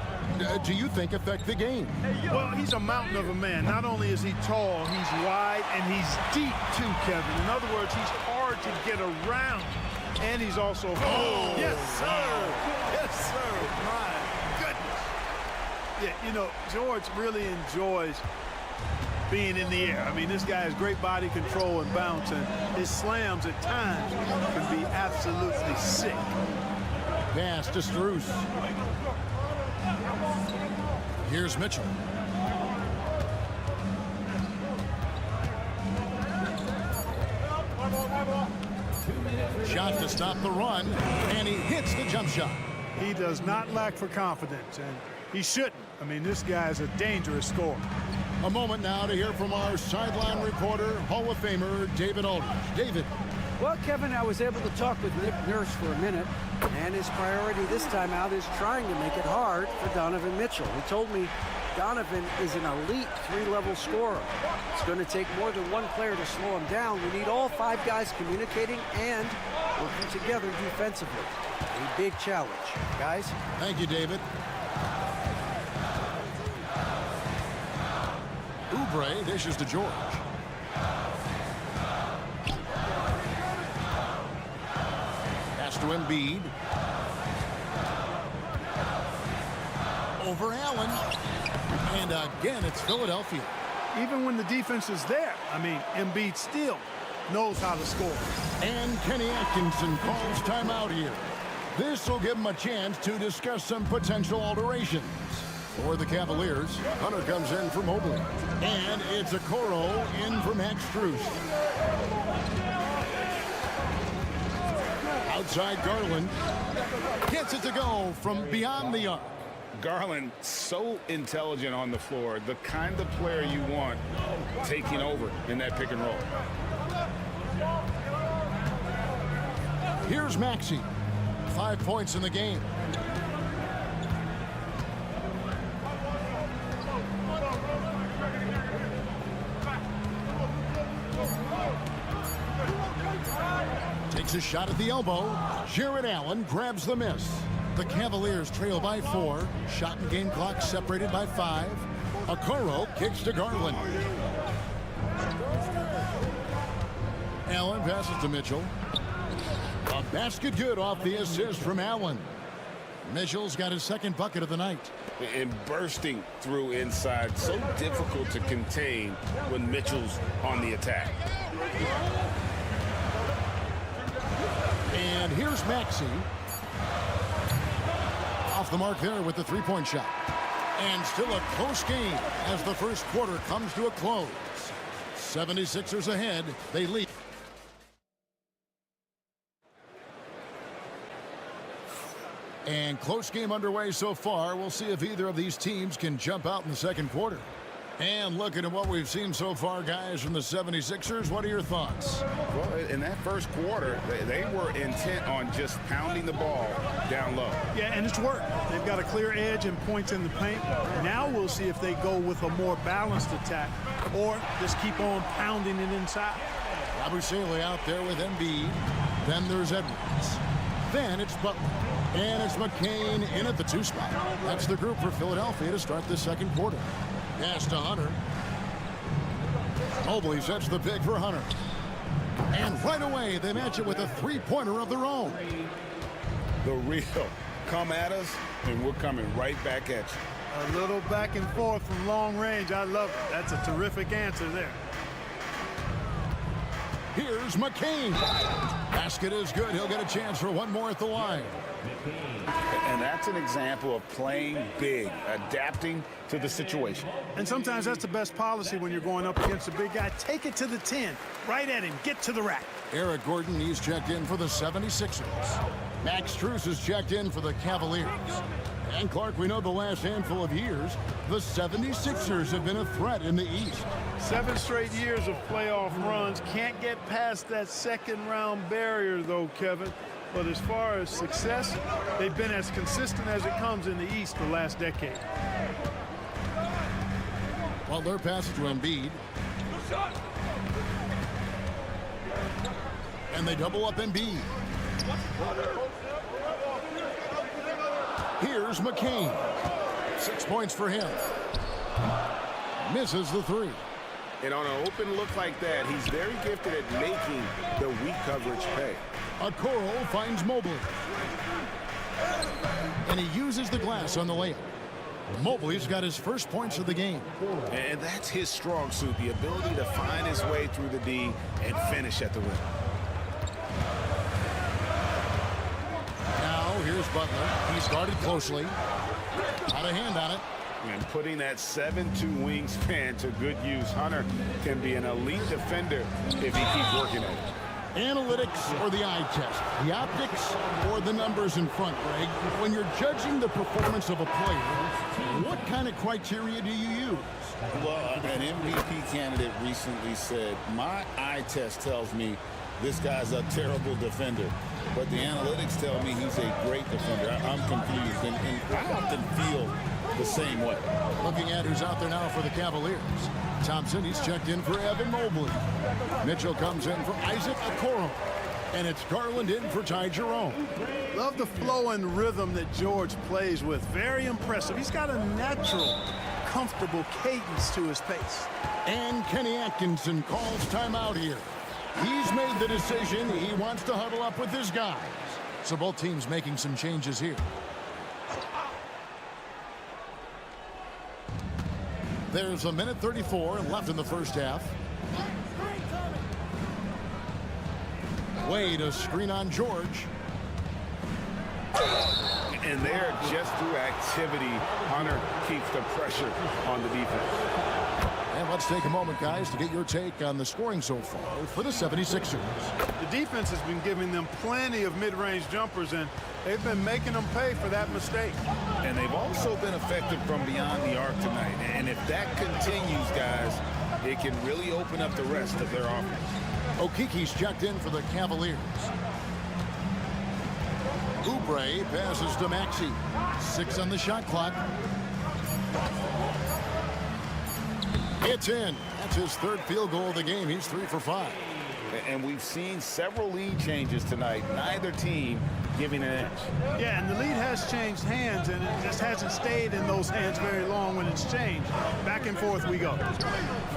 do you think, affect the game? Well, he's a mountain of a man. Not only is he tall, he's wide, and he's deep, too, Kevin. In other words, he's hard to get around. And he's also... Oh, yes, sir. Yes, sir. My goodness. Yeah, you know, George really enjoys being in the air. I mean, this guy has great body control and bounce, and his slams at times can be absolutely sick. Pass to Strus. Here's Mitchell. Shot to stop the run, and he hits the jump shot. He does not lack for confidence, and he shouldn't. I mean, this guy is a dangerous scorer. A moment now to hear from our sideline reporter, Hall of Famer David Aldridge. David. Well, Kevin, I was able to talk with Nick Nurse for a minute, and his priority this time out is trying to make it hard for Donovan Mitchell. He told me Donovan is an elite 3-level scorer. It's going to take more than one player to slow him down. We need all 5 guys communicating and working together defensively. A big challenge. Guys? Thank you, David. Oubre dishes to George. Pass to Embiid. Over Allen. And again, it's Philadelphia. Even when the defense is there, I mean, Embiid still knows how to score. And Kenny Atkinson calls timeout here. This will give him a chance to discuss some potential alterations. For the Cavaliers, Hunter comes in for Mobley. And it's Okoro in for Max Strus. Outside Garland. Gets it to go from beyond the arc. Garland, so intelligent on the floor. The kind of player you want taking over in that pick and roll. Here's Maxey. 5 points in the game. Takes a shot at the elbow. Jared Allen grabs the miss. The Cavaliers trail by 4. Shot and game clock separated by 5. Okoro kicks to Garland. Allen passes to Mitchell. A basket good off the assist from Allen. Mitchell's got his second bucket of the night. And bursting through inside. So difficult to contain when Mitchell's on the attack. And here's Maxey. Off the mark there with the three-point shot. And still a close game as the first quarter comes to a close. 76ers ahead. They lead. And close game underway so far. We'll see if either of these teams can jump out in the second quarter. And looking at what we've seen so far, guys, from the 76ers, what are your thoughts? Well, in that first quarter, they were intent on just pounding the ball down low. Yeah, and it's worked. They've got a clear edge and points in the paint. Now we'll see if they go with a more balanced attack or just keep on pounding it inside. Abusele out there with Embiid. Then there's Edwards. Then it's Butler. And it's McCain in at the 2 spot. That's the group for Philadelphia to start the second quarter. Pass to Hunter. Mobley sets the pick for Hunter. And right away, they match it with a three-pointer of their own. The real come at us, and we're coming right back at you. A little back and forth from long range. I love it. That's a terrific answer there. Here's McCain. Basket is good. He'll get a chance for one more at the line. And that's an example of playing big, adapting to the situation. And sometimes that's the best policy when you're going up against a big guy. Take it to the 10. Right at him. Get to the rack. Eric Gordon, he's checked in for the 76ers. Max Strus has checked in for the Cavaliers. And Clark, we know the last handful of years, the 76ers have been a threat in the East. 7 straight years of playoff runs. Can't get past that second-round barrier, though, Kevin. But as far as success, they've been as consistent as it comes in the East the last decade. Butler passes to Embiid. And they double up Embiid. Here's McCain. 6 points for him. Misses the 3. And on an open look like that, he's very gifted at making the weak coverage pay. Okoro finds Mobley. And he uses the glass on the layup. Mobley's got his first points of the game. And that's his strong suit, the ability to find his way through the D and finish at the rim. Now, here's Butler. He started closely. Had a hand on it. And putting that 7'2" wingspan to good use, Hunter can be an elite defender if he keeps working at it. Analytics or the eye test? The optics or the numbers in front, Greg? When you're judging the performance of a player, what kind of criteria do you use? Well, an MVP candidate recently said, my eye test tells me this guy's a terrible defender, but the analytics tell me he's a great defender. I'm confused, and I often feel the same way. Looking at who's out there now for the Cavaliers. Thompson, he's checked in for Evan Mobley. Mitchell comes in for Isaac Okoro. And it's Garland in for Ty Jerome. Love the flow and rhythm that George plays with. Very impressive. He's got a natural, comfortable cadence to his pace. And Kenny Atkinson calls timeout here. He's made the decision. He wants to huddle up with his guys. So both teams making some changes here. There's 1:34 left in the first half. Wade, a screen on George. And there, just through activity, Hunter keeps the pressure on the defense. And let's take a moment, guys, to get your take on the scoring so far for the 76ers. The defense has been giving them plenty of mid-range jumpers, and they've been making them pay for that mistake. And they've also been effective from beyond the arc tonight. And if that continues, guys, it can really open up the rest of their offense. Okiki's checked in for the Cavaliers. Oubre passes to Maxey. 6 on the shot clock. It's in. That's his third field goal of the game. He's 3 for 5. And we've seen several lead changes tonight. Neither team giving an edge. Yeah, and the lead has changed hands, and it just hasn't stayed in those hands very long when it's changed. Back and forth we go.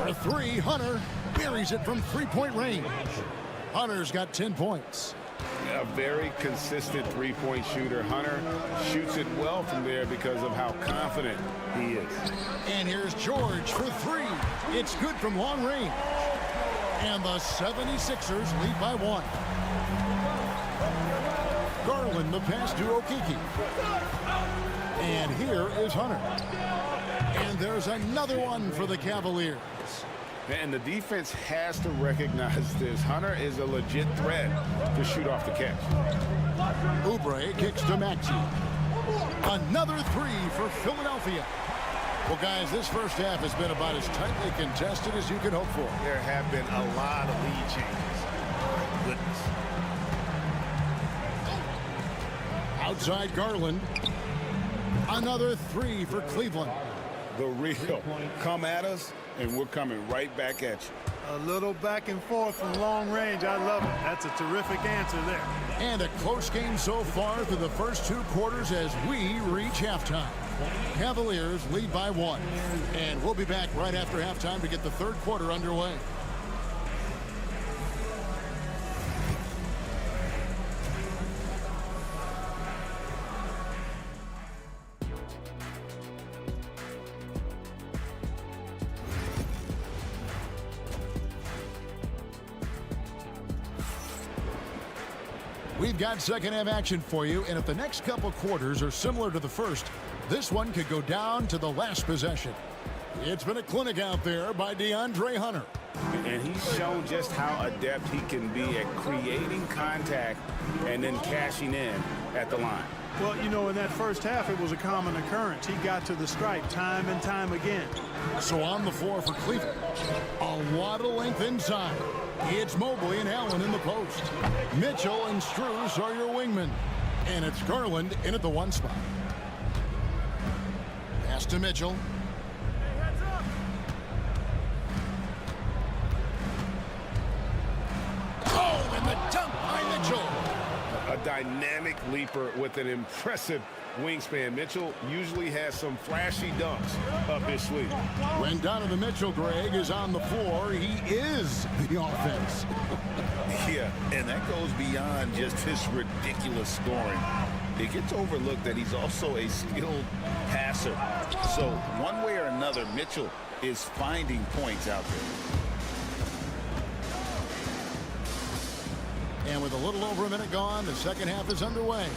For 3, Hunter buries it from three-point range. Hunter's got 10 points. A very consistent three-point shooter. Hunter shoots it well from there because of how confident he is. And here's George for 3. It's good from long range. And the 76ers lead by 1. Garland, the pass to Okiki. And here is Hunter. And there's another one for the Cavaliers. And the defense has to recognize this. Hunter is a legit threat to shoot off the catch. Oubre kicks to Maxey. Another 3 for Philadelphia. Well, guys, this first half has been about as tightly contested as you could hope for. There have been a lot of lead changes. Goodness. Outside Garland. Another three for Cleveland. The real. Come at us, and we're coming right back at you. A little back and forth from long range. I love it. That's a terrific answer there. And a close game so far through the first 2 quarters as we reach halftime. Cavaliers lead by 1. And we'll be back right after halftime to get the 3rd quarter underway. We've got second half action for you, and if the next couple quarters are similar to the first, this one could go down to the last possession. It's been a clinic out there by DeAndre Hunter. And he's shown just how adept he can be at creating contact and then cashing in at the line. Well, you know, in that first half, it was a common occurrence. He got to the stripe time and time again. So on the floor for Cleveland, a lot of length inside. It's Mobley and Allen in the post. Mitchell and Strus are your wingmen. And it's Garland in at the 1 spot. Pass to Mitchell. Oh, and the dunk by Mitchell. A dynamic leaper with an impressive wingspan. Mitchell usually has some flashy dunks up his sleeve. When Donovan Mitchell, Greg, is on the floor, he is the offense. Yeah, and that goes beyond just his ridiculous scoring. It gets overlooked that he's also a skilled passer. So one way or another, Mitchell is finding points out there. And with a little over a minute gone, the second half is underway.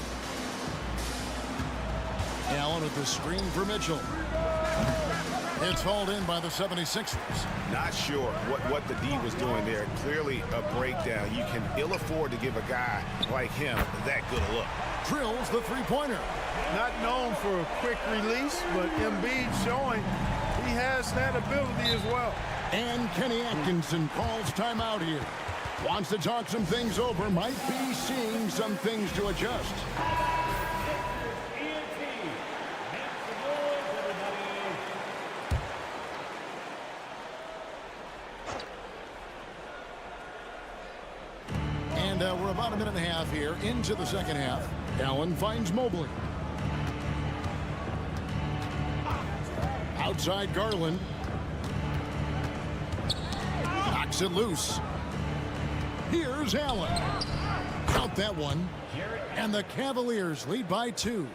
Allen with the screen for Mitchell. It's hauled in by the 76ers. Not sure what the D was doing there. Clearly a breakdown. You can ill afford to give a guy like him that good a look. Drills the three-pointer. Not known for a quick release, but Embiid showing he has that ability as well. And Kenny Atkinson calls timeout here. Wants to talk some things over. Might be seeing some things to adjust. And we're about a minute and a half here into the second half. Allen finds Mobley. Outside Garland. Knocks it loose. Here's Allen. Count that one. And the Cavaliers lead by 2.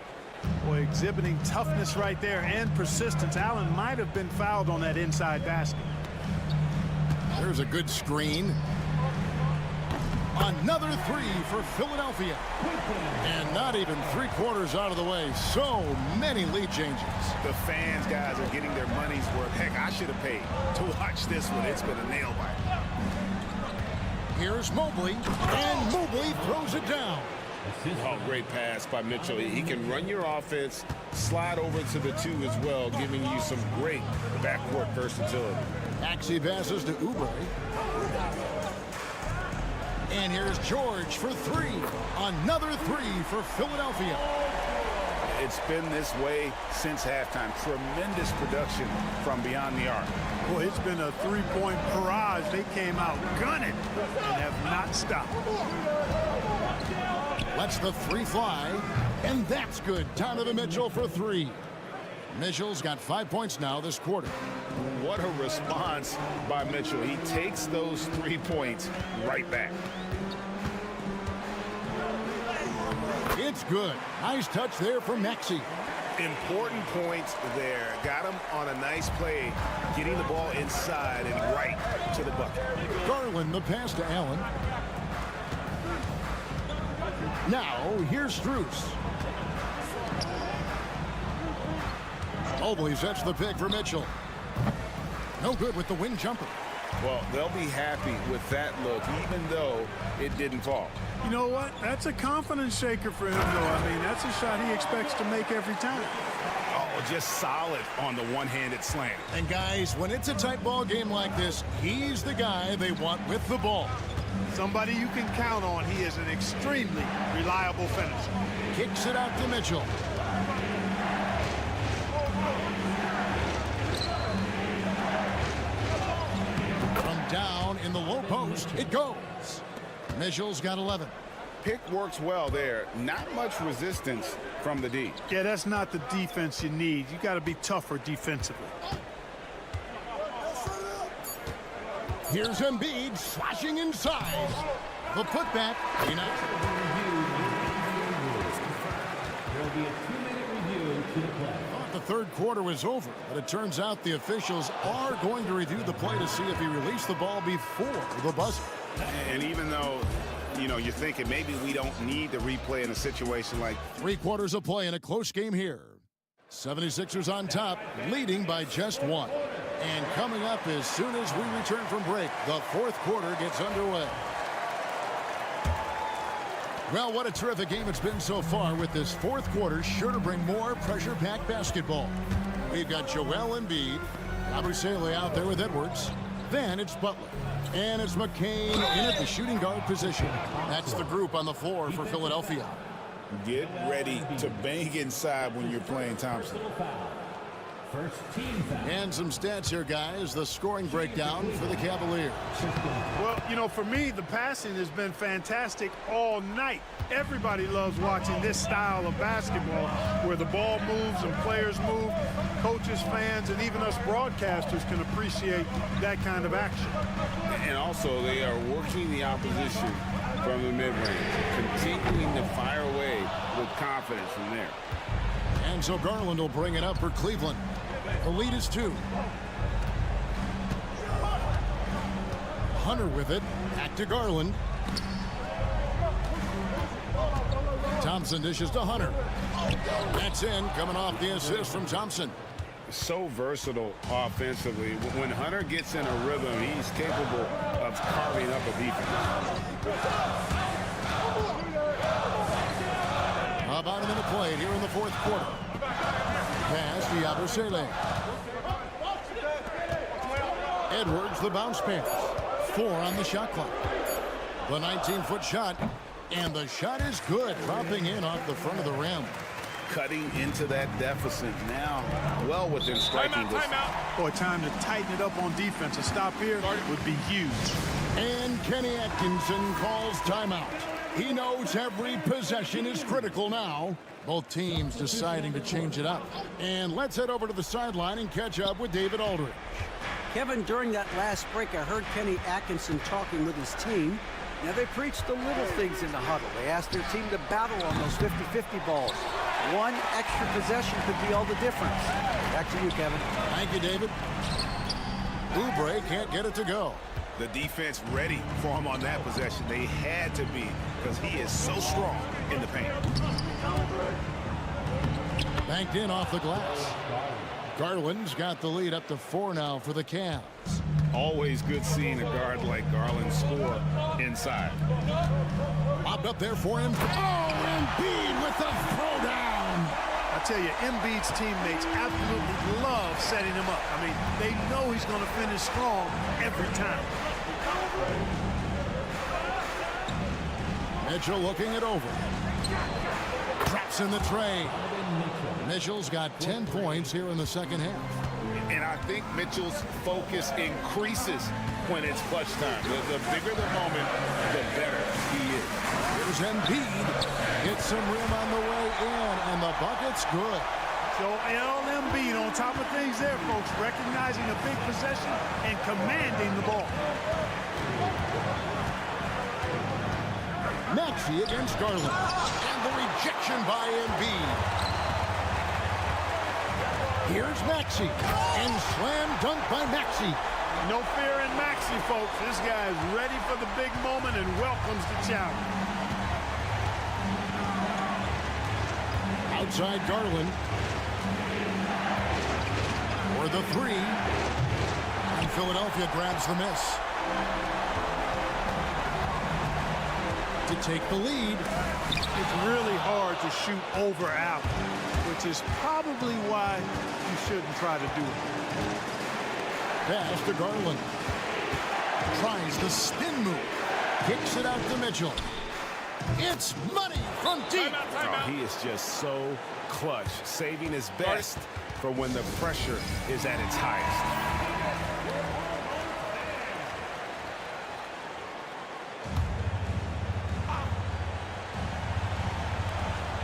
Boy, exhibiting toughness right there and persistence. Allen might have been fouled on that inside basket. There's a good screen. Another 3 for Philadelphia. And not even 3/4 out of the way. So many lead changes. The fans, guys, are getting their money's worth. Heck, I should have paid to watch this one. It's been a nail biter. Here's Mobley, and Mobley throws it down. Oh, great pass by Mitchell. He can run your offense, slide over to the 2 as well, giving you some great backcourt versatility. Maxey passes to Oubre. And here's George for 3. Another 3 for Philadelphia. It's been this way since halftime. Tremendous production from beyond the arc. Boy, it's been a three-point barrage. They came out gunning and have not stopped. Lets the 3 fly, and that's good. Donovan Mitchell for 3. Mitchell's got 5 points now this quarter. What a response by Mitchell. He takes those 3 points right back. It's good. Nice touch there from Maxey. Important points there. Got him on a nice play, getting the ball inside and right to the bucket. Garland, the pass to Allen. Now, here's Strus. Mobley sets the pick for Mitchell. No good with the wing jumper. Well, they'll be happy with that look, even though it didn't fall. You know what? That's a confidence shaker for him, though. I mean, that's a shot he expects to make every time. just solid on the one-handed slam. And guys, when it's a tight ball game like this, he's the guy they want with the ball. Somebody you can count on. He is an extremely reliable finisher. Kicks it out to Mitchell. From down in the low post, it goes. Mitchell's got 11. Pick works well there. Not much resistance from the D. Yeah, that's not the defense you need. You got to be tougher defensively. Here's Embiid slashing inside. The putback. There'll be a 2-minute review to the play. The third quarter was over, but it turns out the officials are going to review the play to see if he released the ball before the buzzer. And even though, you're thinking maybe we don't need the replay in a situation like 3 quarters of play in a close game here. 76ers on top, leading by just 1. And coming up as soon as we return from break, the fourth quarter gets underway. Well, what a terrific game it's been so far, with this fourth quarter sure to bring more pressure-packed basketball. We've got Joel Embiid, Abusele out there with Edwards. Then it's Butler. And it's McCain in at the shooting guard position. That's the group on the floor for Philadelphia. get ready to bang inside when you're playing Thompson. And some stats here, guys. The scoring breakdown for the Cavaliers. Well, for me, the passing has been fantastic all night. Everybody loves watching this style of basketball where the ball moves and players move. Coaches, fans, and even us broadcasters can appreciate that kind of action. And also, they are working the opposition from the mid-range, continuing to fire away with confidence from there. And so Garland will bring it up for Cleveland. The lead is 2. Hunter with it. Back to Garland. Thompson dishes to Hunter. That's in, coming off the assist from Thompson. So versatile offensively. When Hunter gets in a rhythm, he's capable of carving up a defense. About a minute played here in the fourth quarter. Pass to Abusele. Edwards, the bounce pass. 4 on the shot clock. The 19-foot shot, and the shot is good, dropping in off the front of the rim. Cutting into that deficit now, well within striking distance. Boy, time to tighten it up on defense. A stop here would be huge. And Kenny Atkinson calls timeout. He knows every possession is critical now. Both teams deciding to change it up. And let's head over to the sideline and catch up with David Aldridge. Kevin, during that last break, I heard Kenny Atkinson talking with his team. Now, they preached the little things in the huddle. They asked their team to battle on those 50-50 balls. One extra possession could be all the difference. Back to you, Kevin. Thank you, David. Oubre can't get it to go. The defense ready for him on that possession. They had to be, because he is so strong in the paint. Banked in off the glass. Garland's got the lead up to 4 now for the Cavs. Always good seeing a guard like Garland score inside. Popped up there for him. Oh, Embiid with the throwdown. I tell you, Embiid's teammates absolutely love setting him up. I mean, they know he's going to finish strong every time. Mitchell looking it over. Traps in the tray. Mitchell's got 10 points here in the second half. And I think Mitchell's focus increases when it's clutch time. The bigger the moment, the better he is. Here's Embiid. Gets some rim on the way in, and the bucket's good. So Embiid on top of things there, folks, recognizing a big possession and commanding the ball. Maxey against Garland. And the rejection by Embiid. Here's Maxey. And slam dunk by Maxey. No fear in Maxey, folks. This guy is ready for the big moment and welcomes the challenge. Outside Garland. For the 3. And Philadelphia grabs the miss. To take the lead. It's really hard to shoot over Allen. With which is probably why you shouldn't try to do it. Pass to Garland. Tries the spin move. Kicks it out to Mitchell. It's money from deep. Oh, he is just so clutch, saving his best for when the pressure is at its highest.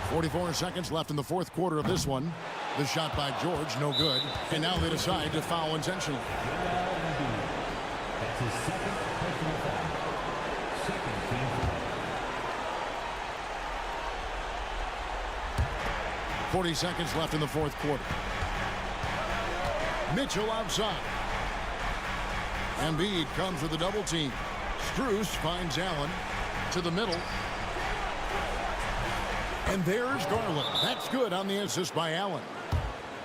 44 seconds left in the fourth quarter of this one. The shot by George, no good. And now they decide to foul intentionally. That's his second personal foul. Second team foul. 40 seconds left in the fourth quarter. Mitchell outside. Embiid comes with a double team. Strus finds Allen to the middle. And there's Garland. That's good on the assist by Allen.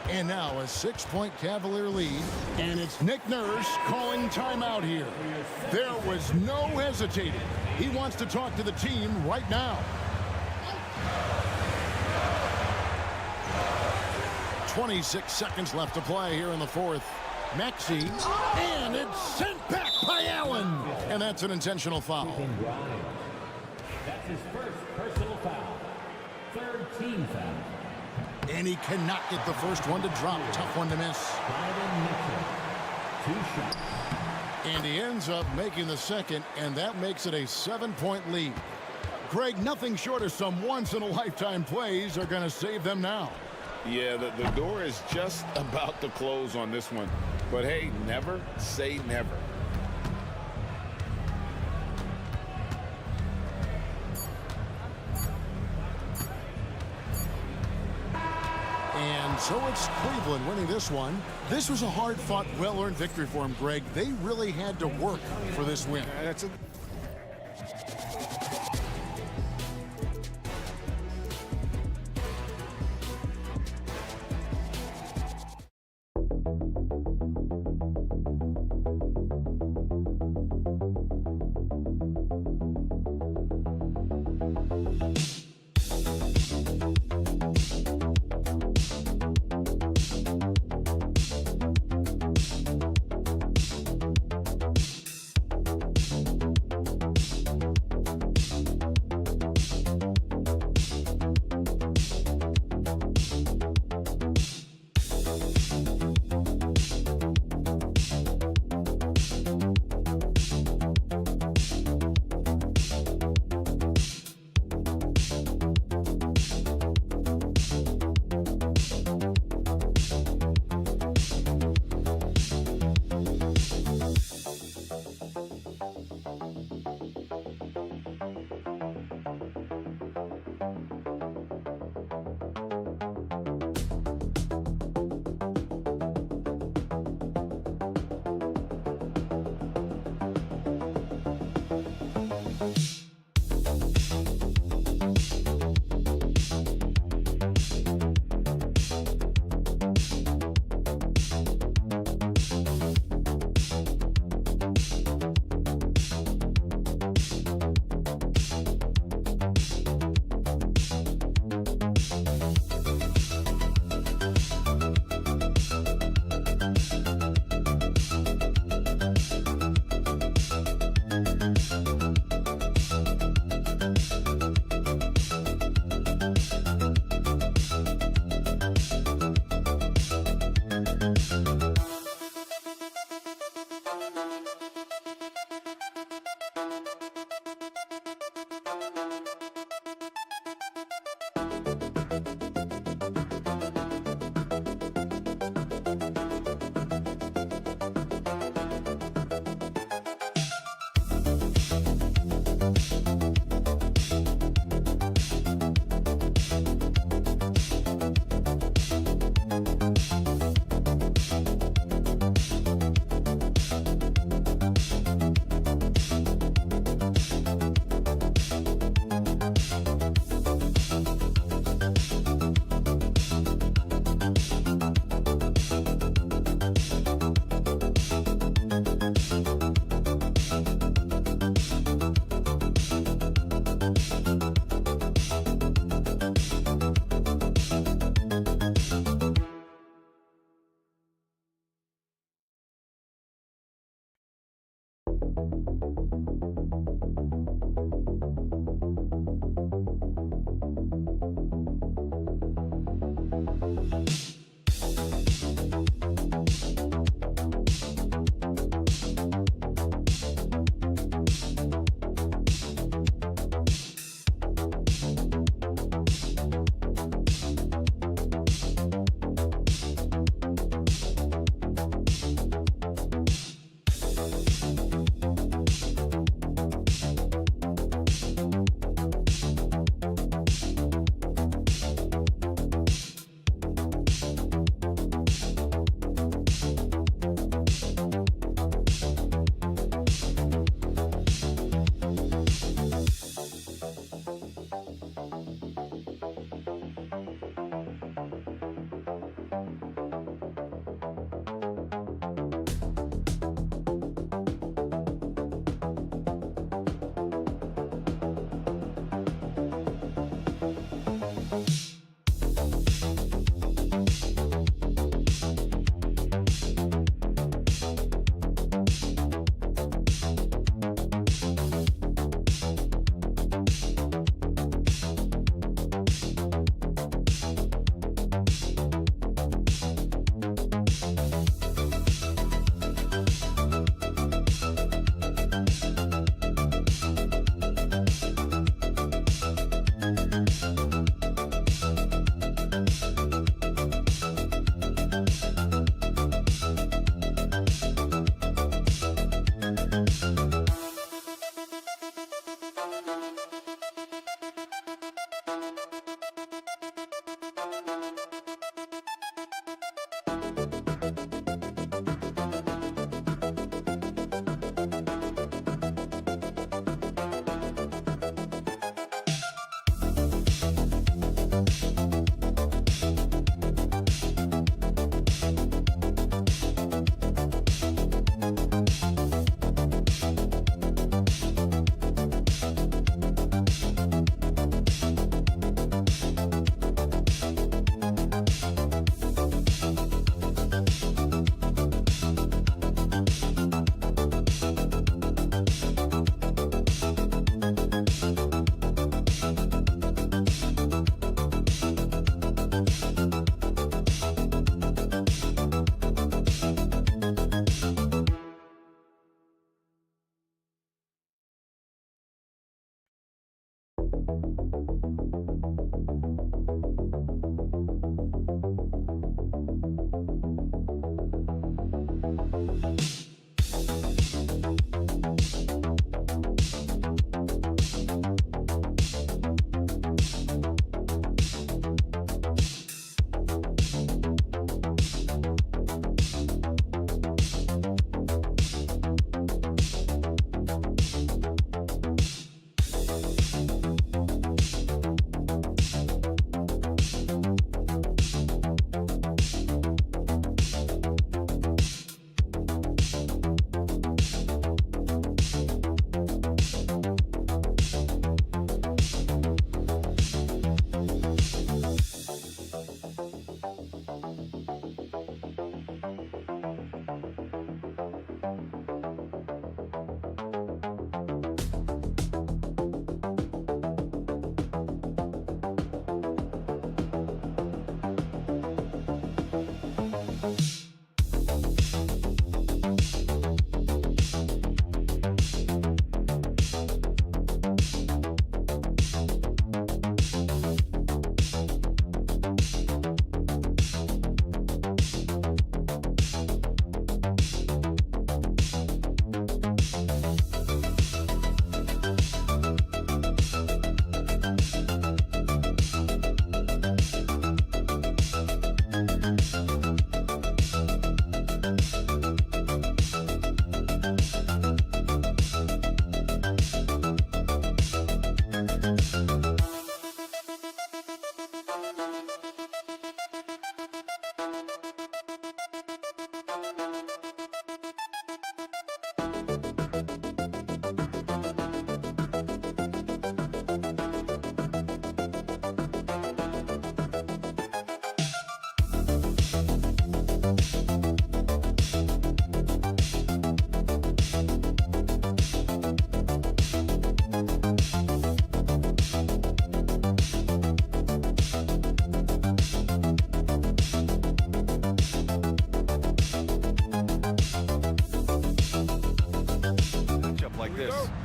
And now a 6-point Cavalier lead. And it's Nick Nurse calling timeout here. There was no hesitating. He wants to talk to the team right now. 26 seconds left to play here in the fourth. Maxey, and it's sent back by Allen. And that's an intentional foul. That's his first personal foul. Third team foul. And he cannot get the first one to drop. Tough one to miss. Mitchell. 2 shots. And he ends up making the second, and that makes it a 7-point lead. Greg, nothing short of some once-in-a-lifetime plays are going to save them now. Yeah, the door is just about to close on this one. But hey, never say never. And so it's Cleveland winning this one. This was a hard-fought, well-earned victory for him, Greg. They really had to work for this win.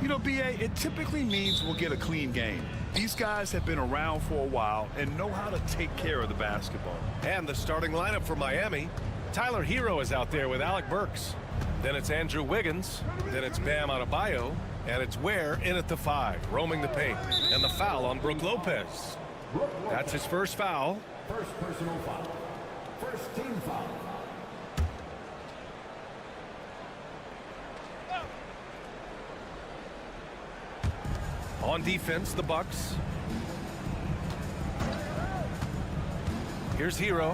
You know, B.A., it typically means we'll get a clean game. These guys have been around for a while and know how to take care of the basketball. And the starting lineup for Miami. Tyler Hero is out there with Alec Burks. Then it's Andrew Wiggins. Then it's Bam Adebayo. And it's Ware in at the 5, roaming the paint. And the foul on Brook Lopez. That's his first foul. First personal foul. First team foul. On defense, the Bucks. Here's Hero.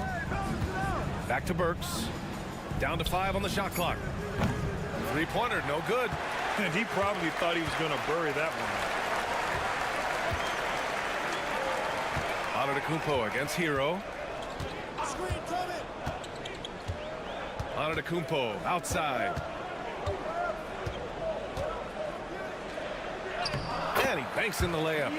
Back to Burks. Down to 5 on the shot clock. Three-pointer, no good. And he probably thought he was going to bury that one. Antetokounmpo against Hero. Antetokounmpo outside. And he banks in the layup.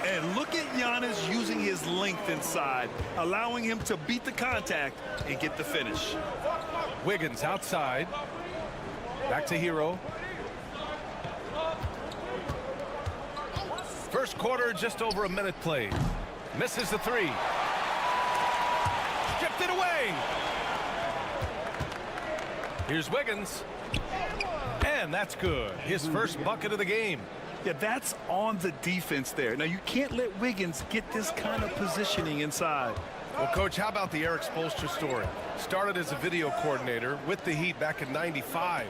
And look at Giannis using his length inside, allowing him to beat the contact and get the finish. Wiggins outside. Back to Hero. First quarter, just over a minute played. Misses the 3. Stripped it away. Here's Wiggins. And that's good. His first bucket of the game. Yeah, that's on the defense there. Now, you can't let Wiggins get this kind of positioning inside. Well, Coach, how about the Eric Spoelstra story? Started as a video coordinator with the Heat back in '95.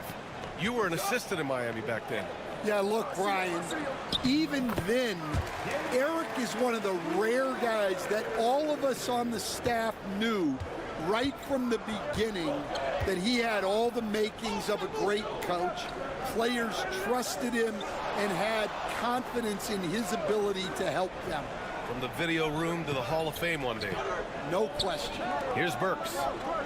You were an assistant in Miami back then. Yeah, look, Brian, even then, Eric is one of the rare guys that all of us on the staff knew right from the beginning that he had all the makings of a great coach. Players trusted him and had confidence in his ability to help them. From the video room to the Hall of Fame one day. No question. Here's Burks.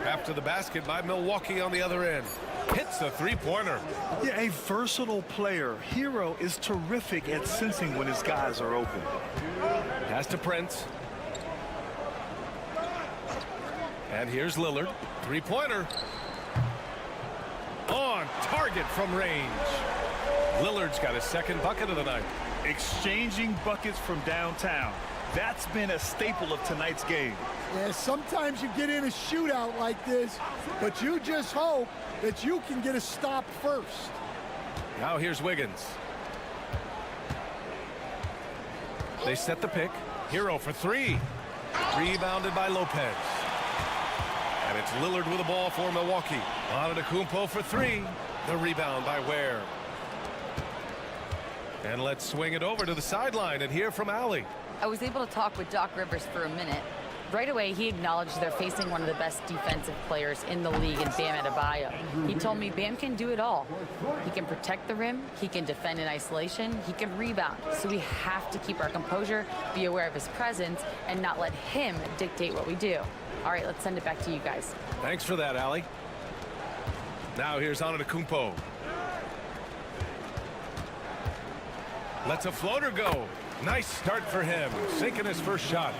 After the basket by Milwaukee on the other end. Hits a three-pointer. Yeah, a versatile player. Hero is terrific at sensing when his guys are open. Pass to Prince. And here's Lillard. Three-pointer. On target from range. Lillard's got his second bucket of the night. Exchanging buckets from downtown. That's been a staple of tonight's game. Yeah, sometimes you get in a shootout like this, but you just hope that you can get a stop first. Now here's Wiggins. They set the pick. Hero for 3. Rebounded by Lopez. And it's Lillard with the ball for Milwaukee. Antetokounmpo for 3. The rebound by Ware. And let's swing it over to the sideline and hear from Allie. I was able to talk with Doc Rivers for a minute. Right away, he acknowledged they're facing one of the best defensive players in the league in Bam Adebayo. He told me Bam can do it all. He can protect the rim, he can defend in isolation, he can rebound. So we have to keep our composure, be aware of his presence, and not let him dictate what we do. All right, let's send it back to you guys. Thanks for that, Allie. Now here's Antetokounmpo. Lets a floater go. Nice start for him, sinking his first shot.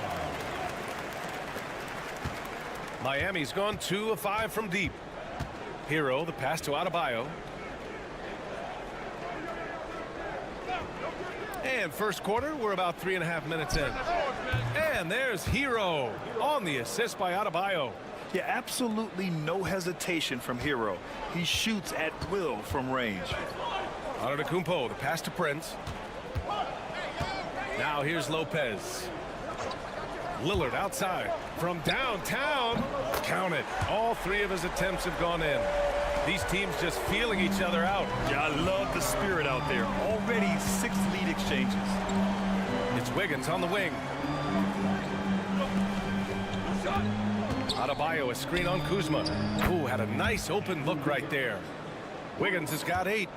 Miami's gone 2 of 5 from deep. Hero, the pass to Adebayo. And first quarter, we're about 3.5 minutes in. And there's Hero on the assist by Adebayo. Yeah, absolutely no hesitation from Hero. He shoots at will from range. Antetokounmpo, the pass to Prince. Now here's Lopez. Lillard outside from downtown. Count it. All 3 of his attempts have gone in. These teams just feeling each other out. Yeah, I love the spirit out there. Already 6 lead exchanges. It's Wiggins on the wing. Adebayo, a screen on Kuzma. Ooh, had a nice open look right there. Wiggins has got 8.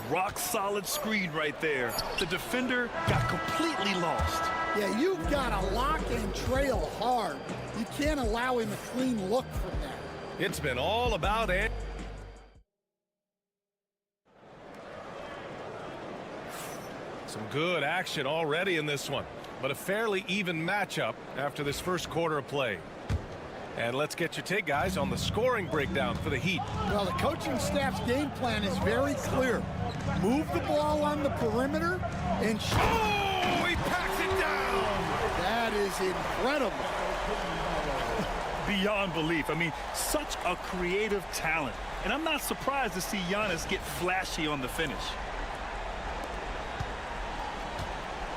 Rock solid screen right there. The defender got completely lost. Yeah, you've got to lock and trail hard. You can't allow him a clean look from there. It's been all about it. Some good action already in this one, but a fairly even matchup after this first quarter of play. And let's get your take, guys, on the scoring breakdown for the Heat. Well, the coaching staff's game plan is very clear. Move the ball on the perimeter and shoot. Oh, he packs it down. That is incredible. Beyond belief. I mean, such a creative talent. And I'm not surprised to see Giannis get flashy on the finish.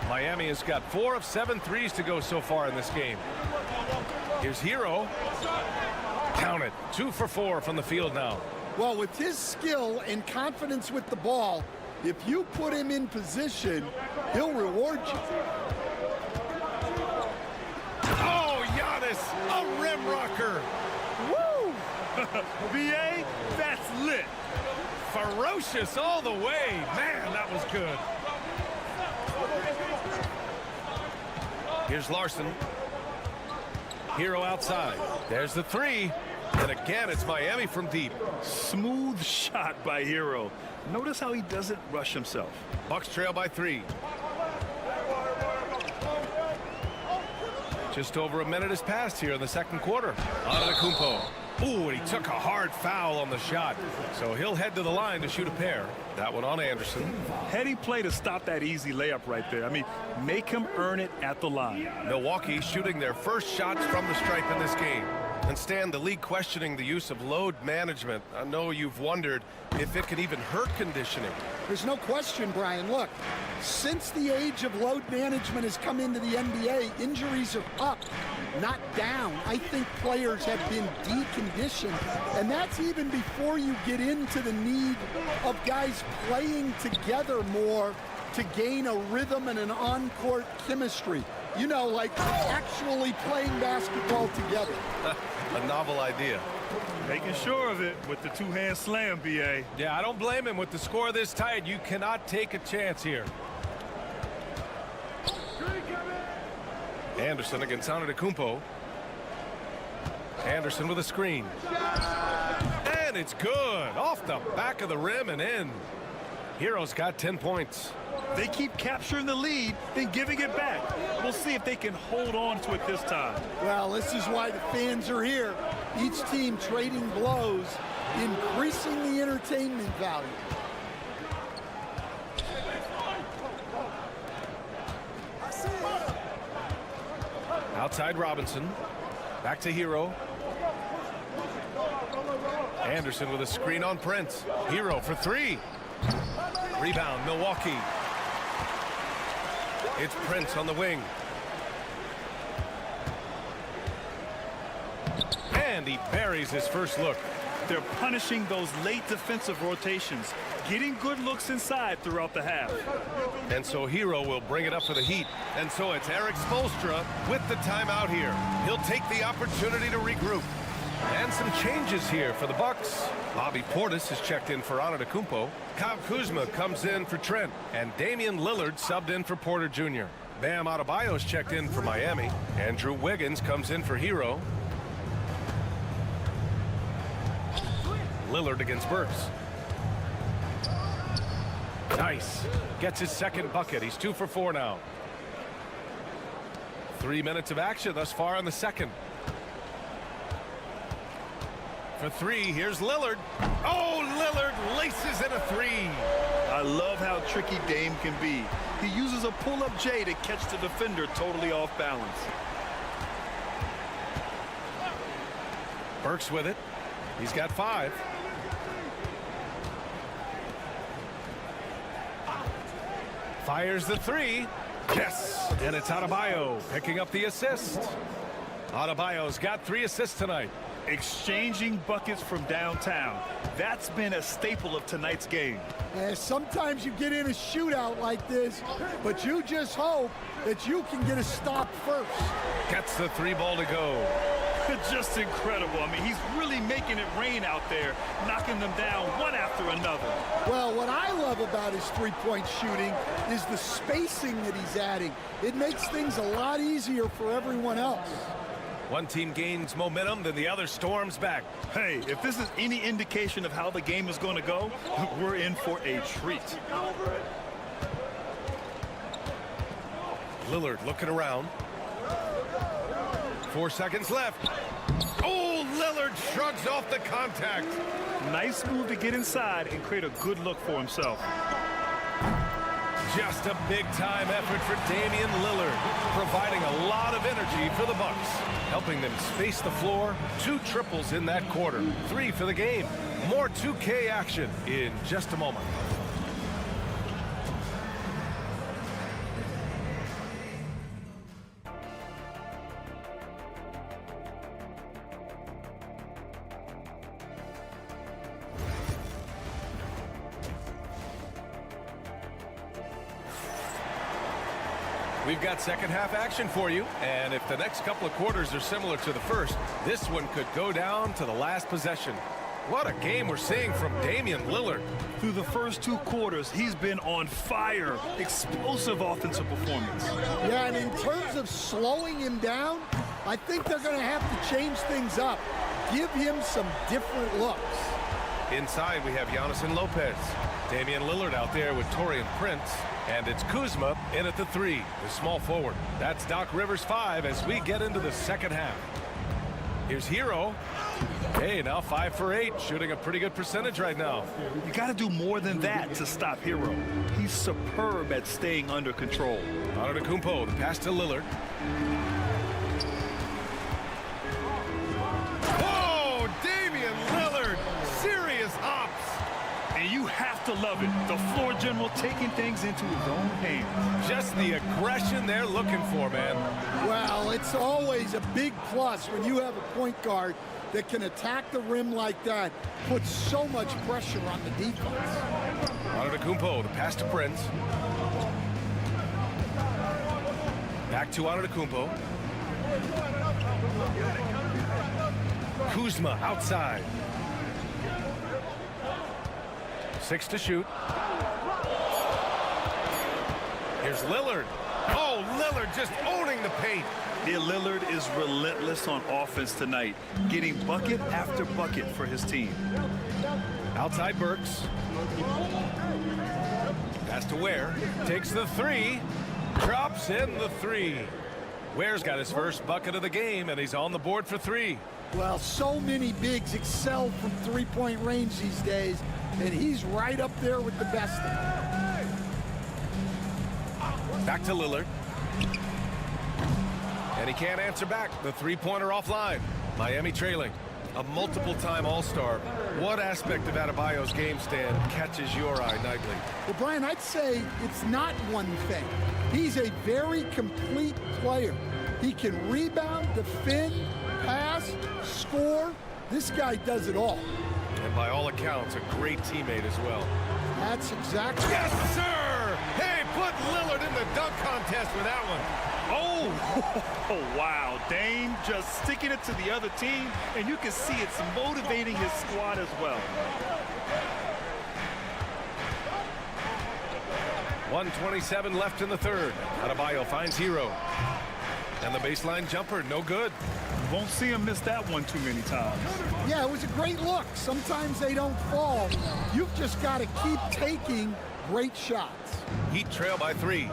Miami has got 4 of 7 threes to go so far in this game. Here's Hero. Count it. 2 for 4 from the field now. Well, with his skill and confidence with the ball, if you put him in position, he'll reward you. Oh, Giannis, a rim rocker. Woo! BA, that's lit. Ferocious all the way. Man, that was good. Here's Larson. Hero outside. There's the 3. And again, it's Miami from deep. Smooth shot by Hero. Notice how he doesn't rush himself. Bucks trail by 3. Just over a minute has passed here in the second quarter. Antetokounmpo. Ooh, and he took a hard foul on the shot. So he'll head to the line to shoot a pair. That one on Anderson. Heady play to stop that easy layup right there. I mean, make him earn it at the line. Milwaukee shooting their first shots from the stripe in this game. And Stan, the league questioning the use of load management. I know you've wondered if it could even hurt conditioning. There's no question, Brian. Look, since the age of load management has come into the NBA, injuries are up, not down. I think players have been deconditioned, and that's even before you get into the need of guys playing together more to gain a rhythm and an on-court chemistry. You know, like actually playing basketball together. A novel idea. Making sure of it with the two-hand slam, BA. Yeah, I don't blame him. With the score this tight, you cannot take a chance here. Anderson against Antetokounmpo. Anderson with a screen. And it's good. Off the back of the rim and in. Hero's got 10 points. They keep capturing the lead, then giving it back. We'll see if they can hold on to it this time. Well, this is why the fans are here. Each team trading blows, increasing the entertainment value. Outside Robinson. Back to Hero. Anderson with a screen on Prince. Hero for 3. Rebound, Milwaukee. It's Prince on the wing. And he buries his first look. They're punishing those late defensive rotations, getting good looks inside throughout the half. And so Hero will bring it up for the Heat. And so it's Eric Spoelstra with the timeout here. He'll take the opportunity to regroup. And some changes here for the Bucks. Bobby Portis has checked in for Antetokounmpo. Kyle Kuzma comes in for Trent. And Damian Lillard subbed in for Porter Jr. Bam Adebayo's checked in for Miami. Andrew Wiggins comes in for Hero. Lillard against Burks. Nice. Gets his second bucket. He's 2 for 4 now. 3 minutes of action thus far in the second. For 3, here's Lillard. Oh, Lillard laces in a 3. I love how tricky Dame can be. He uses a pull-up J to catch the defender totally off balance. Burks with it. He's got 5. Fires the 3. Yes. And it's Adebayo picking up the assist. Adebayo's got 3 assists tonight. Exchanging buckets from downtown. That's been a staple of tonight's game. Sometimes you get in a shootout like this, but you just hope that you can get a stop first. Gets the 3 ball to go. Just incredible. I mean, he's really making it rain out there, knocking them down one after another. Well, what I love about his three-point shooting is the spacing that he's adding. It makes things a lot easier for everyone else. One team gains momentum, then the other storms back. Hey, if this is any indication of how the game is going to go, we're in for a treat. Lillard looking around. 4 seconds left. Oh, Lillard shrugs off the contact. Nice move to get inside and create a good look for himself. Just a big-time effort for Damian Lillard, providing a lot of energy for the Bucks, helping them space the floor. 2 triples in that quarter, 3 for the game. More 2K action in just a moment. We've got second half action for you, and if the next couple of quarters are similar to the first, this one could go down to the last possession. What a game we're seeing from Damian Lillard. Through the first 2 quarters, he's been on fire. Explosive offensive performance. Yeah, and in terms of slowing him down, I think they're going to have to change things up. Give him some different looks. Inside, we have Giannis and Lopez. Damian Lillard out there with Taurean Prince. And it's Kuzma in at the 3, the small forward. That's Doc Rivers 5 as we get into the second half. Here's Hero. Hey, now 5 for 8, shooting a pretty good percentage right now. You got to do more than that to stop Hero. He's superb at staying under control. Antetokounmpo, the pass to Lillard. Oh, Damian Lillard, serious hops. And you have to love it. The floor general taking things into his own hands. Just the aggression they're looking for, man. Well, it's always a big plus when you have a point guard that can attack the rim like that, puts so much pressure on the defense. Antetokounmpo, the pass to Prince. Back to Antetokounmpo. Kuzma outside. 6 to shoot. Here's Lillard. Oh, Lillard just owning the paint. Yeah, Lillard is relentless on offense tonight, getting bucket after bucket for his team. Outside Burks. Pass to Ware. Takes the 3. Drops in the 3. Ware's got his first bucket of the game, and he's on the board for 3. Well, so many bigs excel from three-point range these days, and he's right up there with the best of them. Back to Lillard. And he can't answer back. The three-pointer offline. Miami trailing. A multiple-time All-Star. What aspect of Adebayo's game, Stan, catches your eye nightly? Well, Brian, I'd say it's not one thing. He's a very complete player. He can rebound, defend, pass, score. This guy does it all. And by all accounts, a great teammate as well. That's exactly. Yes, sir! Hey, put Lillard in the dunk contest with that one. Oh, wow. Dame just sticking it to the other team, and you can see it's motivating his squad as well. 1:27 left in the third. Adebayo finds Hero. And the baseline jumper, no good. Won't see him miss that one too many times. Yeah, it was a great look. Sometimes they don't fall. You've just got to keep taking great shots. Heat trail by 3.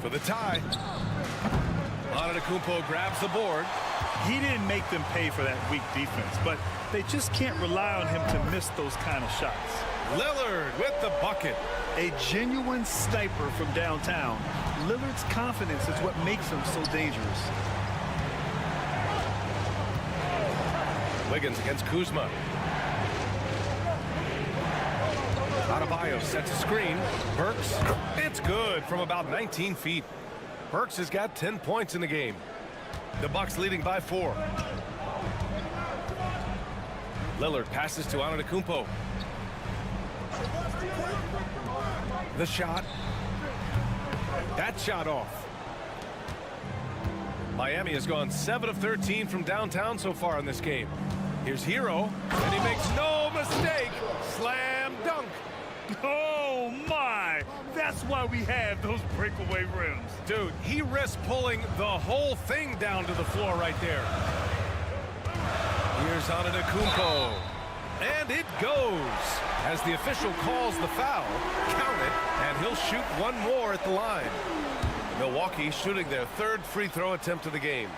For the tie. Antetokounmpo grabs the board. He didn't make them pay for that weak defense, but they just can't rely on him to miss those kind of shots. Lillard with the bucket. A genuine sniper from downtown. Lillard's confidence is what makes him so dangerous. Wiggins against Kuzma. Adebayo sets a screen. Burks. It's good from about 19 feet. Burks has got 10 points in the game. The Bucks leading by 4. Lillard passes to Antetokounmpo. The shot. That shot off. Miami has gone 7 of 13 from downtown so far in this game. Here's Hero, and he makes no mistake. Slam dunk. Oh, my. That's why we have those breakaway rims. Dude, he risks pulling the whole thing down to the floor right there. Here's Antetokounmpo. And it goes. As the official calls the foul, count it, and he'll shoot one more at the line. Milwaukee shooting their third free throw attempt of the game.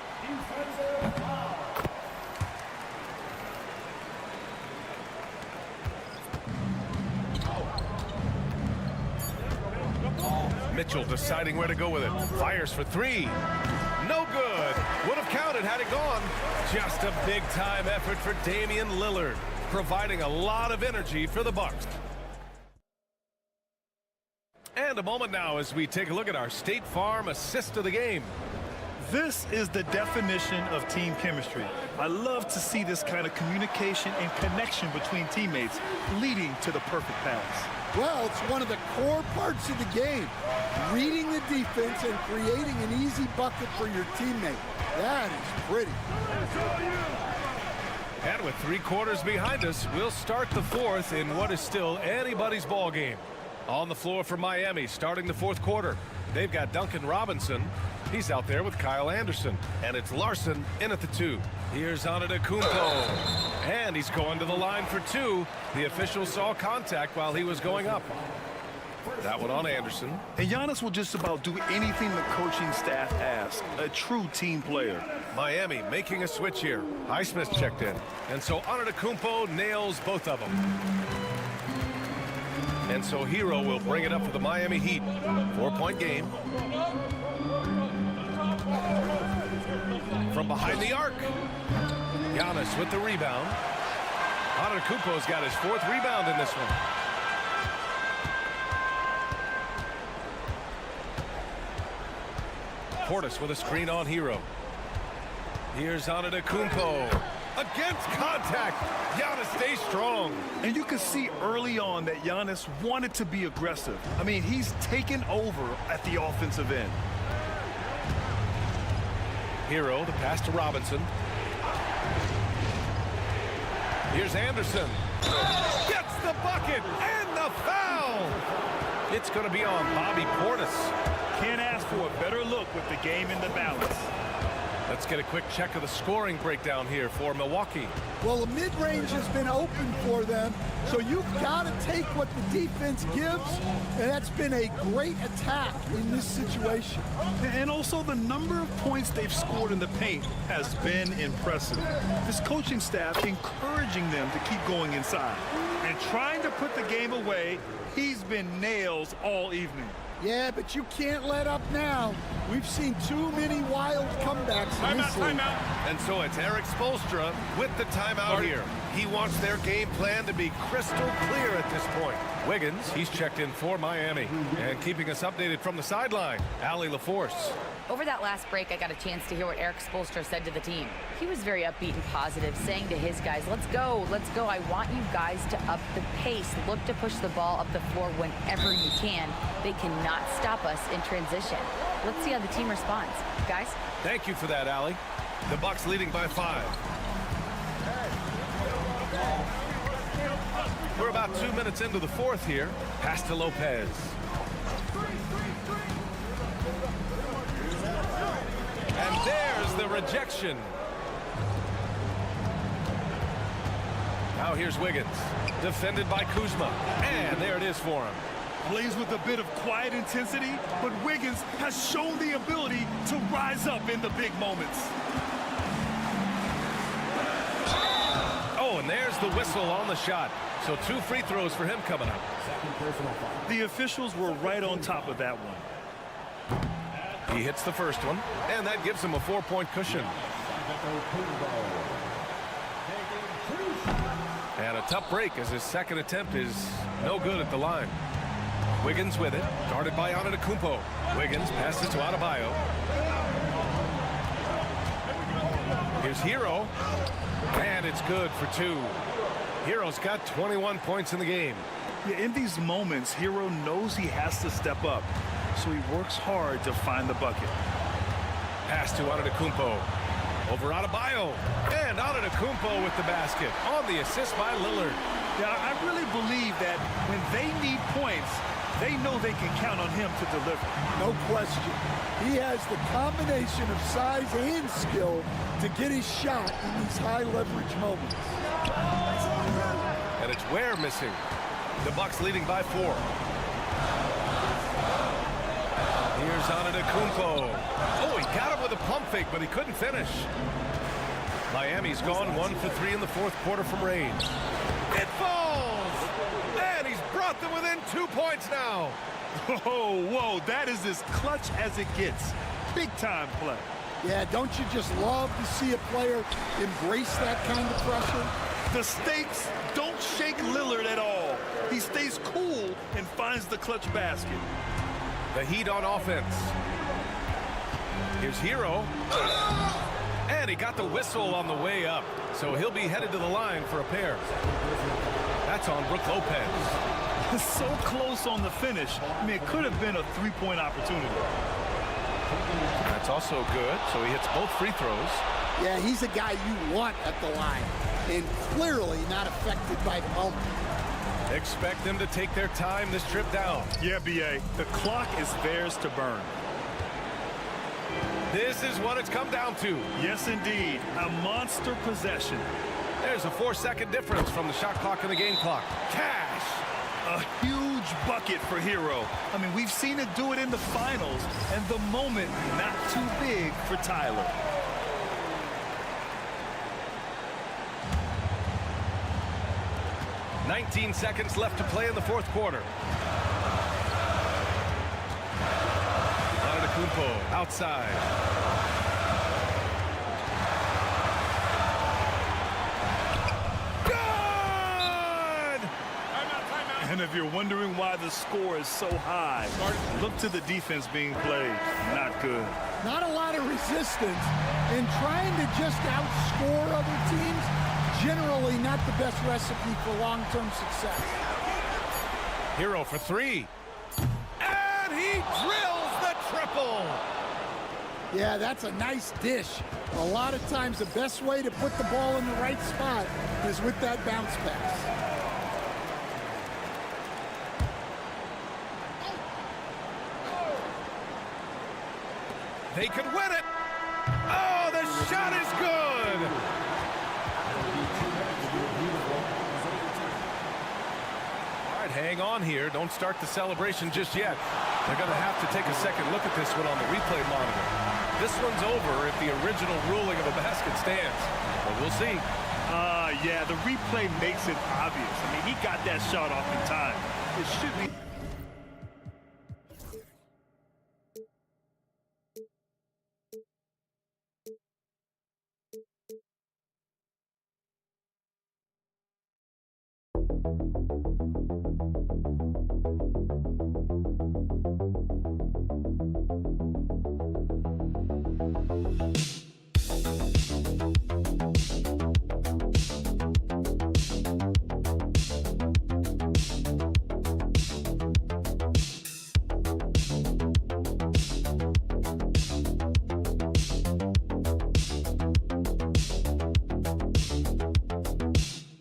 Mitchell deciding where to go with it. Fires for three. No good. Would have counted had it gone. Just a big-time effort for Damian Lillard, providing a lot of energy for the Bucks. And a moment now as we take a look at our State Farm assist of the game. This is the definition of team chemistry. I love to see this kind of communication and connection between teammates leading to the perfect pass. Well, it's one of the core parts of the game. Reading the defense and creating an easy bucket for your teammate. That is pretty. And with 3 quarters behind us, we'll start the fourth in what is still anybody's ball game. On the floor for Miami, starting the fourth quarter. They've got Duncan Robinson. He's out there with Kyle Anderson. And it's Larson in at the 2. Here's Antetokounmpo. And he's going to the line for 2. The official saw contact while he was going up. That one on Anderson. And Giannis will just about do anything the coaching staff asks. A true team player. Miami making a switch here. Highsmith checked in. And so Antetokounmpo nails both of them. And so Hero will bring it up for the Miami Heat. 4-point game. From behind the arc. Giannis with the rebound. Antetokounmpo's got his 4th rebound in this one. Portis with a screen on Hero. Here's Antetokounmpo. Against contact. Giannis stays strong. And you can see early on that Giannis wanted to be aggressive. I mean, he's taken over at the offensive end. Hero, the pass to Robinson. Here's Anderson. Gets the bucket and the foul. It's going to be on Bobby Portis. Can't ask for a better look with the game in the balance. Let's get a quick check of the scoring breakdown here for Milwaukee. Well, the mid-range has been open for them, so you've got to take what the defense gives, and that's been a great attack in this situation. And also the number of points they've scored in the paint has been impressive. This coaching staff encouraging them to keep going inside and trying to put the game away. He's been nails all evening. Yeah, but you can't let up now. We've seen too many wild comebacks in this league. And so it's Eric Spoelstra with the timeout here. He wants their game plan to be crystal clear at this point. Wiggins, he's checked in for Miami. And keeping us updated from the sideline, Allie LaForce. Over that last break, I got a chance to hear what Eric Spoelstra said to the team. He was very upbeat and positive, saying to his guys, let's go, let's go. I want you guys to up the pace. Look to push the ball up the floor whenever you can. They cannot stop us in transition. Let's see how the team responds. Guys? Thank you for that, Allie. The Bucks leading by 5. We're about 2 minutes into the fourth here. Pass to Lopez. And there's the rejection. Now here's Wiggins. Defended by Kuzma. And there it is for him. Plays with a bit of quiet intensity, but Wiggins has shown the ability to rise up in the big moments. Oh, and there's the whistle on the shot. So 2 free throws for him coming up. The officials were right on top of that one. He hits the first one, and that gives him a 4-point cushion. And a tough break as his second attempt is no good at the line. Wiggins with it, guarded by Antetokounmpo. Wiggins passes to Adebayo. Here's Hero, and it's good for 2. Hero's got 21 points in the game. Yeah, in these moments, Hero knows he has to step up, so he works hard to find the bucket. Pass to Antetokounmpo. Over Adebayo. And Antetokounmpo with the basket on the assist by Lillard. Yeah, I really believe that when they need points, they know they can count on him to deliver. No question. He has the combination of size and skill to get his shot in these high leverage moments. Ware missing. The Bucks leading by 4. Here's Antetokounmpo. Oh, he got him with a pump fake, but he couldn't finish. Miami's gone 1 for 3 in the fourth quarter from range. It falls! And he's brought them within 2 points now. Oh, whoa, that is as clutch as it gets. Big time play. Yeah, don't you just love to see a player embrace that kind of pressure? The stakes don't shake Lillard at all. He stays cool and finds the clutch basket. The Heat on offense. Here's Hero. And he got the whistle on the way up. So he'll be headed to the line for a pair. That's on Brook Lopez. So close on the finish. I mean, it could have been a three-point opportunity. That's also good. So he hits both free throws. Yeah, he's a guy you want at the line. And clearly not affected by the moment. Expect them to take their time this trip down. Yeah, B.A., the clock is theirs to burn. This is what it's come down to. Yes, indeed. A monster possession. There's a 4-second difference from the shot clock and the game clock. Cash! A huge bucket for Hero. I mean, we've seen it do it in the finals, and the moment not too big for Tyler. "19 seconds left to play in the fourth quarter. Antetokounmpo outside. Good! And if you're wondering why the score is so high, look to the defense being played. Not good. Not a lot of resistance, and trying to just outscore other teams, generally not the best recipe for long-term success. Hero for 3. And he drills the triple! Yeah, that's a nice dish. A lot of times the best way to put the ball in the right spot is with that bounce pass. They could win it! Oh, the shot is good! All right, hang on here. Don't start the celebration just yet. They're going to have to take a second look at this one on the replay monitor. This one's over if the original ruling of a basket stands. But we'll see. Yeah, the replay makes it obvious. I mean, he got that shot off in time. It should be.